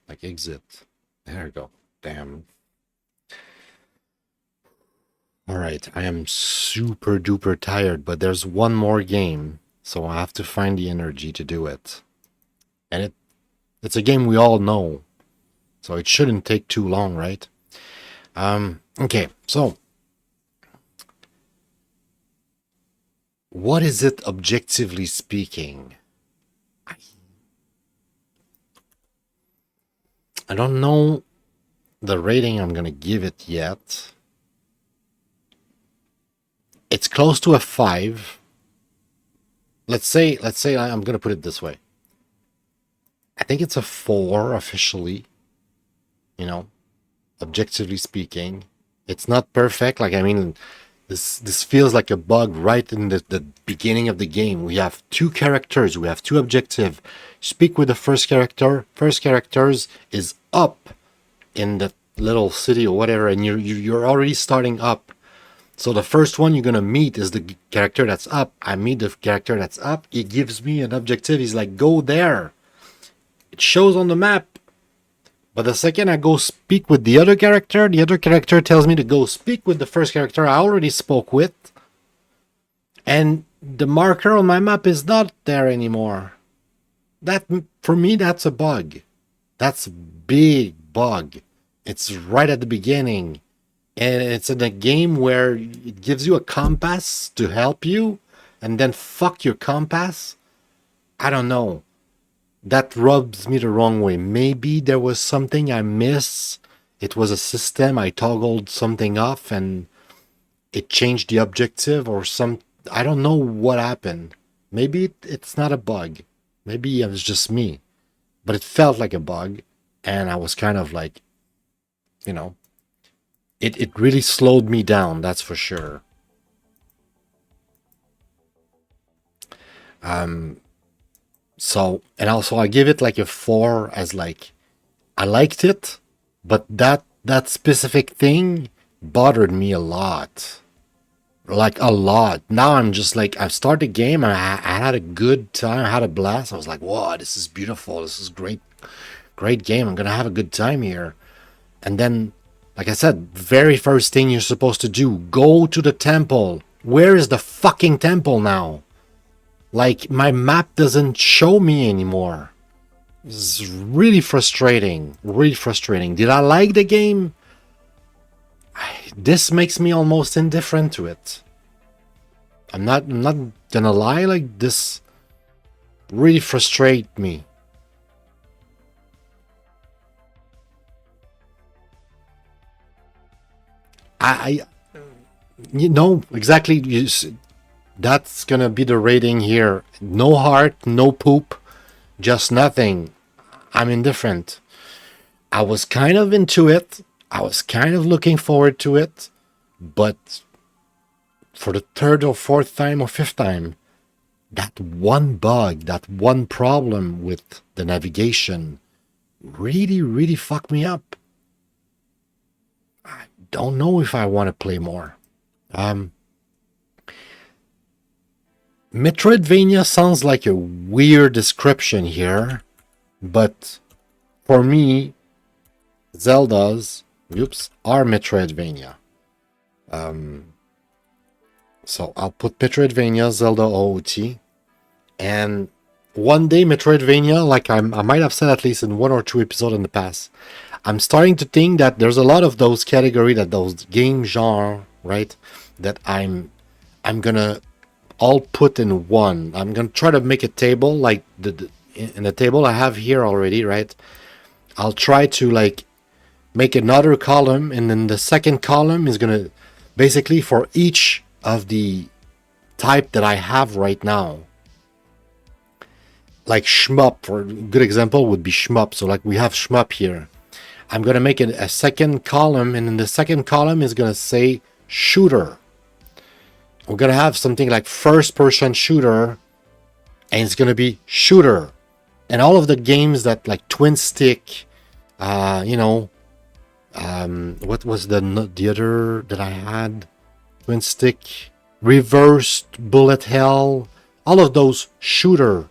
Speaker 1: Like exit. There we go. Damn. Alright, I am super duper tired, but there's one more game, so I have to find the energy to do it. And it's a game we all know, so it shouldn't take too long, right? Okay, so what is it objectively speaking? I don't know the rating I'm gonna give it yet. It's close to a 5. Let's say I'm gonna put it this way. I think it's a 4 officially. You know, objectively speaking, it's not perfect. Like, I mean, this feels like a bug right in the beginning of the game. We have 2 characters. We have 2 objectives. Speak with the first character. First characters is up in the little city or whatever, and you're already starting up. So the first one you're going to meet is the character that's up. I meet the character that's up. He gives me an objective. He's like, go there. It shows on the map. But the second I go speak with the other character tells me to go speak with the first character I already spoke with. And the marker on my map is not there anymore. That, for me, that's a bug. That's a big bug. It's right at the beginning. And it's in a game where it gives you a compass to help you, and then fuck your compass. I don't know. That rubs me the wrong way. Maybe there was something I missed. It was a system. I toggled something off and it changed the objective or some. I don't know what happened. Maybe it's not a bug. Maybe it was just me. But it felt like a bug. And I was kind of like, you know, it really slowed me down, that's for sure. So, and also I give it like a 4 as like, I liked it, but that specific thing bothered me a lot. Like a lot. Now I'm just like, I've started the game and I had a good time, I had a blast. I was like, whoa, this is beautiful. This is great game. I'm going to have a good time here. And then, like I said, very first thing you're supposed to do, go to the temple. Where is the fucking temple now? Like, my map doesn't show me anymore. This is really frustrating. Really frustrating. Did I like the game? This makes me almost indifferent to it. I'm not gonna lie, like, this really frustrates me. You know, exactly. That's gonna be the rating here. No heart, no poop, just nothing. I'm indifferent. I was kind of into it. I was kind of looking forward to it. But for the third or fourth time or fifth time, that one bug, that one problem with the navigation really fucked me up. I don't know if I want to play more. Metroidvania sounds like a weird description here, but for me, Zeldas, are Metroidvania. So I'll put Metroidvania, Zelda OOT, and one day Metroidvania, like I might have said at least in 1 or 2 episodes in the past, I'm starting to think that there's a lot of those category, that those game genre, right, that I'm gonna all put in one. I'm gonna try to make a table like in the table I have here already, right? I'll try to like make another column, and then the second column is gonna basically for each of the type that I have right now. Like shmup, for a good example would be shmup. So like we have shmup here. I'm gonna make a second column, and then the second column is gonna say shooter. We're gonna have something like first person shooter, and it's gonna be shooter. And all of the games that like twin stick, what was the other that I had? Twin stick, reversed bullet hell, all of those shooter.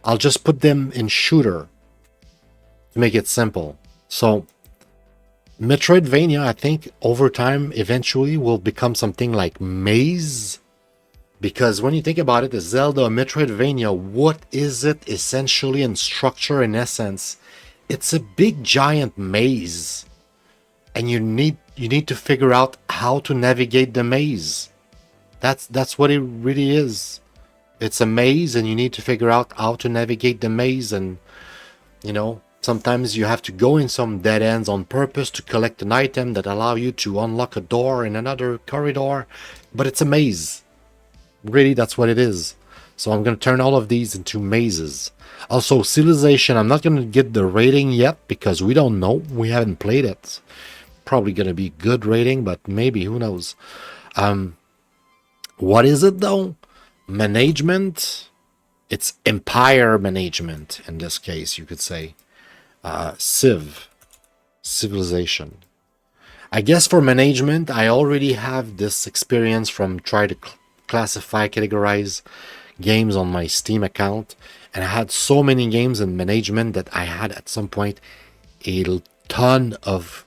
Speaker 1: I'll just put them in shooter to make it simple. So Metroidvania, I think over time eventually will become something like maze, because when you think about it, the Zelda Metroidvania, what is it essentially in structure, in essence? It's a big giant maze, and you need to figure out how to navigate the maze. That's what it really is. It's a maze, and you need to figure out how to navigate the maze. And sometimes you have to go in some dead ends on purpose to collect an item that allow you to unlock a door in another corridor, but it's a maze. Really, that's what it is. So I'm going to turn all of these into mazes. Also, Civilization, I'm not going to get the rating yet because we don't know. We haven't played it. Probably going to be good rating, but maybe, who knows. What is it though? Management. It's empire management in this case, you could say. Civilization. I guess for management, I already have this experience from trying to classify, categorize games on my Steam account, and I had so many games in management that I had at some point a ton of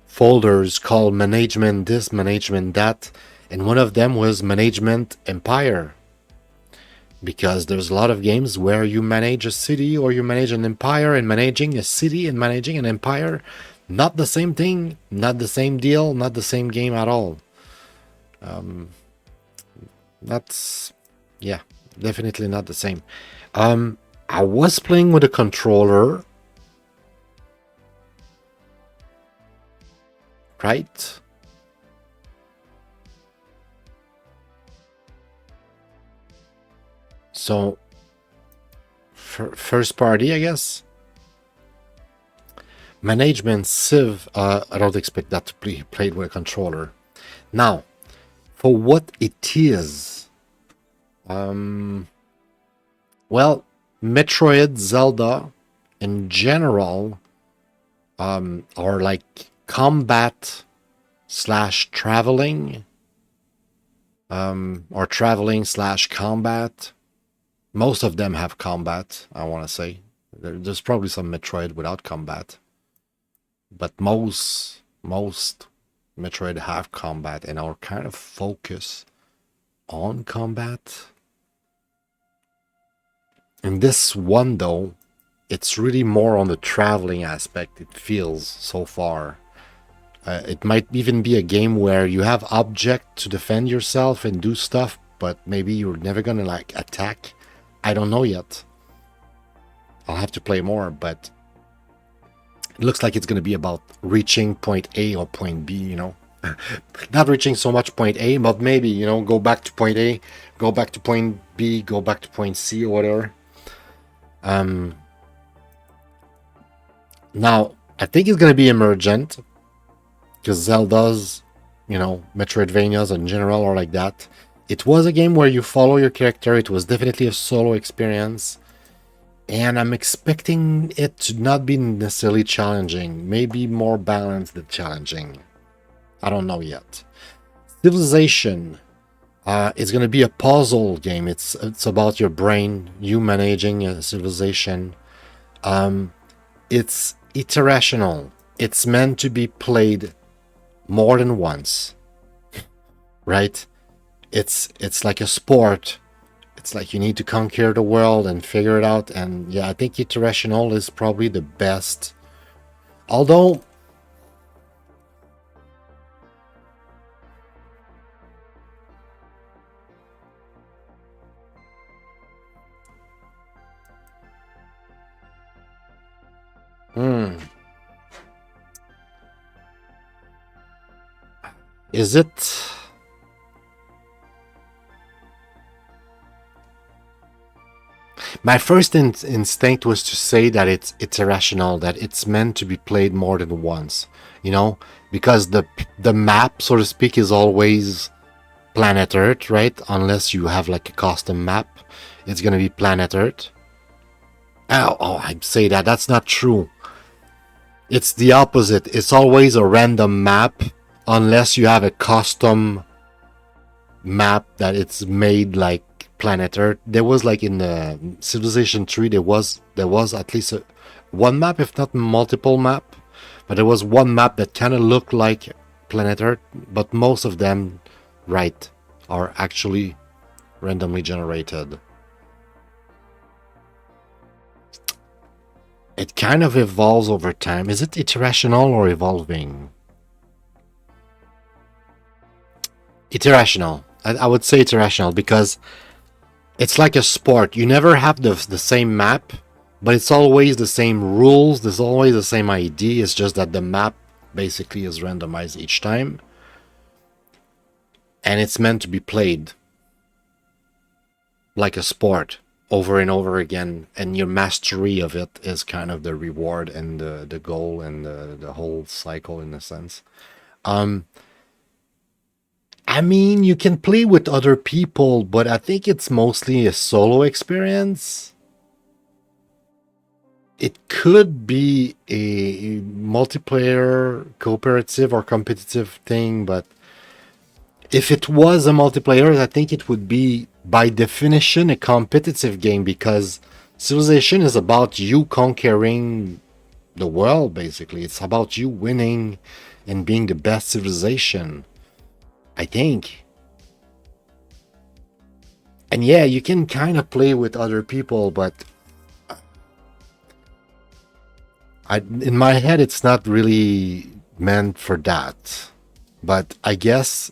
Speaker 1: folders called management this, management that, and one of them was management empire, because there's a lot of games where you manage a city or you manage an empire, and managing a city and managing an empire, not the same thing, not the same deal, not the same game at all. That's, yeah, definitely not the same. I was playing with a controller, right? So, first party, I guess. Management Civ, I don't expect that to be played with a controller. Now, for what it is, well, Metroid, Zelda, in general, are like combat / traveling, or traveling / combat. Most of them have combat, I want to say. There's probably some Metroid without combat, but most Metroid have combat and are kind of focused on combat. In this one though, it's really more on the traveling aspect, it feels so far. It might even be a game where you have object to defend yourself and do stuff, but maybe you're never gonna like attack. I don't know yet. I'll have to play more, but it looks like it's going to be about reaching point A or point B, Not reaching so much point A, but maybe, go back to point A, go back to point B, go back to point C or whatever. Now, I think it's going to be emergent, because Zelda's, Metroidvanias in general are like that. It was a game where you follow your character. It was definitely a solo experience. And I'm expecting it to not be necessarily challenging. Maybe more balanced than challenging. I don't know yet. Civilization. It's going to be a puzzle game. It's about your brain, you managing a civilization. It's iterational. It's meant to be played more than once, right? It's like a sport. It's like you need to conquer the world and figure it out. And yeah, I think iterational is probably the best. Although is it? My first instinct was to say that it's irrational, that it's meant to be played more than once, you know, because the map, so to speak, is always planet Earth, right? Unless you have like a custom map, it's gonna be planet Earth. Oh, I'd say that that's not true. It's the opposite. It's always a random map, unless you have a custom map that it's made like planet Earth. There was like in the Civilization 3, there was at least one map, if not multiple map, but there was one map that kind of looked like planet Earth, but most of them, right, are actually randomly generated. It kind of evolves over time. Is it iterational or evolving? Iterational. I would say iterational because it's like a sport. You never have the same map, but it's always the same rules. There's always the same idea. It's just that the map basically is randomized each time. And it's meant to be played like a sport over and over again. And your mastery of it is kind of the reward and the goal and the whole cycle in a sense. I mean, you can play with other people, but I think it's mostly a solo experience. It could be a multiplayer, cooperative, or competitive thing, but if it was a multiplayer, I think it would be, by definition, a competitive game because Civilization is about you conquering the world, basically. It's about you winning and being the best civilization, I think. And yeah, you can kind of play with other people, but in my head, it's not really meant for that. But I guess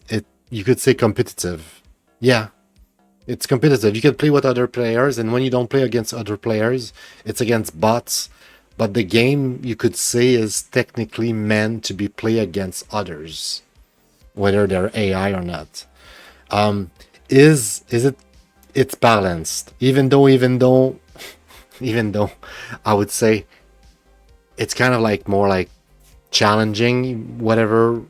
Speaker 1: you could say competitive. Yeah, it's competitive. You can play with other players, and when you don't play against other players, it's against bots. But the game, you could say, is technically meant to be played against others, whether they're AI or not. Is it? It's balanced, even though I would say it's kind of like more like challenging, whatever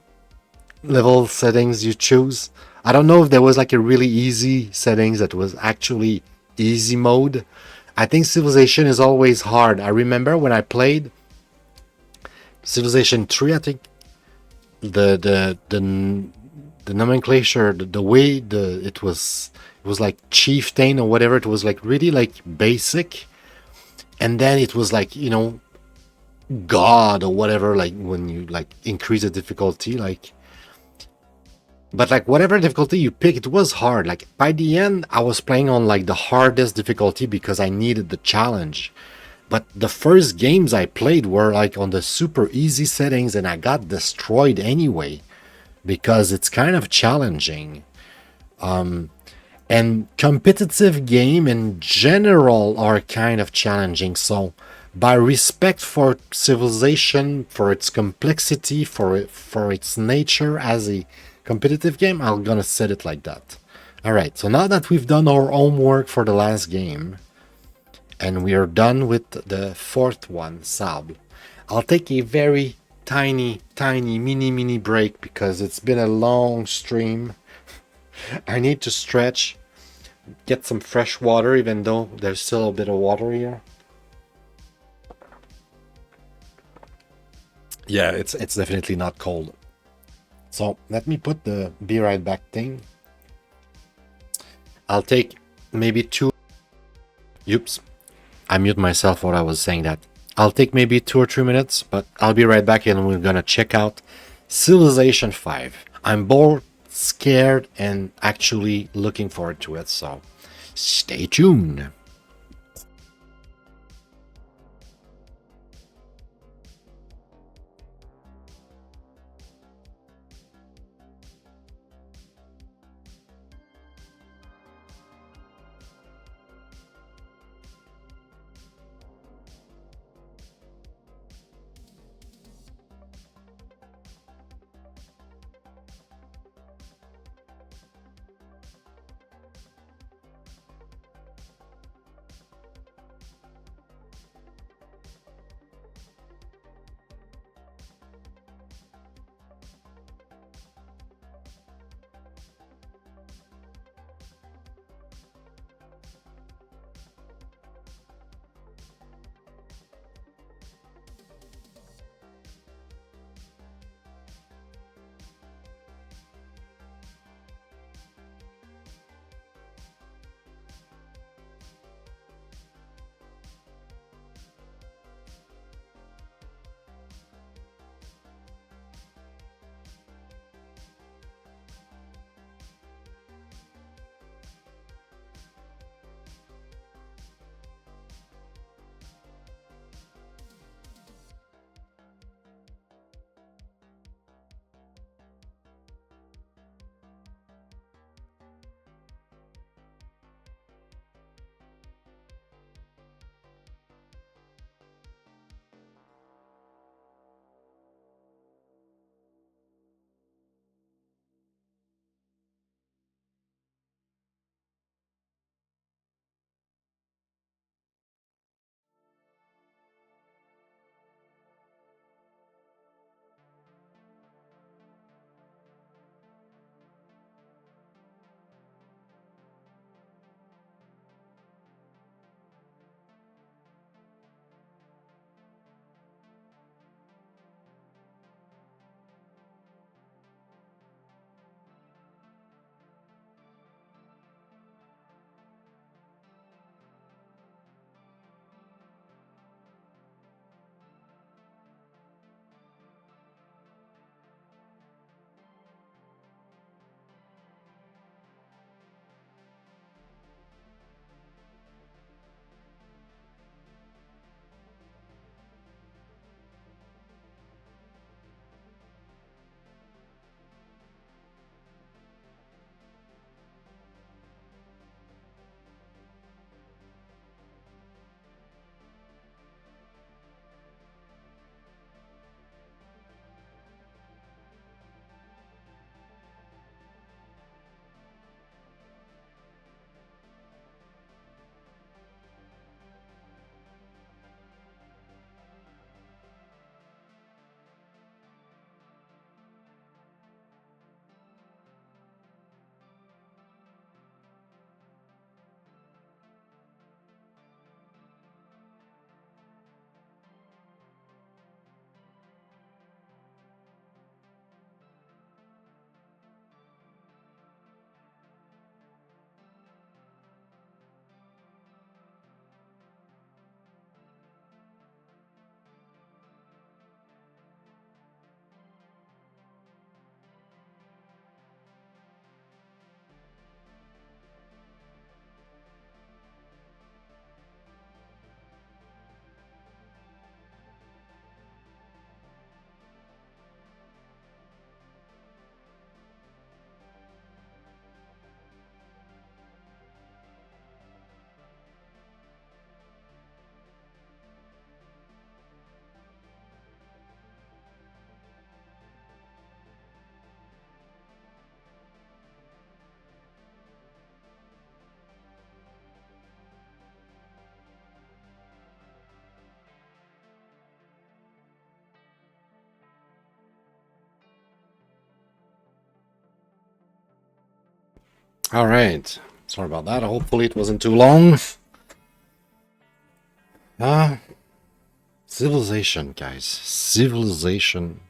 Speaker 1: level settings you choose. I don't know if there was like a really easy settings that was actually easy mode. I think Civilization is always hard. I remember when I played Civilization 3, I think the nomenclature, the way it was like chieftain or whatever. It was like really like basic, and then it was like, you know, God or whatever, like when you like increase the difficulty, like, but like whatever difficulty you pick, it was hard. Like by the end, I was playing on like the hardest difficulty because I needed the challenge. But the first games I played were like on the super easy settings, and I got destroyed anyway because it's kind of challenging. And competitive game in general are kind of challenging. So by respect for Civilization, for its complexity, for its nature as a competitive game, I'm gonna set it like that. All right, so now that we've done our homework for the last game, and we are done with the fourth one, Sable, I'll take a very tiny mini break because it's been a long stream. I need to stretch, get some fresh water, even though there's still a bit of water here. Yeah, it's definitely not cold. So let me put the be right back thing. I'll take maybe 2. Oops, I mute myself while I was saying that. I'll take maybe 2 or 3 minutes, but I'll be right back and we're gonna check out Civilization 5. I'm bored, scared, and actually looking forward to it, so stay tuned. All right. Sorry about that. Hopefully it wasn't too long. Civilization, guys. Civilization.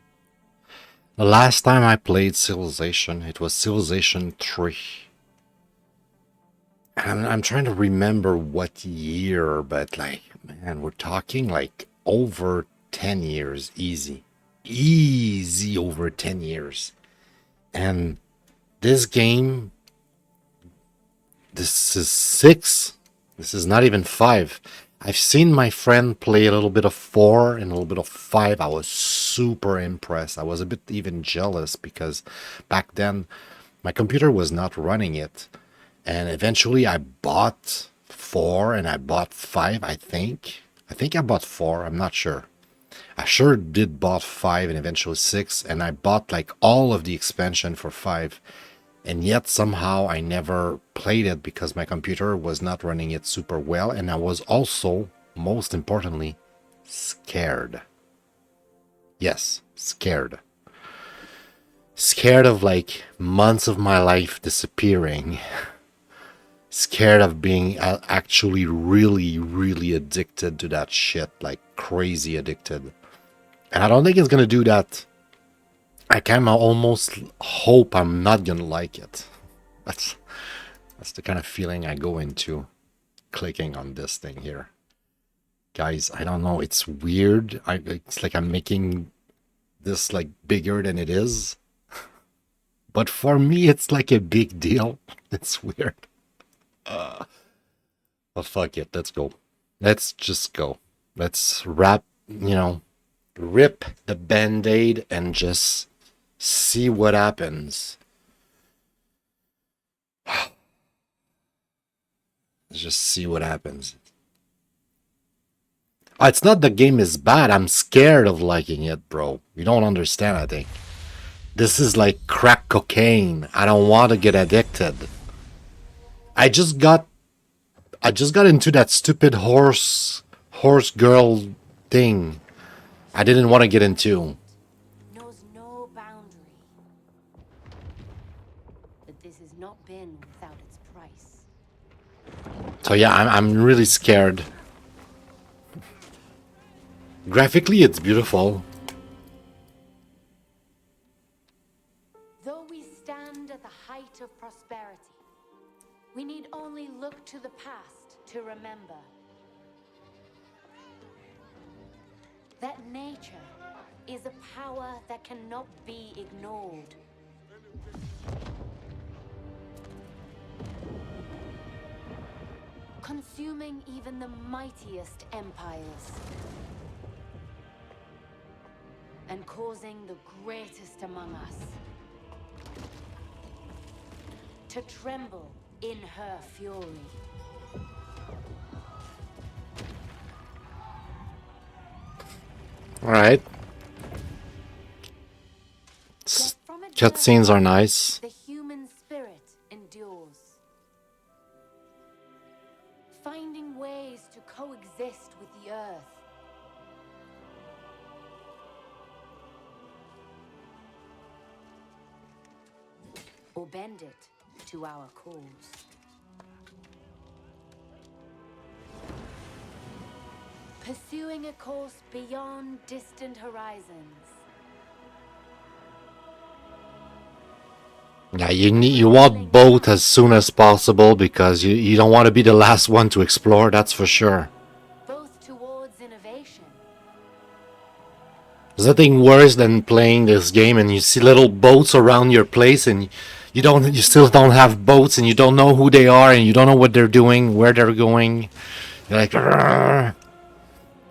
Speaker 1: The last time I played Civilization, it was Civilization 3. And I'm trying to remember what year, but like, man, we're talking like over 10 years, easy. Easy over 10 years. And this game, this is 6. This is not even 5. I've seen my friend play a little bit of 4 and a little bit of 5. I was super impressed. I was a bit even jealous because back then my computer was not running it. And eventually I bought 4 and I bought 5, I think. I think I bought 4, I'm not sure. I sure did bought 5 and eventually 6, and I bought like all of the expansion for 5. And yet somehow I never played it because my computer was not running it super well, and I was also, most importantly, scared. Yes, scared. Scared of like months of my life disappearing. Scared of being actually really addicted to that shit, like crazy addicted. And I don't think it's gonna do that. I can almost hope I'm not gonna like it. That's the kind of feeling I go into clicking on this thing here. Guys, I don't know, it's weird. It's like I'm making this like bigger than it is. But for me, it's like a big deal. It's weird. But fuck it, let's go. Let's just go. Let's rip the band-aid and just see what happens. Let's just see what happens. It's not the game is bad. I'm scared of liking it, bro. You don't understand, I think. This is like crack cocaine. I don't want to get addicted. I just got into that stupid horse girl thing. I didn't want to get into.
Speaker 6: Knows no boundary. But this has not been without its price.
Speaker 1: So yeah, I'm really scared. Graphically, it's beautiful.
Speaker 6: Though we stand at the height of prosperity, we need only look to the past to remember that nature is a power that cannot be ignored. Consuming even the mightiest empires and causing the greatest among us to tremble in her fury.
Speaker 1: All right. Cutscenes are nice.
Speaker 6: The human spirit endures, finding ways to coexist with the earth. Or bend it to our cause. Pursuing a course beyond distant horizons.
Speaker 1: Yeah, you want both as soon as possible because you don't want to be the last one to explore, that's for sure.
Speaker 6: Both towards innovation.
Speaker 1: There's nothing worse than playing this game and you see little boats around your place and you still don't have boats and you don't know who they are and you don't know what they're doing, where they're going. You're like, "Rrr."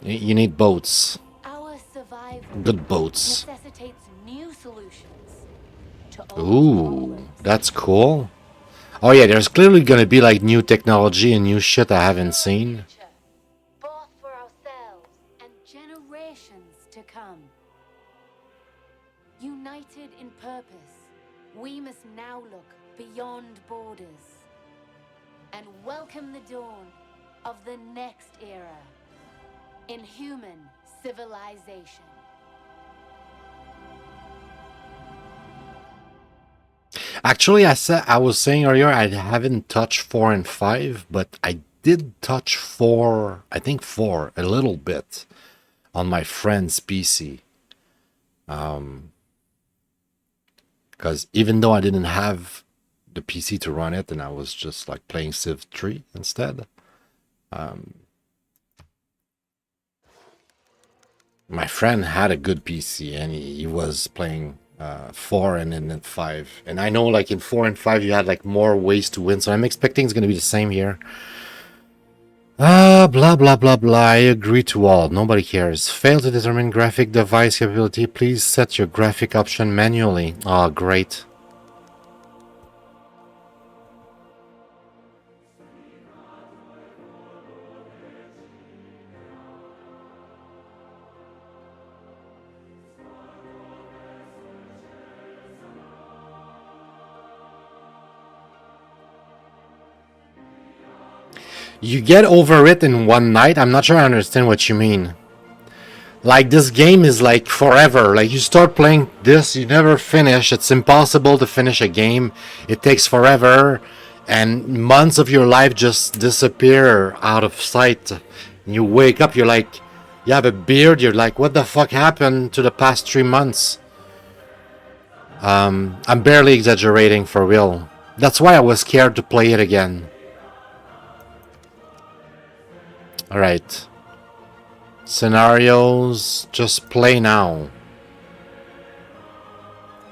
Speaker 1: You need boats.
Speaker 6: Our survival
Speaker 1: Good boats.
Speaker 6: necessitates new solutions to
Speaker 1: Ooh, that's cool. Oh yeah, there's clearly gonna be like new technology and new shit I haven't seen.
Speaker 6: both for ourselves and generations to come. United in purpose, we must now look beyond borders and welcome the dawn of the next era in human civilization.
Speaker 1: Actually, I was saying earlier I haven't touched 4 and 5, but I did touch 4, I think 4, a little bit on my friend's PC. Because even though I didn't have the PC to run it and I was just like playing Civ 3 instead, my friend had a good PC and he was playing 4 and then 5. And I know like in 4 and 5 you had like more ways to win, so I'm expecting it's going to be the same here. Blah blah blah blah. I agree to all. Nobody cares. Fail to determine graphic device capability. Please set your graphic option manually. Oh, great. You get over it in one night? I'm not sure I understand what you mean. Like, this game is like forever. Like, you start playing this, you never finish. It's impossible to finish a game. It takes forever. And months of your life just disappear out of sight. You wake up, you're like, you have a beard, you're like, what the fuck happened to the past 3 months? I'm barely exaggerating, for real. That's why I was scared to play it again. Alright. Scenarios, just play now.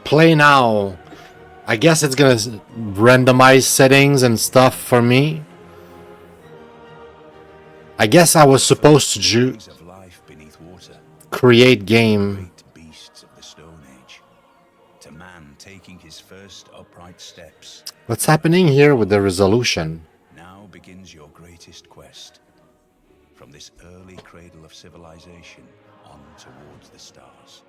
Speaker 1: Play now. I guess it's gonna randomize settings and stuff for me. I guess I was supposed to create game.
Speaker 7: Great beasts of the Stone Age. To man taking his first upright steps.
Speaker 1: What's happening here with the resolution?
Speaker 7: Now begins your greatest quest. From this early cradle of civilization on towards the stars.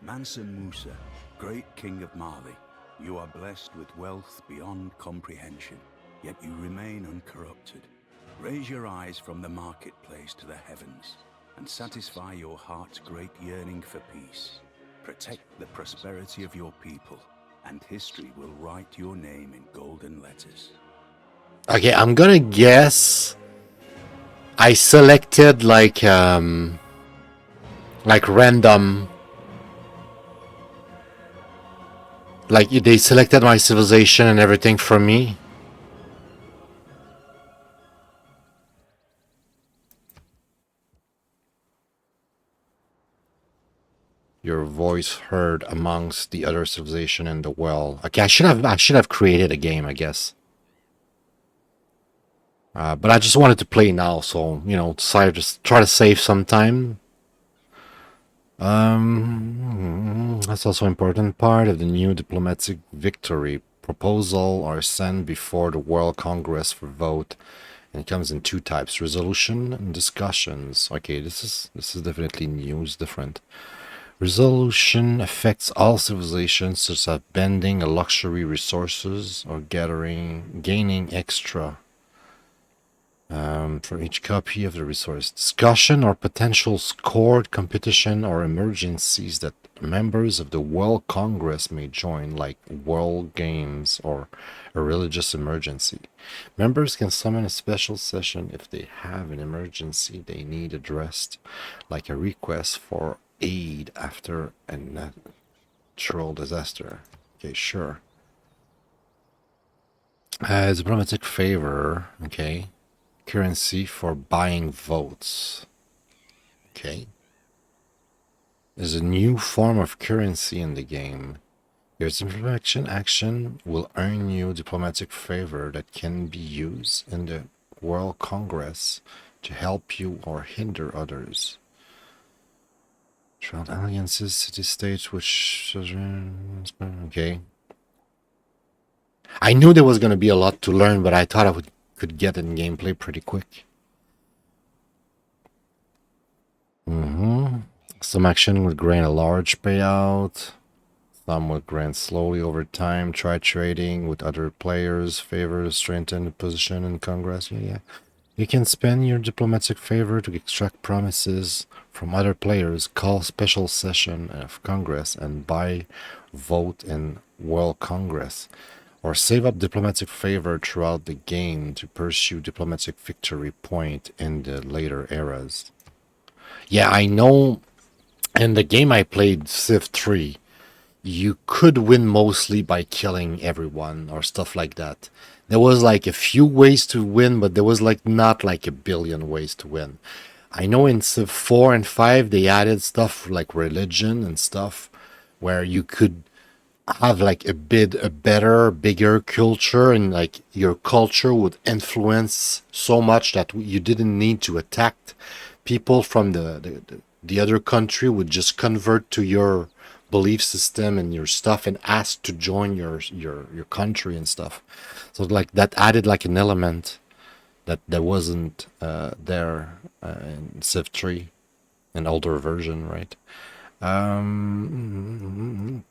Speaker 7: Mansa Musa, great king of Mali, you are blessed with wealth beyond comprehension, yet you remain uncorrupted. Raise your eyes from the marketplace to the heavens and satisfy your heart's great yearning for peace. Protect the prosperity of your people, and history will write your name in golden letters.
Speaker 1: Okay, I'm gonna guess I selected like random, like they selected my civilization and everything for me. Your voice heard amongst the other civilization in the well. Okay, I should have created a game, I guess. But I just wanted to play now, so, you know, decided to try to save some time. That's also an important part of the new diplomatic victory. Proposal are sent before the World Congress for vote, and it comes in 2 types: resolution and discussions. Okay, this is definitely new, it's different. Resolution affects all civilizations, such as bending a luxury resources or gaining extra. For each copy of the resource. Discussion or potential scored competition or emergencies that members of the World Congress may join, like World Games or a religious emergency. Members can summon a special session if they have an emergency they need addressed, like a request for aid after a natural disaster. Okay, sure. Diplomatic favor, okay. Currency for buying votes. Okay. There's a new form of currency in the game. Your diplomatic action will earn you diplomatic favor that can be used in the World Congress to help you or hinder others. Trial alliances, city-states, which... Okay. I knew there was going to be a lot to learn, but I thought I could get in gameplay pretty quick. Some action would grant a large payout. Some would grant slowly over time. Try trading with other players. Favors strengthen the position in Congress. Yeah. You can spend your diplomatic favor to extract promises from other players, call special session of Congress, and buy vote in World Congress, or save up diplomatic favor throughout the game to pursue diplomatic victory point in the later eras. Yeah, I know in the game I played, Civ 3, you could win mostly by killing everyone or stuff like that. There was like a few ways to win, but there was like not like a billion ways to win. I know in Civ 4 and 5 they added stuff like religion and stuff where you could have like a better, bigger culture, and like your culture would influence so much that you didn't need to attack people from the other country would just convert to your belief system and your stuff and ask to join your country and stuff. So like that added like an element that wasn't there in Civ 3, an older version, right?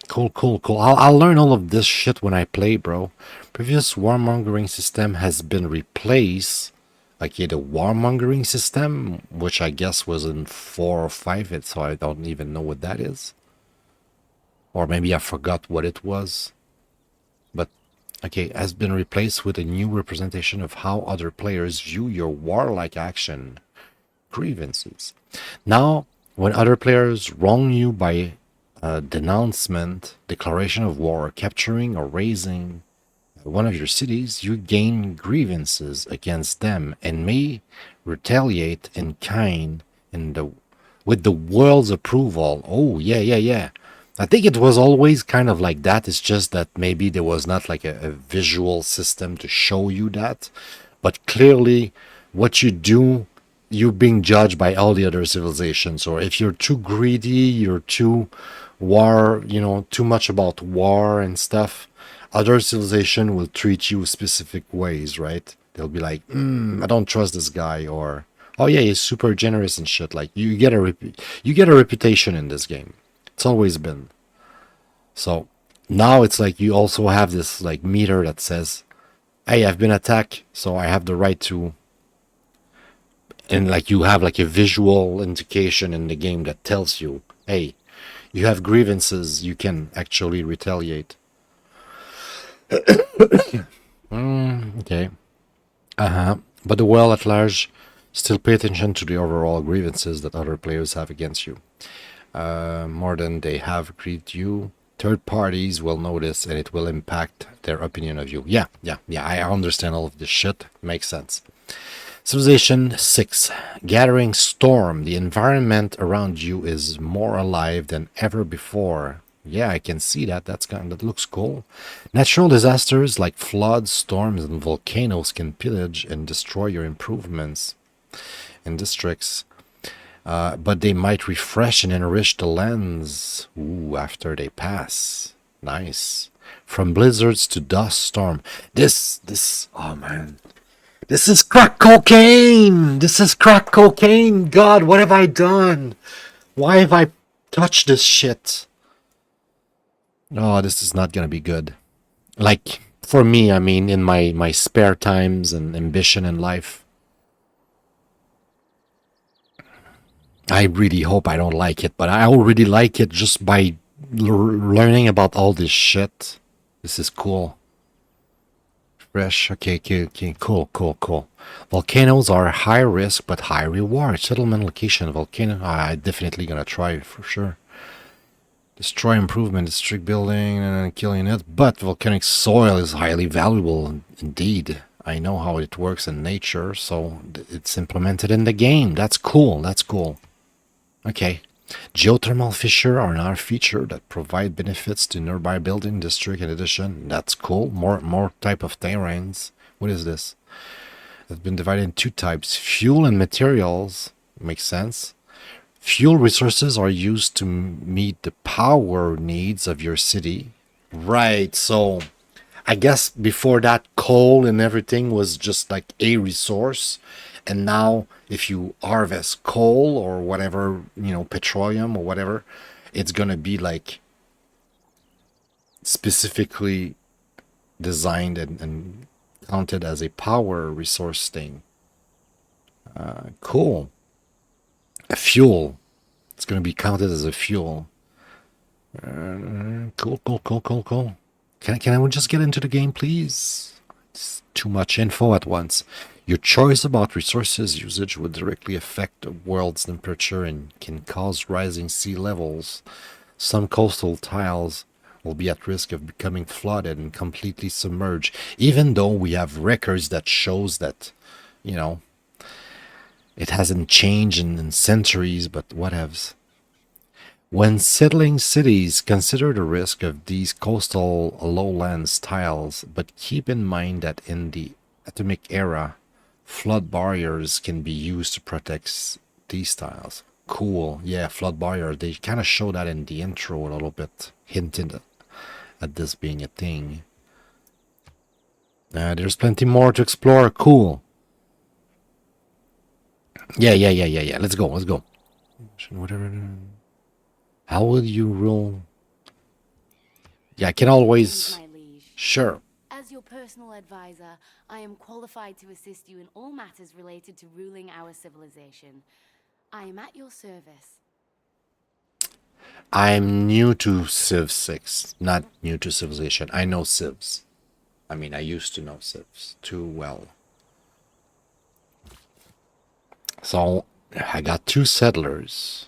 Speaker 1: Cool. I'll learn all of this shit when I play, bro. Previous warmongering system has been replaced. Like, yeah, the warmongering system, which I guess was in 4 or 5, so I don't even know what that is. Or maybe I forgot what it was. But, okay, has been replaced with a new representation of how other players view your warlike action. Grievances. Now, when other players wrong you by denouncement, declaration of war, capturing or razing one of your cities, you gain grievances against them and may retaliate in kind with the world's approval. Oh, yeah. I think it was always kind of like that. It's just that maybe there was not like a visual system to show you that. But clearly, what you do, you're being judged by all the other civilizations. Or if you're too greedy, you're too too much about war and stuff, other civilization will treat you specific ways, right? They'll be like, I don't trust this guy, or oh yeah, he's super generous and shit. Like you get a reputation in this game. It's always been. So now it's like you also have this like meter that says, hey, I've been attacked, so I have the right to. And like you have like a visual indication in the game that tells you, hey, you have grievances, you can actually retaliate. Okay. But the world at large still pay attention to the overall grievances that other players have against you. More than they have agreed you. Third parties will notice and it will impact their opinion of you. Yeah, I understand all of this shit. Makes sense. Civilization 6. Gathering Storm. The environment around you is more alive than ever before. Yeah, I can see that. That looks cool. Natural disasters like floods, storms, and volcanoes can pillage and destroy your improvements in districts. But they might refresh and enrich the lands after they pass. Nice. From blizzards to dust storm. Oh man. This is crack cocaine! This is crack cocaine! God, what have I done? Why have I touched this shit? Oh, this is not gonna be good. Like, for me, I mean, in my spare times and ambition in life. I really hope I don't like it, but I already like it just by learning about all this shit. This is cool. Fresh. Okay, cool. Volcanoes are high risk but high reward. Settlement location, volcano. I'm definitely gonna try it for sure. Destroy improvement, district building, and killing it. But volcanic soil is highly valuable indeed. I know how it works in nature, so it's implemented in the game. That's cool. Okay. Geothermal fissure are another feature that provide benefits to nearby building district in addition. That's cool. More type of terrains. What is this? It's been divided in 2 types. Fuel and materials. Makes sense. Fuel resources are used to meet the power needs of your city. Right, so I guess before that, coal and everything was just like a resource. And now if you harvest coal or whatever, petroleum or whatever, it's going to be like specifically designed and counted as a power resource thing. Cool. A fuel. It's going to be counted as a fuel. Cool. Can I just get into the game, please? It's too much info at once. Your choice about resources usage would directly affect the world's temperature and can cause rising sea levels. Some coastal tiles will be at risk of becoming flooded and completely submerged, even though we have records that shows that, you know, it hasn't changed in centuries, but whatevs. When settling cities, consider the risk of these coastal lowlands tiles, but keep in mind that in the atomic era, flood barriers can be used to protect these tiles. Cool. Yeah, flood barrier. They kind of show that in the intro a little bit, hinted at this being a thing. There's plenty more to explore. Cool. Yeah. Let's go. Whatever. How will you rule? Yeah, I can always...
Speaker 6: My liege.
Speaker 1: Sure.
Speaker 6: As your personal advisor, I am qualified to assist you in all matters related to ruling our civilization. I am at your service.
Speaker 1: I'm new to Civ 6, not new to Civilization. I know Civs. I mean, I used to know Civs too well. So, I got 2 settlers.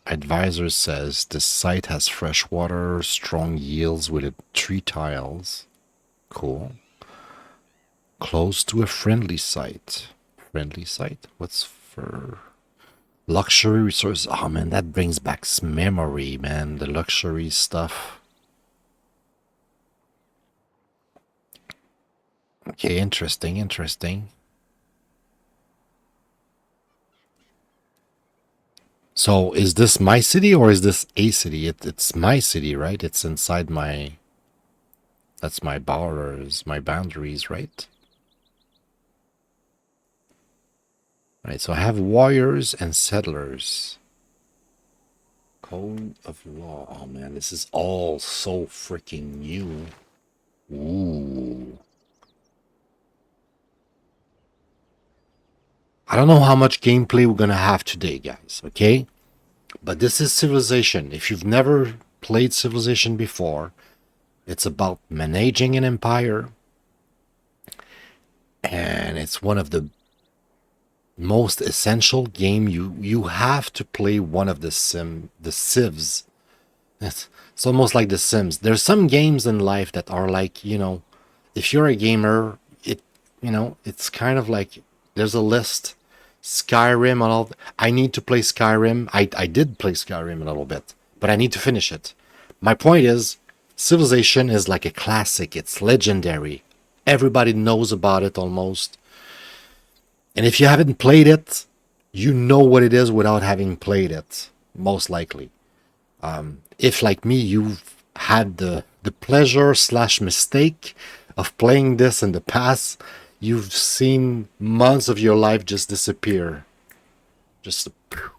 Speaker 1: Advisor says this site has fresh water, strong yields with 3 tiles. Cool. Close to a friendly site. Friendly site? What's for... Luxury resources. Oh man, that brings back memory, man. The luxury stuff. Okay, interesting. So, is this my city or is this a city? It's my city, right? It's inside my... That's my borders, my boundaries, right? Right, so I have warriors and settlers. Code of law. Oh man, this is all so freaking new. Ooh. I don't know how much gameplay we're gonna have today, guys, okay? But this is Civilization. If you've never played Civilization before, it's about managing an empire. And it's one of the most essential game. You have to play one of the civs. It's almost like the Sims. There's some games in life that are like, you know, if you're a gamer, it's kind of like there's a list. Skyrim and all. I need to play Skyrim. I did play Skyrim a little bit, but I need to finish it. My point is, Civilization is like a classic. It's legendary. Everybody knows about it almost. And if you haven't played it, you know what it is without having played it, most likely. If, like me, you've had the pleasure / mistake of playing this in the past, you've seen months of your life just disappear. Just a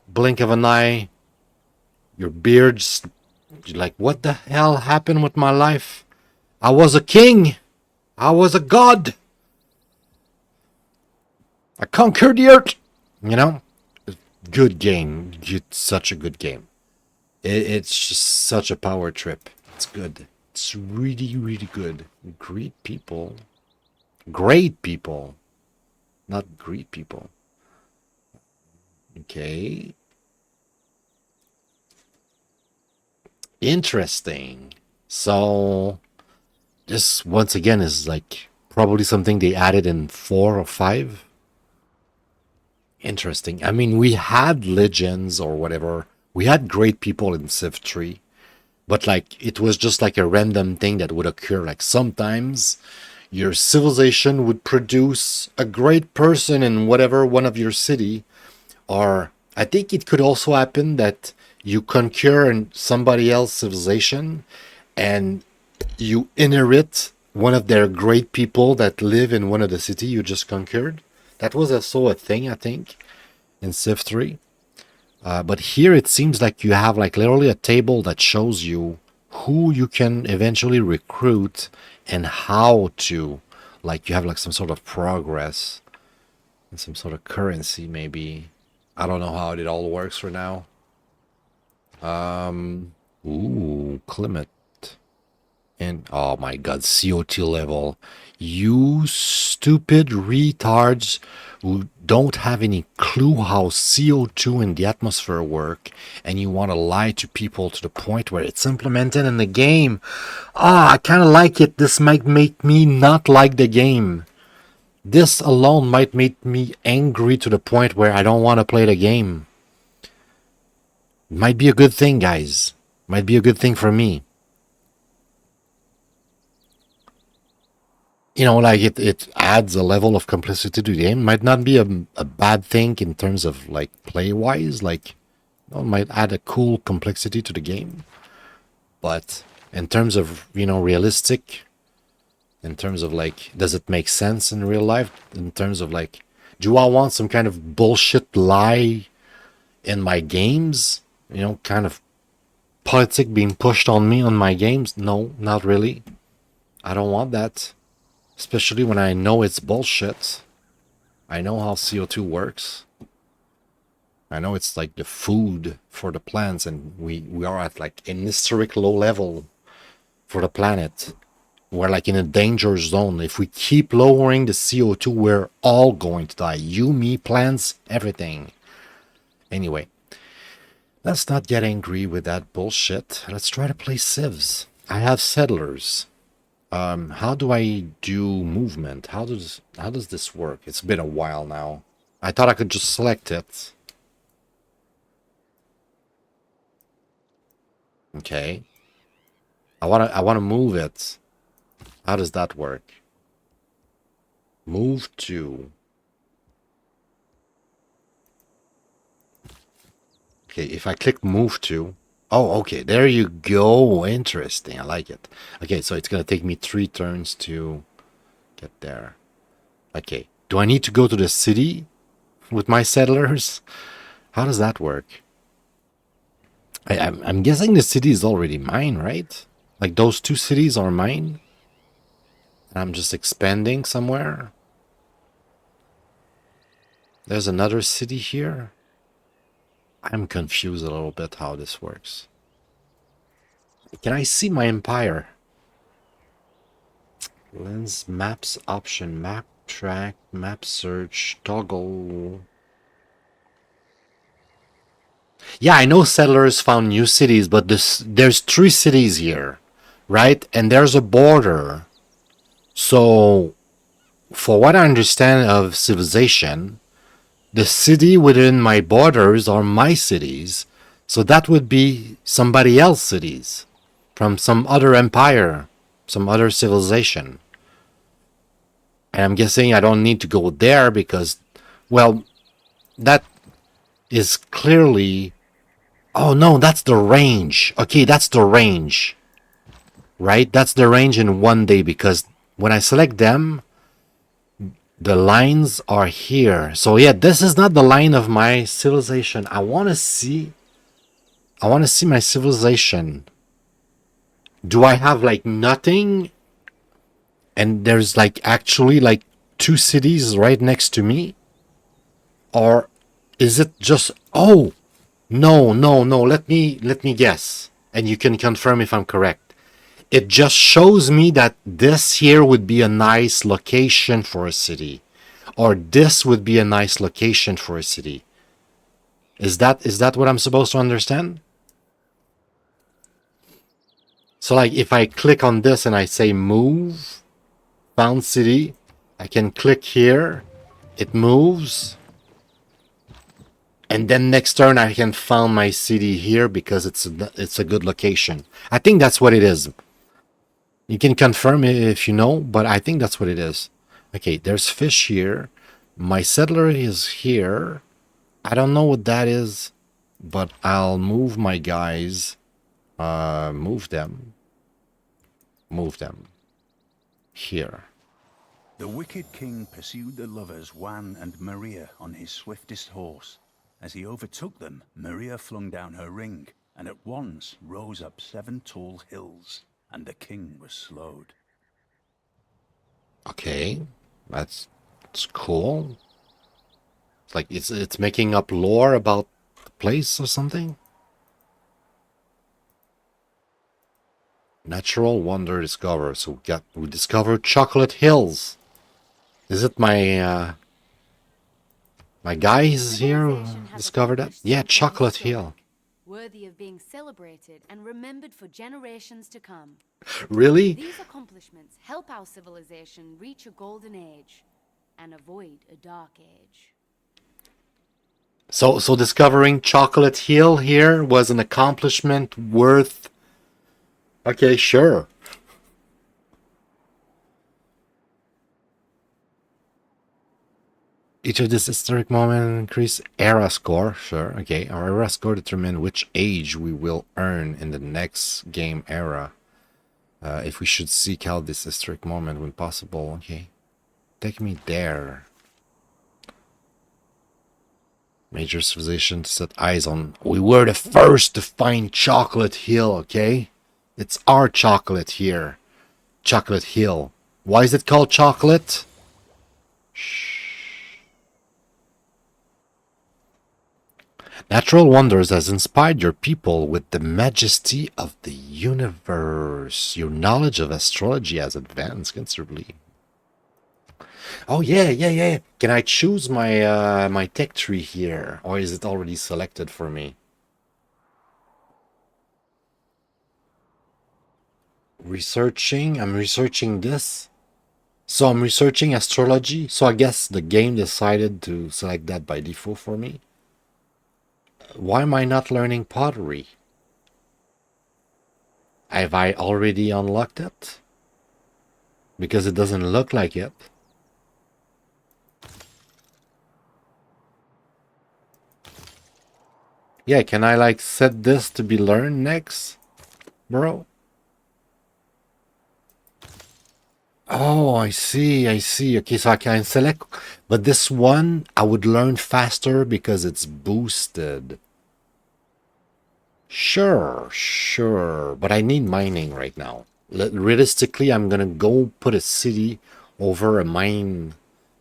Speaker 1: blink of an eye. Your beard just... You're like, what the hell happened with my life? I was a king. I was a god. I conquered the earth. You know? Good game. It's such a good game. It's just such a power trip. It's good. It's really, really good. Great people. Great people. Not great people. Okay. Interesting. So, this, once again, is like probably something they added in 4 or 5. Interesting. I mean, we had legends or whatever. We had great people in Civ 3. But like, it was just like a random thing that would occur. Like sometimes your civilization would produce a great person in whatever one of your city. Or I think it could also happen that you conquer in somebody else's civilization and you inherit one of their great people that live in one of the city you just conquered. That was also a thing, I think, in Civ 3. But here it seems like you have like literally a table that shows you who you can eventually recruit and how to like you have like some sort of progress and some sort of currency maybe. I don't know how it all works for now. Ooh, Climate. And oh my god, CO2 level. You stupid retards who don't have any clue how CO2 in the atmosphere work, and you want to lie to people to the point where it's implemented in the game. Ah, I kind of like it. This might make me not like the game. This alone might make me angry to the point where I don't want to play the game. Might be a good thing, guys. Might be a good thing for me. You know, like it adds a level of complexity to the game. Might not be a bad thing in terms of like play wise. Like, you know, it might add a cool complexity to the game. But in terms of, you know, realistic, in terms of like, does it make sense in real life? In terms of like, do I want some kind of bullshit lie in my games? You know, kind of politic being pushed on me on my games? No, not really. I don't want that. Especially when I know it's bullshit. I know how CO2 works. I know it's like the food for the plants, and we are at like an historic low level for the planet. We're like in a danger zone. If we keep lowering the CO2, we're all going to die. You, me, plants, everything. Anyway, let's not get angry with that bullshit. Let's try to play civs. I have settlers. How do I do movement? How does this work? It's been a while now. I thought I could just select it. Okay. I wanna move it. How does that work? Move to. Okay, if I click move to. Oh, okay, there you go. Interesting. I like it. Okay, so it's gonna take me 3 turns to get there. Okay. Do I need to go to the city with my settlers? How does that work? I'm guessing the city is already mine, right? Like those 2 cities are mine? And I'm just expanding somewhere? There's another city here? I'm confused a little bit how this works. Can I see my empire? Lens, maps, option, map, track, map search, toggle. Yeah, I know settlers found new cities, but there's 3 cities here, right? And there's a border. So, for what I understand of civilization, the city within my borders are my cities. So that would be somebody else's cities from some other empire, some other civilization. And I'm guessing I don't need to go there because, well, that is clearly... Oh, no, that's the range. Okay, that's the range. Right? That's the range in one day because when I select them, the lines are here. So yeah, this is not the line of my civilization. I want to see my civilization. Do I have like nothing? And there's like actually like 2 cities right next to me? Or is it just... Oh, no. Let me guess. And you can confirm if I'm correct. It just shows me that this here would be a nice location for a city. Or this would be a nice location for a city. Is that what I'm supposed to understand? So like if I click on this and I say move, found city, I can click here, it moves. And then next turn I can find my city here because it's a good location. I think that's what it is. You can confirm it if you know, but I think that's what it is. Okay, there's fish here. My settler is here. I don't know what that is, but I'll move my guys. Move them. Move them. Here.
Speaker 7: The wicked king pursued the lovers Juan and Maria on his swiftest horse. As he overtook them, Maria flung down her ring, and at once rose up 7 tall hills, and the king was slowed.
Speaker 1: Okay, that's cool. It's like it's making up lore about the place or something. Natural wonder discovered. So we discovered Chocolate Hills. Is it my my guys here who
Speaker 6: Civilization has
Speaker 1: discovered that?
Speaker 6: accomplished
Speaker 1: Yeah,
Speaker 6: something
Speaker 1: Chocolate
Speaker 6: historic,
Speaker 1: Hill.
Speaker 6: worthy of being celebrated and remembered for generations to come.
Speaker 1: Really?
Speaker 6: These accomplishments help our civilization reach a golden age and avoid a dark age.
Speaker 1: So discovering Chocolate Hill here was an accomplishment worth. Okay, sure. Each of this historic moment increase era score. Sure, okay. Our era score determine which age we will earn in the next game era. If we should seek out this historic moment when possible. Okay. Take me there. Major civilization to set eyes on. We were the first to find Chocolate Hill, okay? It's our chocolate here. Chocolate Hill. Why is it called chocolate? Shh. Natural Wonders has inspired your people with the majesty of the universe. Your knowledge of astrology has advanced considerably. Oh yeah. Can I choose my my tech tree here, or is it already selected for me? Researching. I'm researching this. So I'm researching astrology. So I guess the game decided to select that by default for me. Why am I not learning pottery? Have I already unlocked it? Because it doesn't look like it. Yeah, can I like set this to be learned next, bro? Oh, I see. Okay, so I can select, but this one I would learn faster because it's boosted. Sure, but I need mining right now. Realistically, I'm gonna go put a city over a mine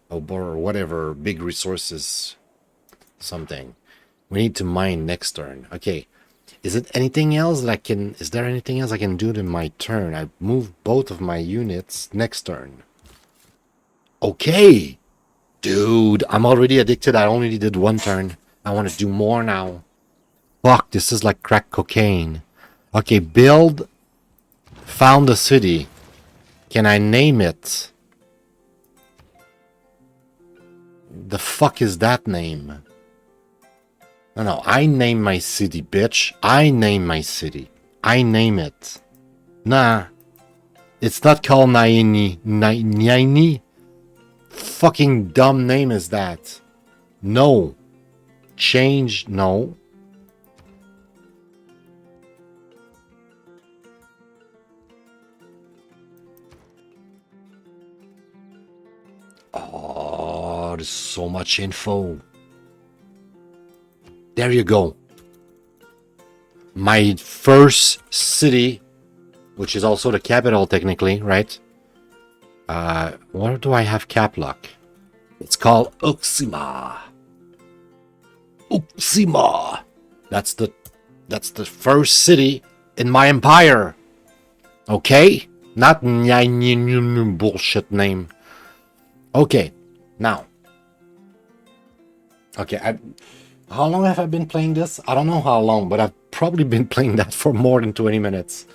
Speaker 1: or whatever, big resources, something. We need to mine next turn. Okay. Is there anything else I can do in my turn? I move both of my units next turn. Okay. Dude, I'm already addicted. I only did one turn. I want to do more now. Fuck, this is like crack cocaine. Okay, build. Found a city. Can I name it? The fuck is that name? No, I name my city, bitch. I name my city. I name it. Nah. It's not called Naini. Naini? Fucking dumb name is that? No. Change, no. Oh, there's so much info. There you go. My first city, which is also the capital technically, right? Where do I have cap lock? It's called Uxima. Uxima. That's the first city in my empire. Okay? Not bullshit name. Okay, now. Okay, how long have I been playing this? I don't know how long, but I've probably been playing that for more than 20 minutes.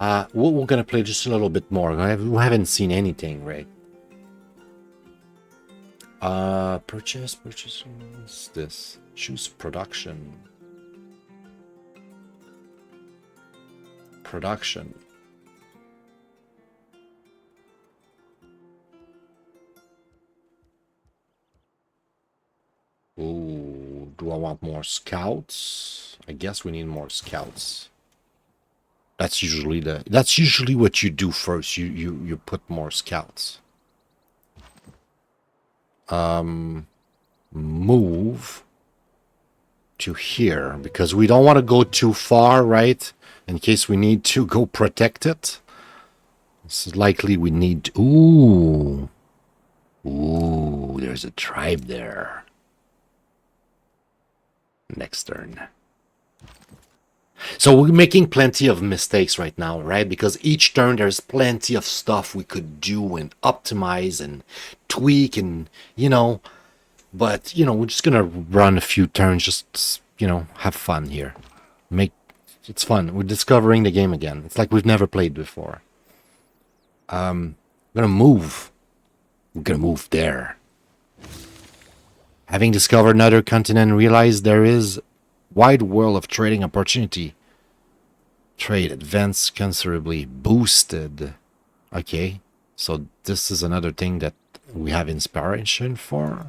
Speaker 1: We're gonna play just a little bit more. We haven't seen anything, right? Purchase. What's this? Choose production. Production. Ooh, do I want more scouts? I guess we need more scouts. That's usually what you do first. You put more scouts. Move to here because we don't want to go too far, right? In case we need to go protect it. It's likely we need... Ooh. Ooh, there's a tribe there. Next turn. So we're making plenty of mistakes right now, right? Because each turn there's plenty of stuff we could do and optimize and tweak and, you know. But, you know, we're just going to run a few turns, just, you know, have fun here. It's fun. We're discovering the game again. It's like we've never played before. We're going to move. We're going to move there. Having discovered another continent, realized there is wide world of trading opportunity. Trade advanced considerably boosted. Okay, so this is another thing that we have inspiration for.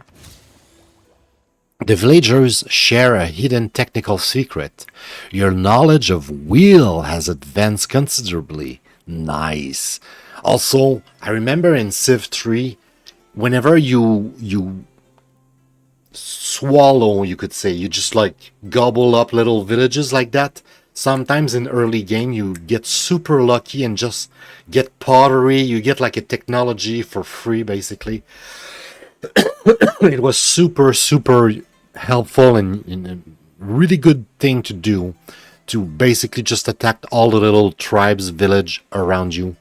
Speaker 1: The villagers share a hidden technical secret. Your knowledge of wheel has advanced considerably. Nice. Also, I remember in Civ 3, whenever you swallow, you could say, you just like gobble up little villages like that. Sometimes in early game you get super lucky and just get pottery. You get like a technology for free, basically. It was super helpful and a really good thing to do, to basically just attack all the little tribes, village around you.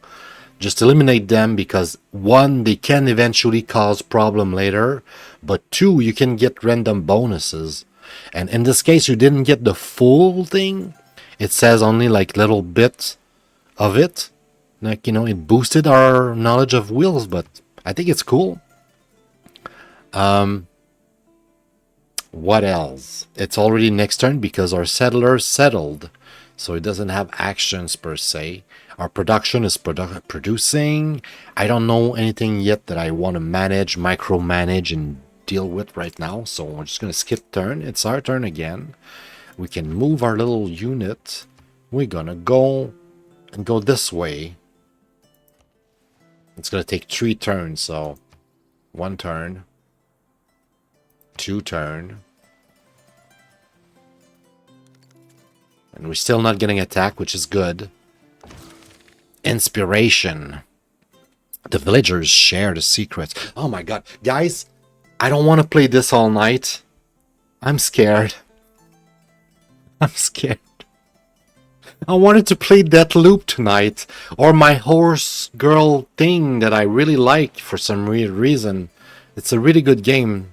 Speaker 1: Just eliminate them, because one, they can eventually cause problem later, but two, you can get random bonuses. And in this case, you didn't get the full thing. It says only like little bits of it. Like, you know, it boosted our knowledge of wheels, but I think it's cool. What else? It's already next turn because our settler settled. So it doesn't have actions per se. Our production is producing. I don't know anything yet that I want to manage, micromanage, and deal with right now. So we're just going to skip turn. It's our turn again. We can move our little unit. We're going to go and go this way. It's going to take 3 turns. So 1 turn. 2 turn. And we're still not getting attacked, which is good. Inspiration. The villagers share the secrets. Oh my god. Guys, I don't want to play this all night. I'm scared. I'm scared. I wanted to play DEATHLOOP tonight. Or my horse girl thing that I really like for some weird reason. It's a really good game.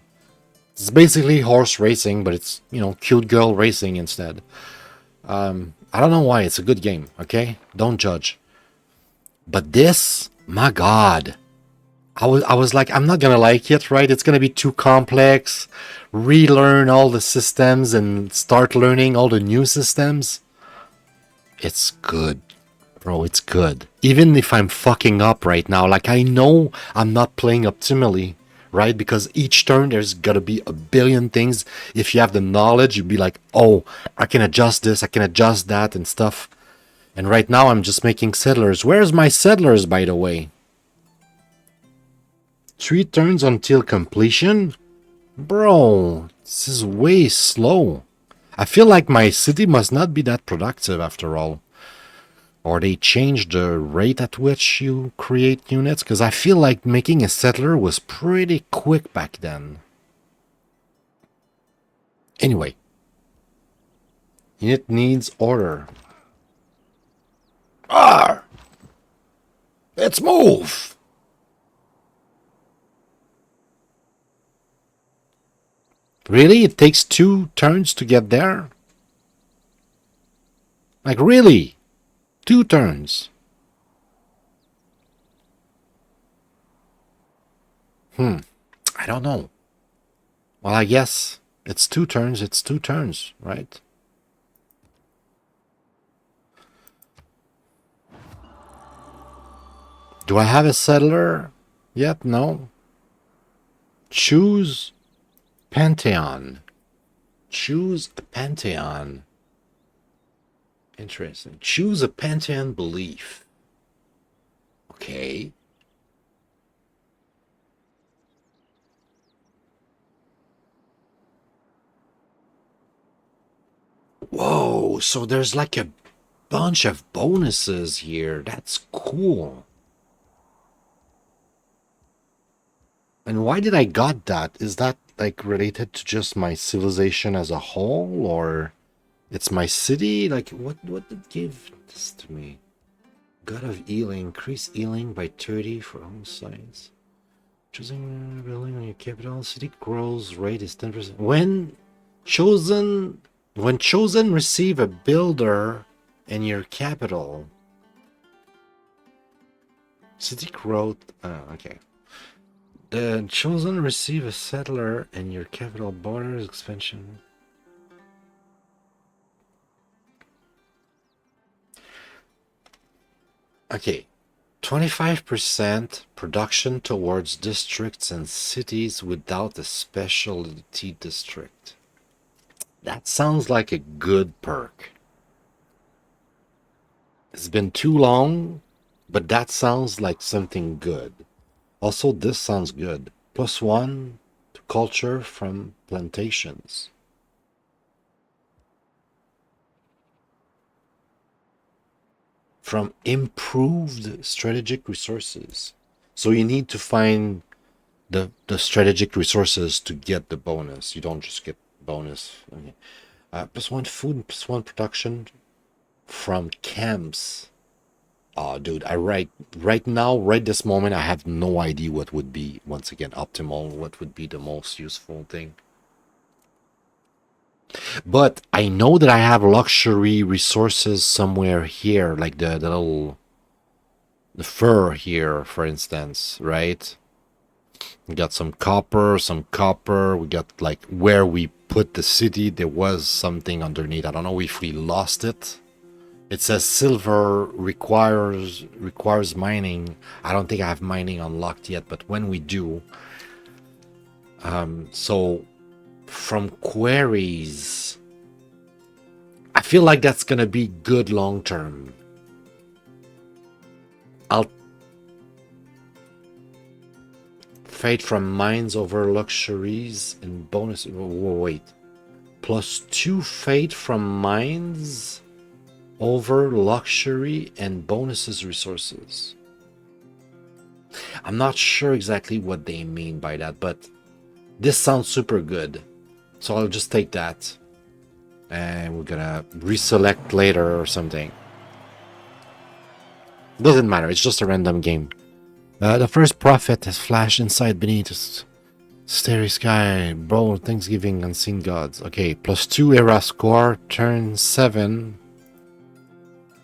Speaker 1: It's basically horse racing, but it's, you know, cute girl racing instead. I don't know why. It's a good game, okay? Don't judge. But this, my god. I was like, I'm not gonna like it, right? It's gonna be too complex. Relearn all the systems and start learning all the new systems. It's good, bro. It's good. Even if I'm fucking up right now, like I know I'm not playing optimally, right? Because each turn there's gotta be a billion things. If you have the knowledge, you'd be like, oh, I can adjust this, I can adjust that and stuff. And right now I'm just making settlers. Where's my settlers, by the way? 3 turns until completion? Bro, this is way slow. I feel like my city must not be that productive after all. Or they changed the rate at which you create units, because I feel like making a settler was pretty quick back then. Anyway. Unit needs order. Arr! Let's move! Really? It takes 2 turns to get there? Like, really? 2 turns. I don't know. Well, I guess it's 2 turns. It's 2 turns, right? Do I have a settler yet? No. Choose Pantheon. Choose a Pantheon. Interesting. Choose a Pantheon belief. Okay. Whoa, so there's like a bunch of bonuses here. That's cool. And why did I got that? Is that like related to just my civilization as a whole, or it's my city? Like what did give this to me? God of healing, increase healing by 30 for all sides. Choosing a building on your capital, city grows rate is 10%. When chosen, receive a builder in your capital. City growth, okay. The chosen receive a settler in your capital borders expansion. Okay, 25% production towards districts and cities without a specialty district. That sounds like a good perk. It's been too long, but that sounds like something good. Also, this sounds good. +1 to culture from plantations. From improved strategic resources. So you need to find the strategic resources to get the bonus. You don't just get bonus. Okay. +1 food and +1 production from camps. Oh, dude, right now, right this moment, I have no idea what would be, once again, optimal, what would be the most useful thing. But I know that I have luxury resources somewhere here, like the little, the fur here, for instance, right? We got some copper, we got like where we put the city, there was something underneath. I don't know if we lost it. It says silver requires mining. I don't think I have mining unlocked yet, but when we do, so from queries, I feel like that's gonna be good long term. I'll fade from mines over luxuries and bonus. Wait, +2 fade from mines over luxury and bonuses resources. I'm not sure exactly what they mean by that, but this sounds super good. So I'll just take that. And we're gonna reselect later or something. Doesn't matter, it's just a random game. The first prophet has flashed inside beneath us. Starry sky, bro, Thanksgiving, unseen gods. Okay, +2 era score, turn 7.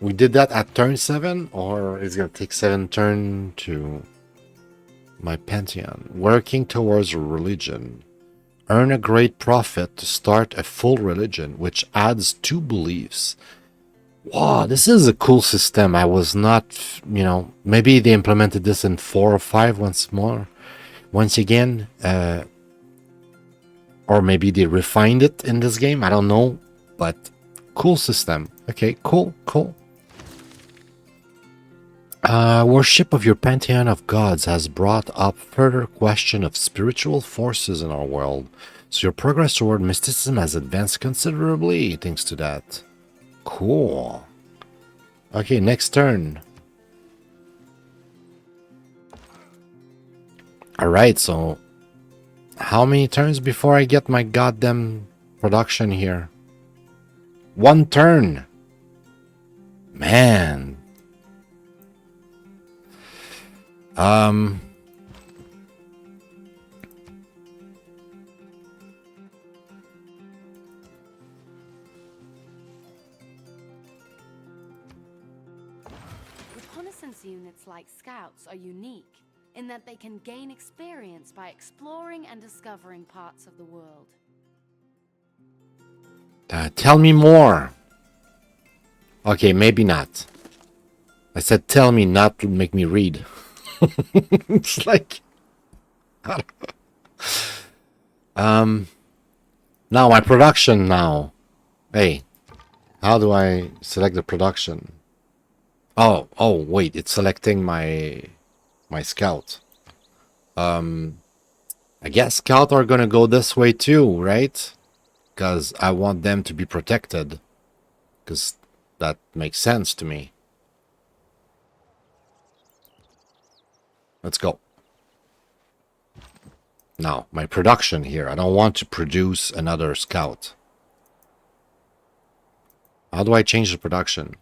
Speaker 1: We did that at turn 7, or it's gonna take 7 turn to my pantheon. Working towards a religion. Earn a great profit to start a full religion, which adds 2 beliefs. Wow, this is a cool system. I was not, maybe they implemented this in 4 or 5 once again. Or maybe they refined it in this game. I don't know, but cool system. Okay, cool. Worship of your pantheon of gods has brought up further question of spiritual forces in our world. So your progress toward mysticism has advanced considerably thanks to that. Cool. Okay, next turn. Alright, so how many turns before I get my goddamn production here? 1 turn. Man.
Speaker 6: Reconnaissance units like scouts are unique in that they can gain experience by exploring and discovering parts of the world.
Speaker 1: Tell me more. Okay, maybe not. I said tell me, not to make me read. It's like... Now my production now. Hey, how do I select the production? Oh, wait, it's selecting my scout. I guess scout are gonna go this way too, right? Because I want them to be protected. Because that makes sense to me. Let's go. Now, my production here. I don't want to produce another scout. How do I change the production?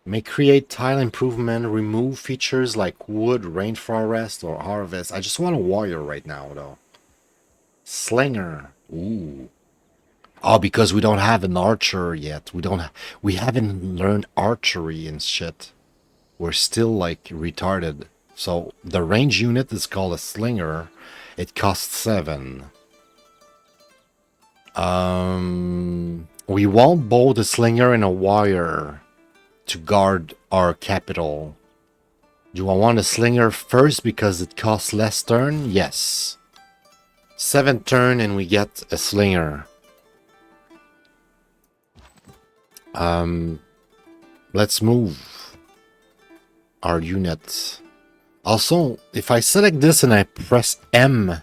Speaker 1: May create tile improvement, remove features like wood, rainforest, or harvest. I just want a warrior right now, though. Slinger. Ooh. Oh, because we don't have an archer yet. We haven't learned archery and shit. We're still like retarded. So the range unit is called a slinger. It costs 7. We want both a slinger and a warrior to guard our capital. Do I want a slinger first because it costs less turn? Yes. 7 turn and we get a slinger. Let's move our unit. Also, if I select this and I press M.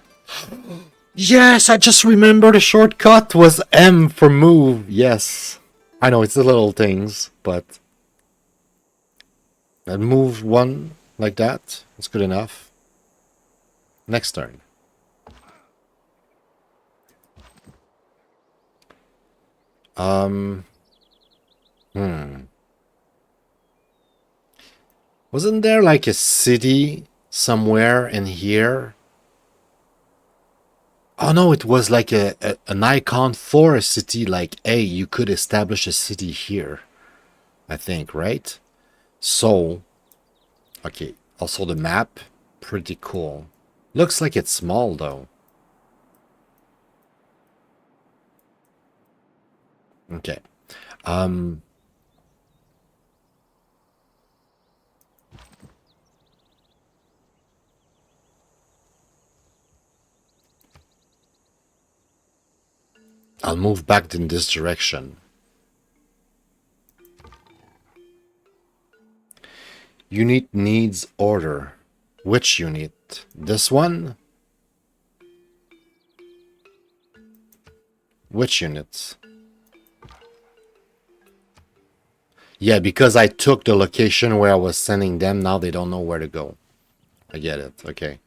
Speaker 1: Yes, I just remember the shortcut was M for move. Yes. I know it's the little things, but and move one like that. It's good enough. Next turn. Wasn't there like a city somewhere in here? Oh no, it was like an icon for a city, like, hey, you could establish a city here. I think, right? So, okay, also the map, pretty cool. Looks like it's small though. Okay. I'll move back in this direction. Unit needs order. Which unit? This one? Which units? Yeah, because I took the location where I was sending them, now they don't know where to go. I get it, okay.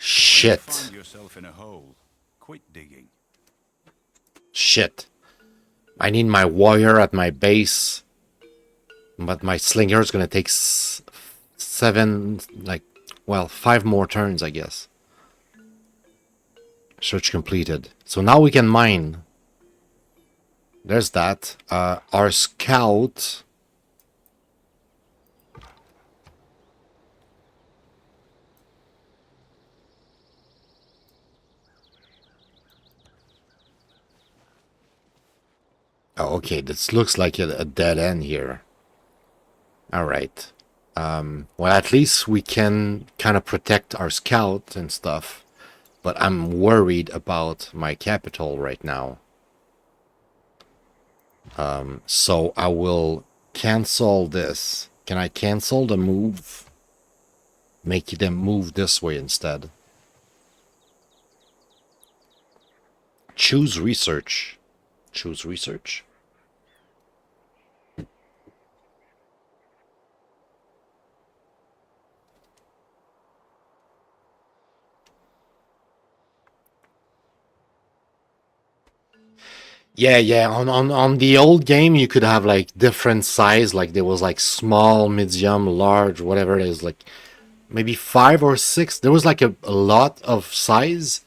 Speaker 1: Shit.
Speaker 7: Find yourself in a hole. Quit digging.
Speaker 1: Shit. I need my warrior at my base. But my slinger is going to take 7, like, well, 5 more turns, I guess. Search completed. So now we can mine. There's that. Our scout... Oh, okay, this looks like a dead end here. Alright. Well, at least we can kind of protect our scout and stuff. But I'm worried about my capital right now. So I will cancel this. Can I cancel the move? Make them move this way instead. Choose research. Choose research. Yeah. On the old game, you could have like different size. Like there was like small, medium, large, whatever it is. Like maybe 5 or 6. There was like a lot of size.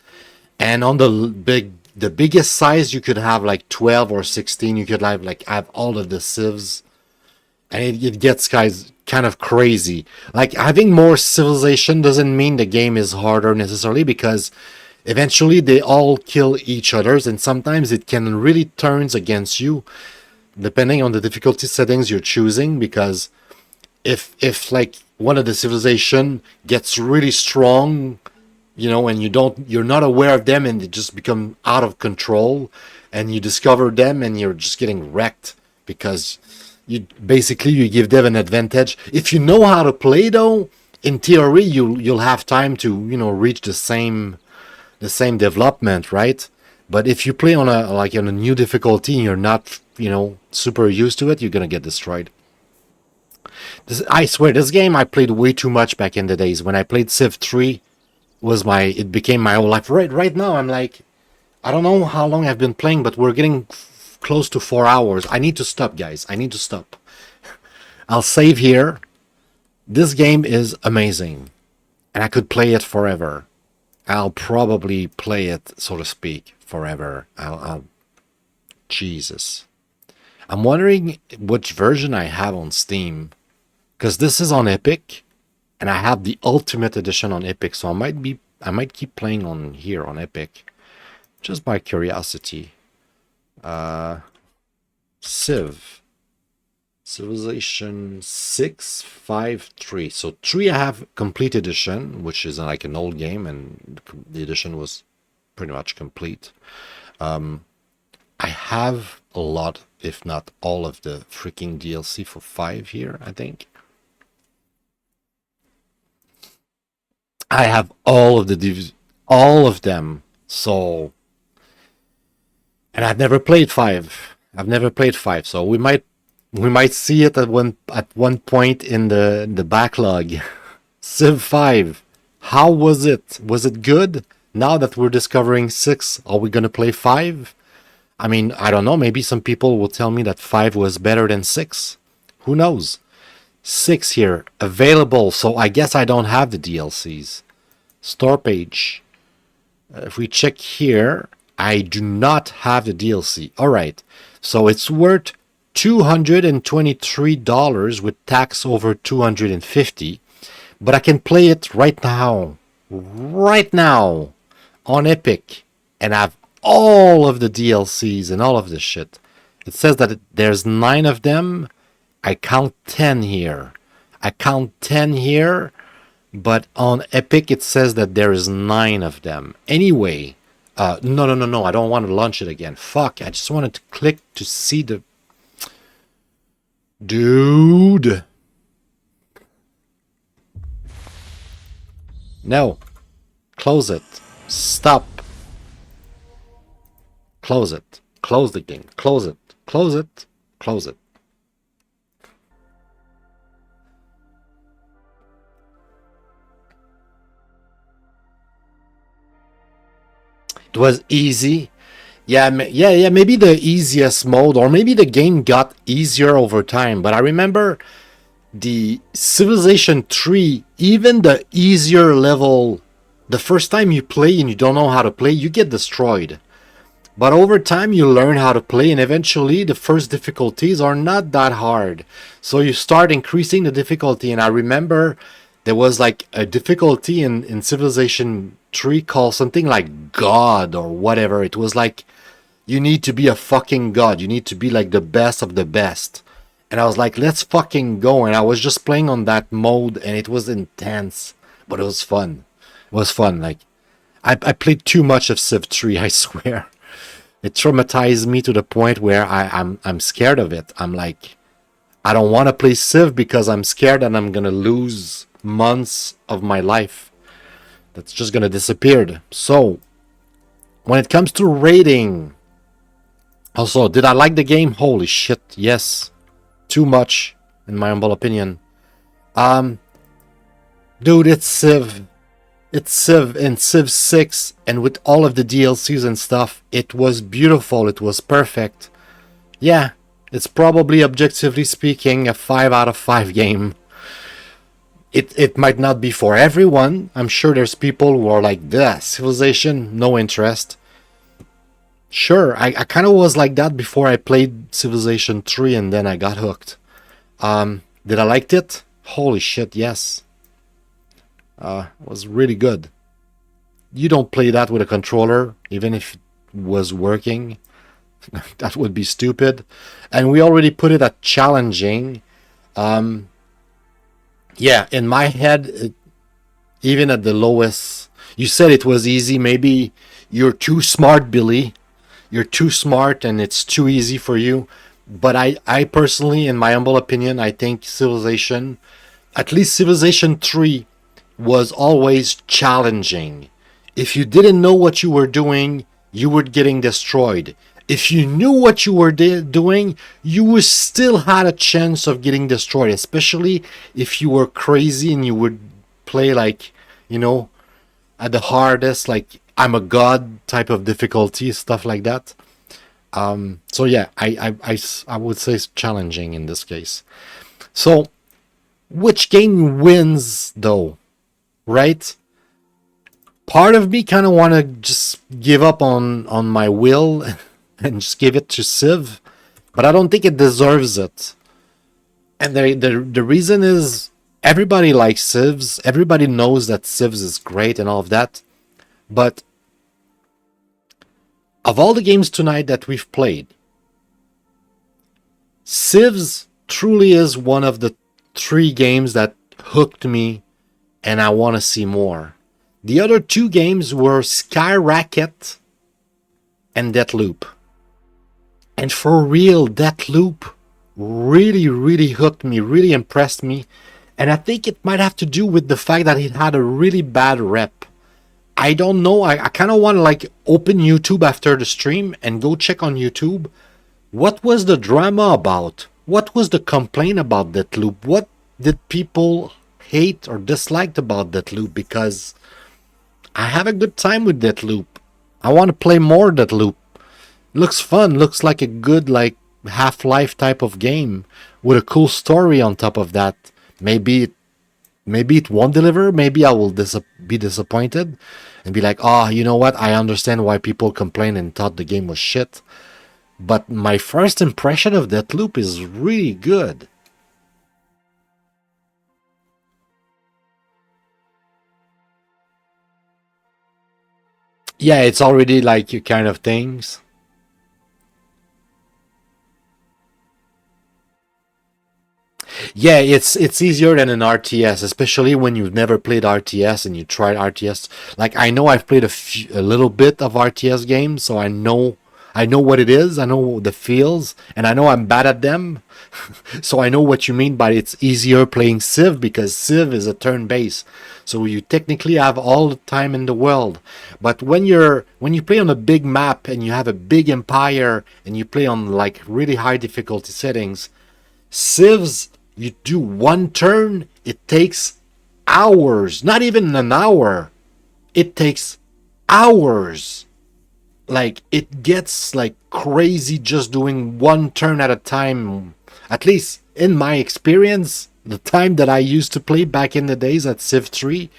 Speaker 1: And on the biggest size, you could have like 12 or 16. You could have all of the civs. And it gets kind of crazy. Like having more civilization doesn't mean the game is harder necessarily, because eventually they all kill each others, and sometimes it can really turns against you depending on the difficulty settings you're choosing, because if like one of the civilization gets really strong, you know, and you're not aware of them and they just become out of control, and you discover them and you're just getting wrecked because you give them an advantage. If you know how to play though, in theory you'll have time to, you know, reach the same development, right? But if you play on a new difficulty and you're not, you know, super used to it, you're gonna get destroyed. I swear, this game I played way too much back in the days. When I played Civ 3, it became my whole life. Right now, I'm like, I don't know how long I've been playing, but we're getting close to 4 hours. I need to stop, guys. I need to stop. I'll save here. This game is amazing, and I could play it forever. I'll probably play it, so to speak, forever. Jesus. I'm wondering which version I have on Steam, because this is on Epic, and I have the Ultimate Edition on Epic, so I might keep playing on here on Epic, just by curiosity. Civilization 6, 5, 3. So 3 I have complete edition, which is like an old game, and the edition was pretty much complete. I have a lot, if not all, of the freaking DLC for 5 here, I think. I have all of them. So, and I've never played 5. So we might see it at one point in the backlog. Civ 5. How was it? Was it good? Now that we're discovering 6, are we gonna play 5? I mean, I don't know. Maybe some people will tell me that 5 was better than 6. Who knows? 6 here available. So I guess I don't have the DLCs. Store page. If we check here, I do not have the DLC. All right. So it's worth $223 with tax over $250, but I can play it right now on Epic, and have all of the DLCs and all of this shit. It says that there's 9 of them. I count 10 here, but on Epic it says that there is 9 of them. Anyway, no, I don't want to launch it again. Fuck, I just wanted to click to see the... Dude. No. Close it. Stop. Close it. Close the game. Close it. Close it. Close it. It was easy. Yeah, maybe the easiest mode, or maybe the game got easier over time. But I remember the Civilization 3, even the easier level, the first time you play and you don't know how to play, you get destroyed. But over time you learn how to play, and eventually the first difficulties are not that hard. So you start increasing the difficulty, and I remember there was like a difficulty in Civilization 3 called something like God or whatever. It was like, you need to be a fucking god. You need to be like the best of the best. And I was like, let's fucking go. And I was just playing on that mode, and it was intense, but it was fun. It was fun. Like, I played too much of Civ 3, I swear. It traumatized me to the point where I'm scared of it. I'm like, I don't want to play Civ because I'm scared that I'm going to lose months of my life. That's just going to disappear. So, when it comes to rating... Also, did I like the game? Holy shit, yes. Too much, in my humble opinion. Dude, it's Civ. It's Civ and Civ 6, and with all of the DLCs and stuff, it was beautiful, it was perfect. Yeah, it's probably, objectively speaking, a 5 out of 5 game. It might not be for everyone. I'm sure there's people who are like, this Civilization, no interest. Sure, I kind of was like that before I played Civilization 3, and then I got hooked. Did I like it? Holy shit, yes. It was really good. You don't play that with a controller, even if it was working. That would be stupid. And we already put it at challenging. Yeah, in my head, even at the lowest... You said it was easy. Maybe you're too smart, Billy. You're too smart and it's too easy for you. But I personally, in my humble opinion, I think Civilization, at least Civilization 3, was always challenging. If you didn't know what you were doing, you were getting destroyed. If you knew what you were doing, you would still had a chance of getting destroyed, especially if you were crazy and you would play like, you know, at the hardest, like I'm a god type of difficulty, stuff like that. So yeah, I would say it's challenging in this case. So which game wins though, right? Part of me kind of want to just give up on my will and just give it to Civ, but I don't think it deserves it. And the reason is everybody likes Civs, everybody knows that Civs is great and all of that, but of all the games tonight that we've played, Civs truly is one of the 3 games that hooked me and I want to see more. The other 2 games were Sky Racket and Deathloop. And for real, Deathloop really hooked me, really impressed me. And I think it might have to do with the fact that it had a really bad rep. I don't know, I kind of want to like open YouTube after the stream and go check on YouTube. What was the drama about? What was the complaint about Deathloop? What did people hate or disliked about Deathloop? Because I have a good time with Deathloop. I want to play more Deathloop. Looks fun. Looks like a good like Half-Life type of game with a cool story on top of that. Maybe it won't deliver. Maybe I will be disappointed and be like, oh, you know what? I understand why people complained and thought the game was shit. But my first impression of Deathloop is really good. Yeah, it's already like your kind of things. Yeah, it's easier than an RTS, especially when you've never played RTS and you tried RTS. Like I know I've played a little bit of RTS games, so I know what it is, I know the feels, and I know I'm bad at them. So I know what you mean by it's easier playing Civ because Civ is a turn-based. So you technically have all the time in the world. But when you play on a big map and you have a big empire and you play on like really high difficulty settings, Civs, you do one turn, it takes hours, not even an hour. It takes hours. Like it gets like crazy just doing one turn at a time. At least in my experience, the time that I used to play back in the days at Civ 3,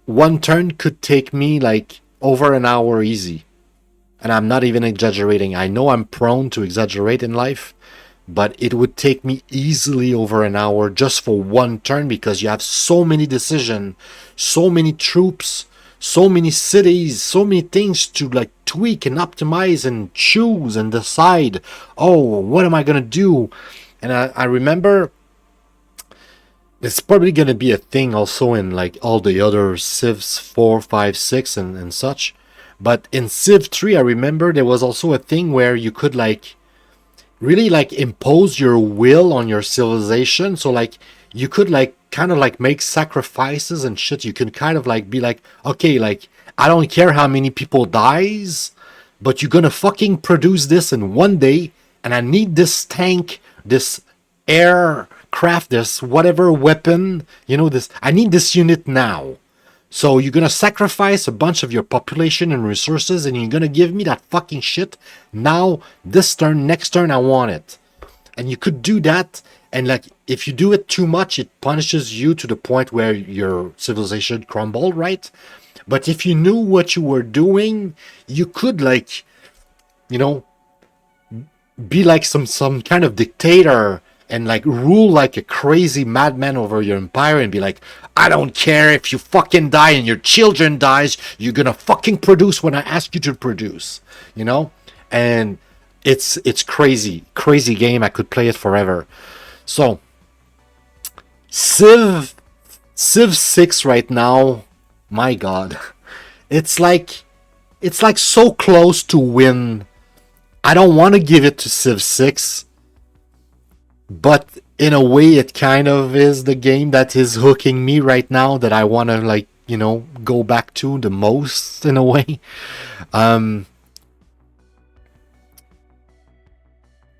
Speaker 1: one turn could take me like over an hour easy. And I'm not even exaggerating. I know I'm prone to exaggerate in life, but it would take me easily over an hour just for one turn because you have so many decisions, so many troops, so many cities, so many things to like tweak and optimize and choose and decide, oh, what am I going to do? And I remember it's probably going to be a thing also in like all the other Civs 4, 5, 6 and such. But in Civ 3, I remember there was also a thing where you could like really like impose your will on your civilization. So like you could like kind of like make sacrifices and shit. You can kind of like be like, okay, like I don't care how many people dies, but you're gonna fucking produce this in one day, and I need this tank, this aircraft, this whatever weapon, you know, this, I need this unit now. So you're gonna sacrifice a bunch of your population and resources, and you're gonna give me that fucking shit now, this turn, next turn, I want it. And you could do that, and like if you do it too much, it punishes you to the point where your civilization crumbled, right? But if you knew what you were doing, you could like, you know, be like some kind of dictator and like rule like a crazy madman over your empire and be like, I don't care if you fucking die and your children dies, you're gonna fucking produce when I ask you to produce, you know? And it's crazy game. I could play it forever. So Civ 6 right now, my god, it's like so close to win. I don't want to give it to Civ 6, but in a way it kind of is the game that is hooking me right now, that I want to like, you know, go back to the most in a way.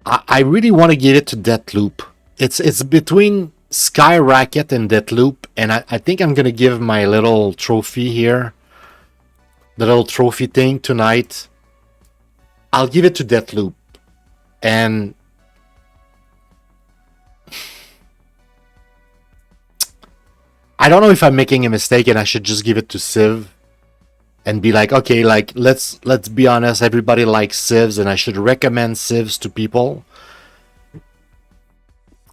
Speaker 1: I really want to give it to Deathloop. It's between Sky Racket and Deathloop, and I think I'm gonna give my little trophy here, the little trophy thing tonight. I'll give it to Deathloop, and I don't know if I'm making a mistake and I should just give it to Civ and be like, okay, like let's be honest, everybody likes Civs and I should recommend Civs to people.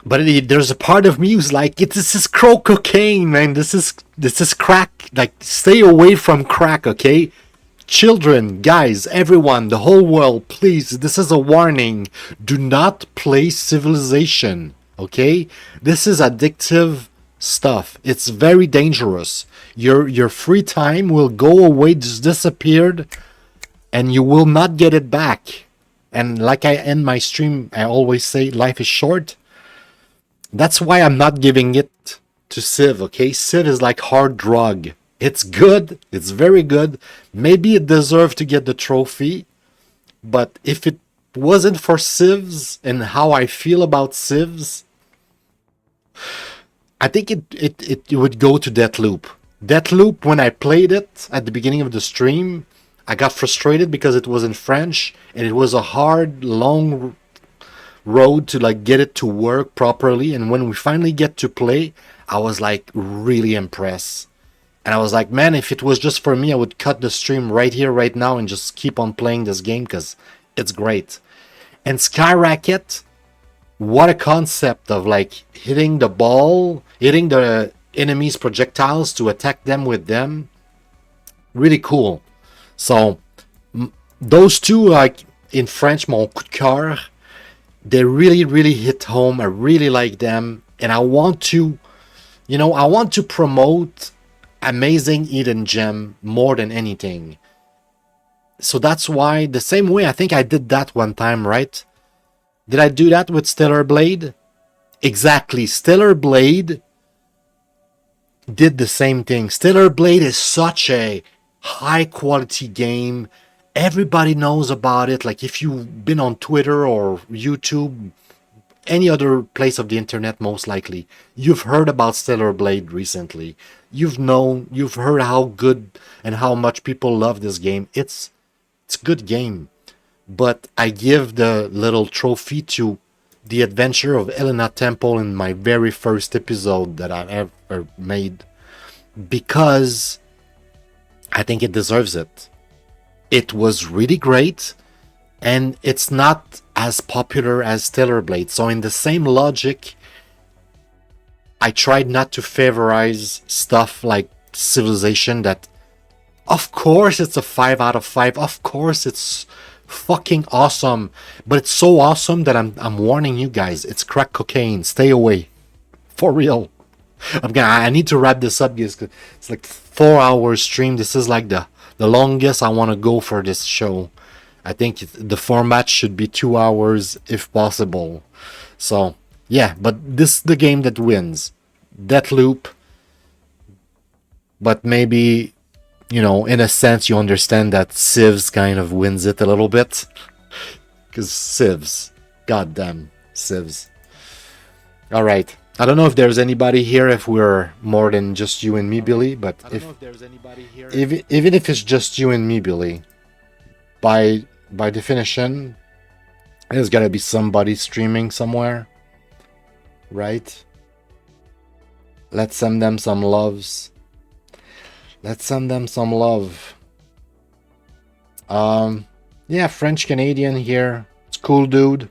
Speaker 1: But there's a part of me who's like, this is crow cocaine, man. This is crack. Like, stay away from crack, okay? Children, guys, everyone, the whole world, please, this is a warning. Do not play Civilization, okay? This is addictive stuff. It's very dangerous. Your free time will go away, just disappeared, and you will not get it back. And like I end my stream, I always say, life is short. That's why I'm not giving it to Civ, okay? Civ is like hard drug. It's good. It's very good. Maybe it deserved to get the trophy. But if it wasn't for Civs and how I feel about Civs, I think it would go to Deathloop. Deathloop, when I played it at the beginning of the stream, I got frustrated because it was in French and it was a hard, long road to like get it to work properly. And when we finally get to play, I was like really impressed. And I was like, man, if it was just for me, I would cut the stream right here, right now, and just keep on playing this game because it's great. And Sky Racket, what a concept of like hitting the ball, hitting the enemy's projectiles to attack them with them. Really cool. So those two, like in French, mon coup de cœur, they really hit home. I really like them. And I want to, I want to promote Amazing Hidden Gem more than anything. So that's why, the same way, I think I did that one time, right? Did I do that with Stellar Blade? Exactly. Stellar Blade did the same thing. Stellar Blade is such a high quality game. Everybody knows about it. Like if you've been on Twitter or YouTube, any other place of the internet, most likely, you've heard about Stellar Blade recently. You've heard how good and how much people love this game. It's a good game. But I give the little trophy to the adventure of Elena Temple in my very first episode that I ever made, because I think it deserves it. It was really great, and it's not as popular as Stellar Blade. So in the same logic, I tried not to favorize stuff like Civilization that, of course, it's a 5 out of 5. Of course, it's fucking awesome. But it's so awesome that I'm warning you guys. It's crack cocaine. Stay away. For real. I need to wrap this up, because it's like 4 hours stream. This is like the longest I want to go for this show. I think the format should be 2 hours if possible. So, yeah, but this is the game that wins. Deathloop. But maybe, in a sense, you understand that Civs kind of wins it a little bit. Because Civs. Goddamn Civs. Alright. I don't know if there's anybody here, if we're more than just you and me, Billy. But even if it's just you and me, Billy, by definition, there's gotta be somebody streaming somewhere, right? Let's send them some loves. Let's send them some love. Yeah, French Canadian here. It's cool, dude.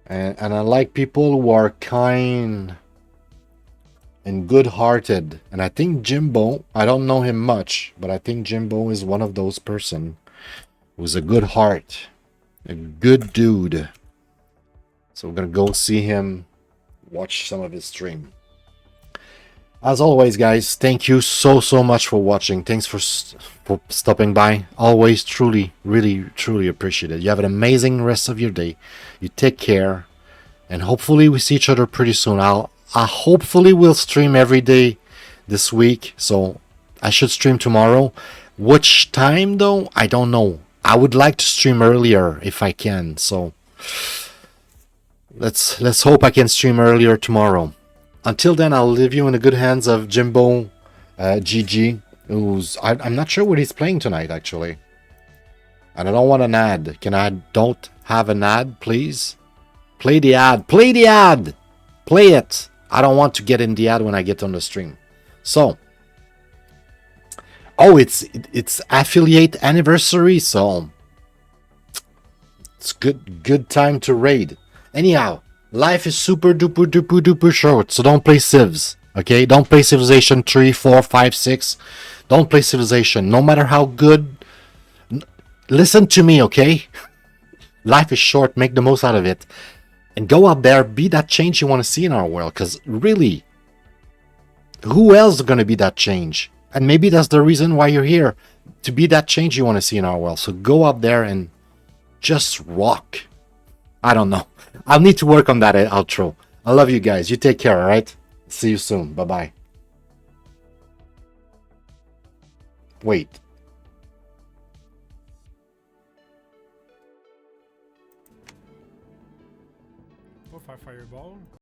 Speaker 1: And I like people who are kind and good-hearted. And I think Jimbo, I don't know him much, but I think Jimbo is one of those person who's a good heart, a good dude. So we're gonna go see him, watch some of his stream. As always, guys, thank you so much for watching. Thanks for stopping by. Always, truly, really, truly appreciate it. You have an amazing rest of your day. You take care, and hopefully we see each other pretty soon. I hopefully will stream every day this week, so I should stream tomorrow. Which time though? I don't know. I would like to stream earlier if I can. So let's hope I can stream earlier tomorrow. Until then, I'll leave you in the good hands of Jimbo GG, who's I'm not sure what he's playing tonight actually. And I don't want an ad. Can I don't have an ad, please? Play the ad. Play the ad. Play it. I don't want to get in the ad when I get on the stream. So, oh, it's affiliate anniversary, so it's good time to raid. Anyhow, life is super duper duper duper short, so don't play Civs. Okay, don't play Civilization 3, 4, 5, 6. Don't play Civilization, no matter how good. Listen to me, okay? Life is short, make the most out of it. And go out there, be that change you want to see in our world. Because really, who else is going to be that change? And maybe that's the reason why you're here. To be that change you want to see in our world. So go out there and just rock. I don't know. I'll need to work on that outro. I love you guys. You take care, alright? See you soon. Bye-bye. Wait.
Speaker 8: Fireball.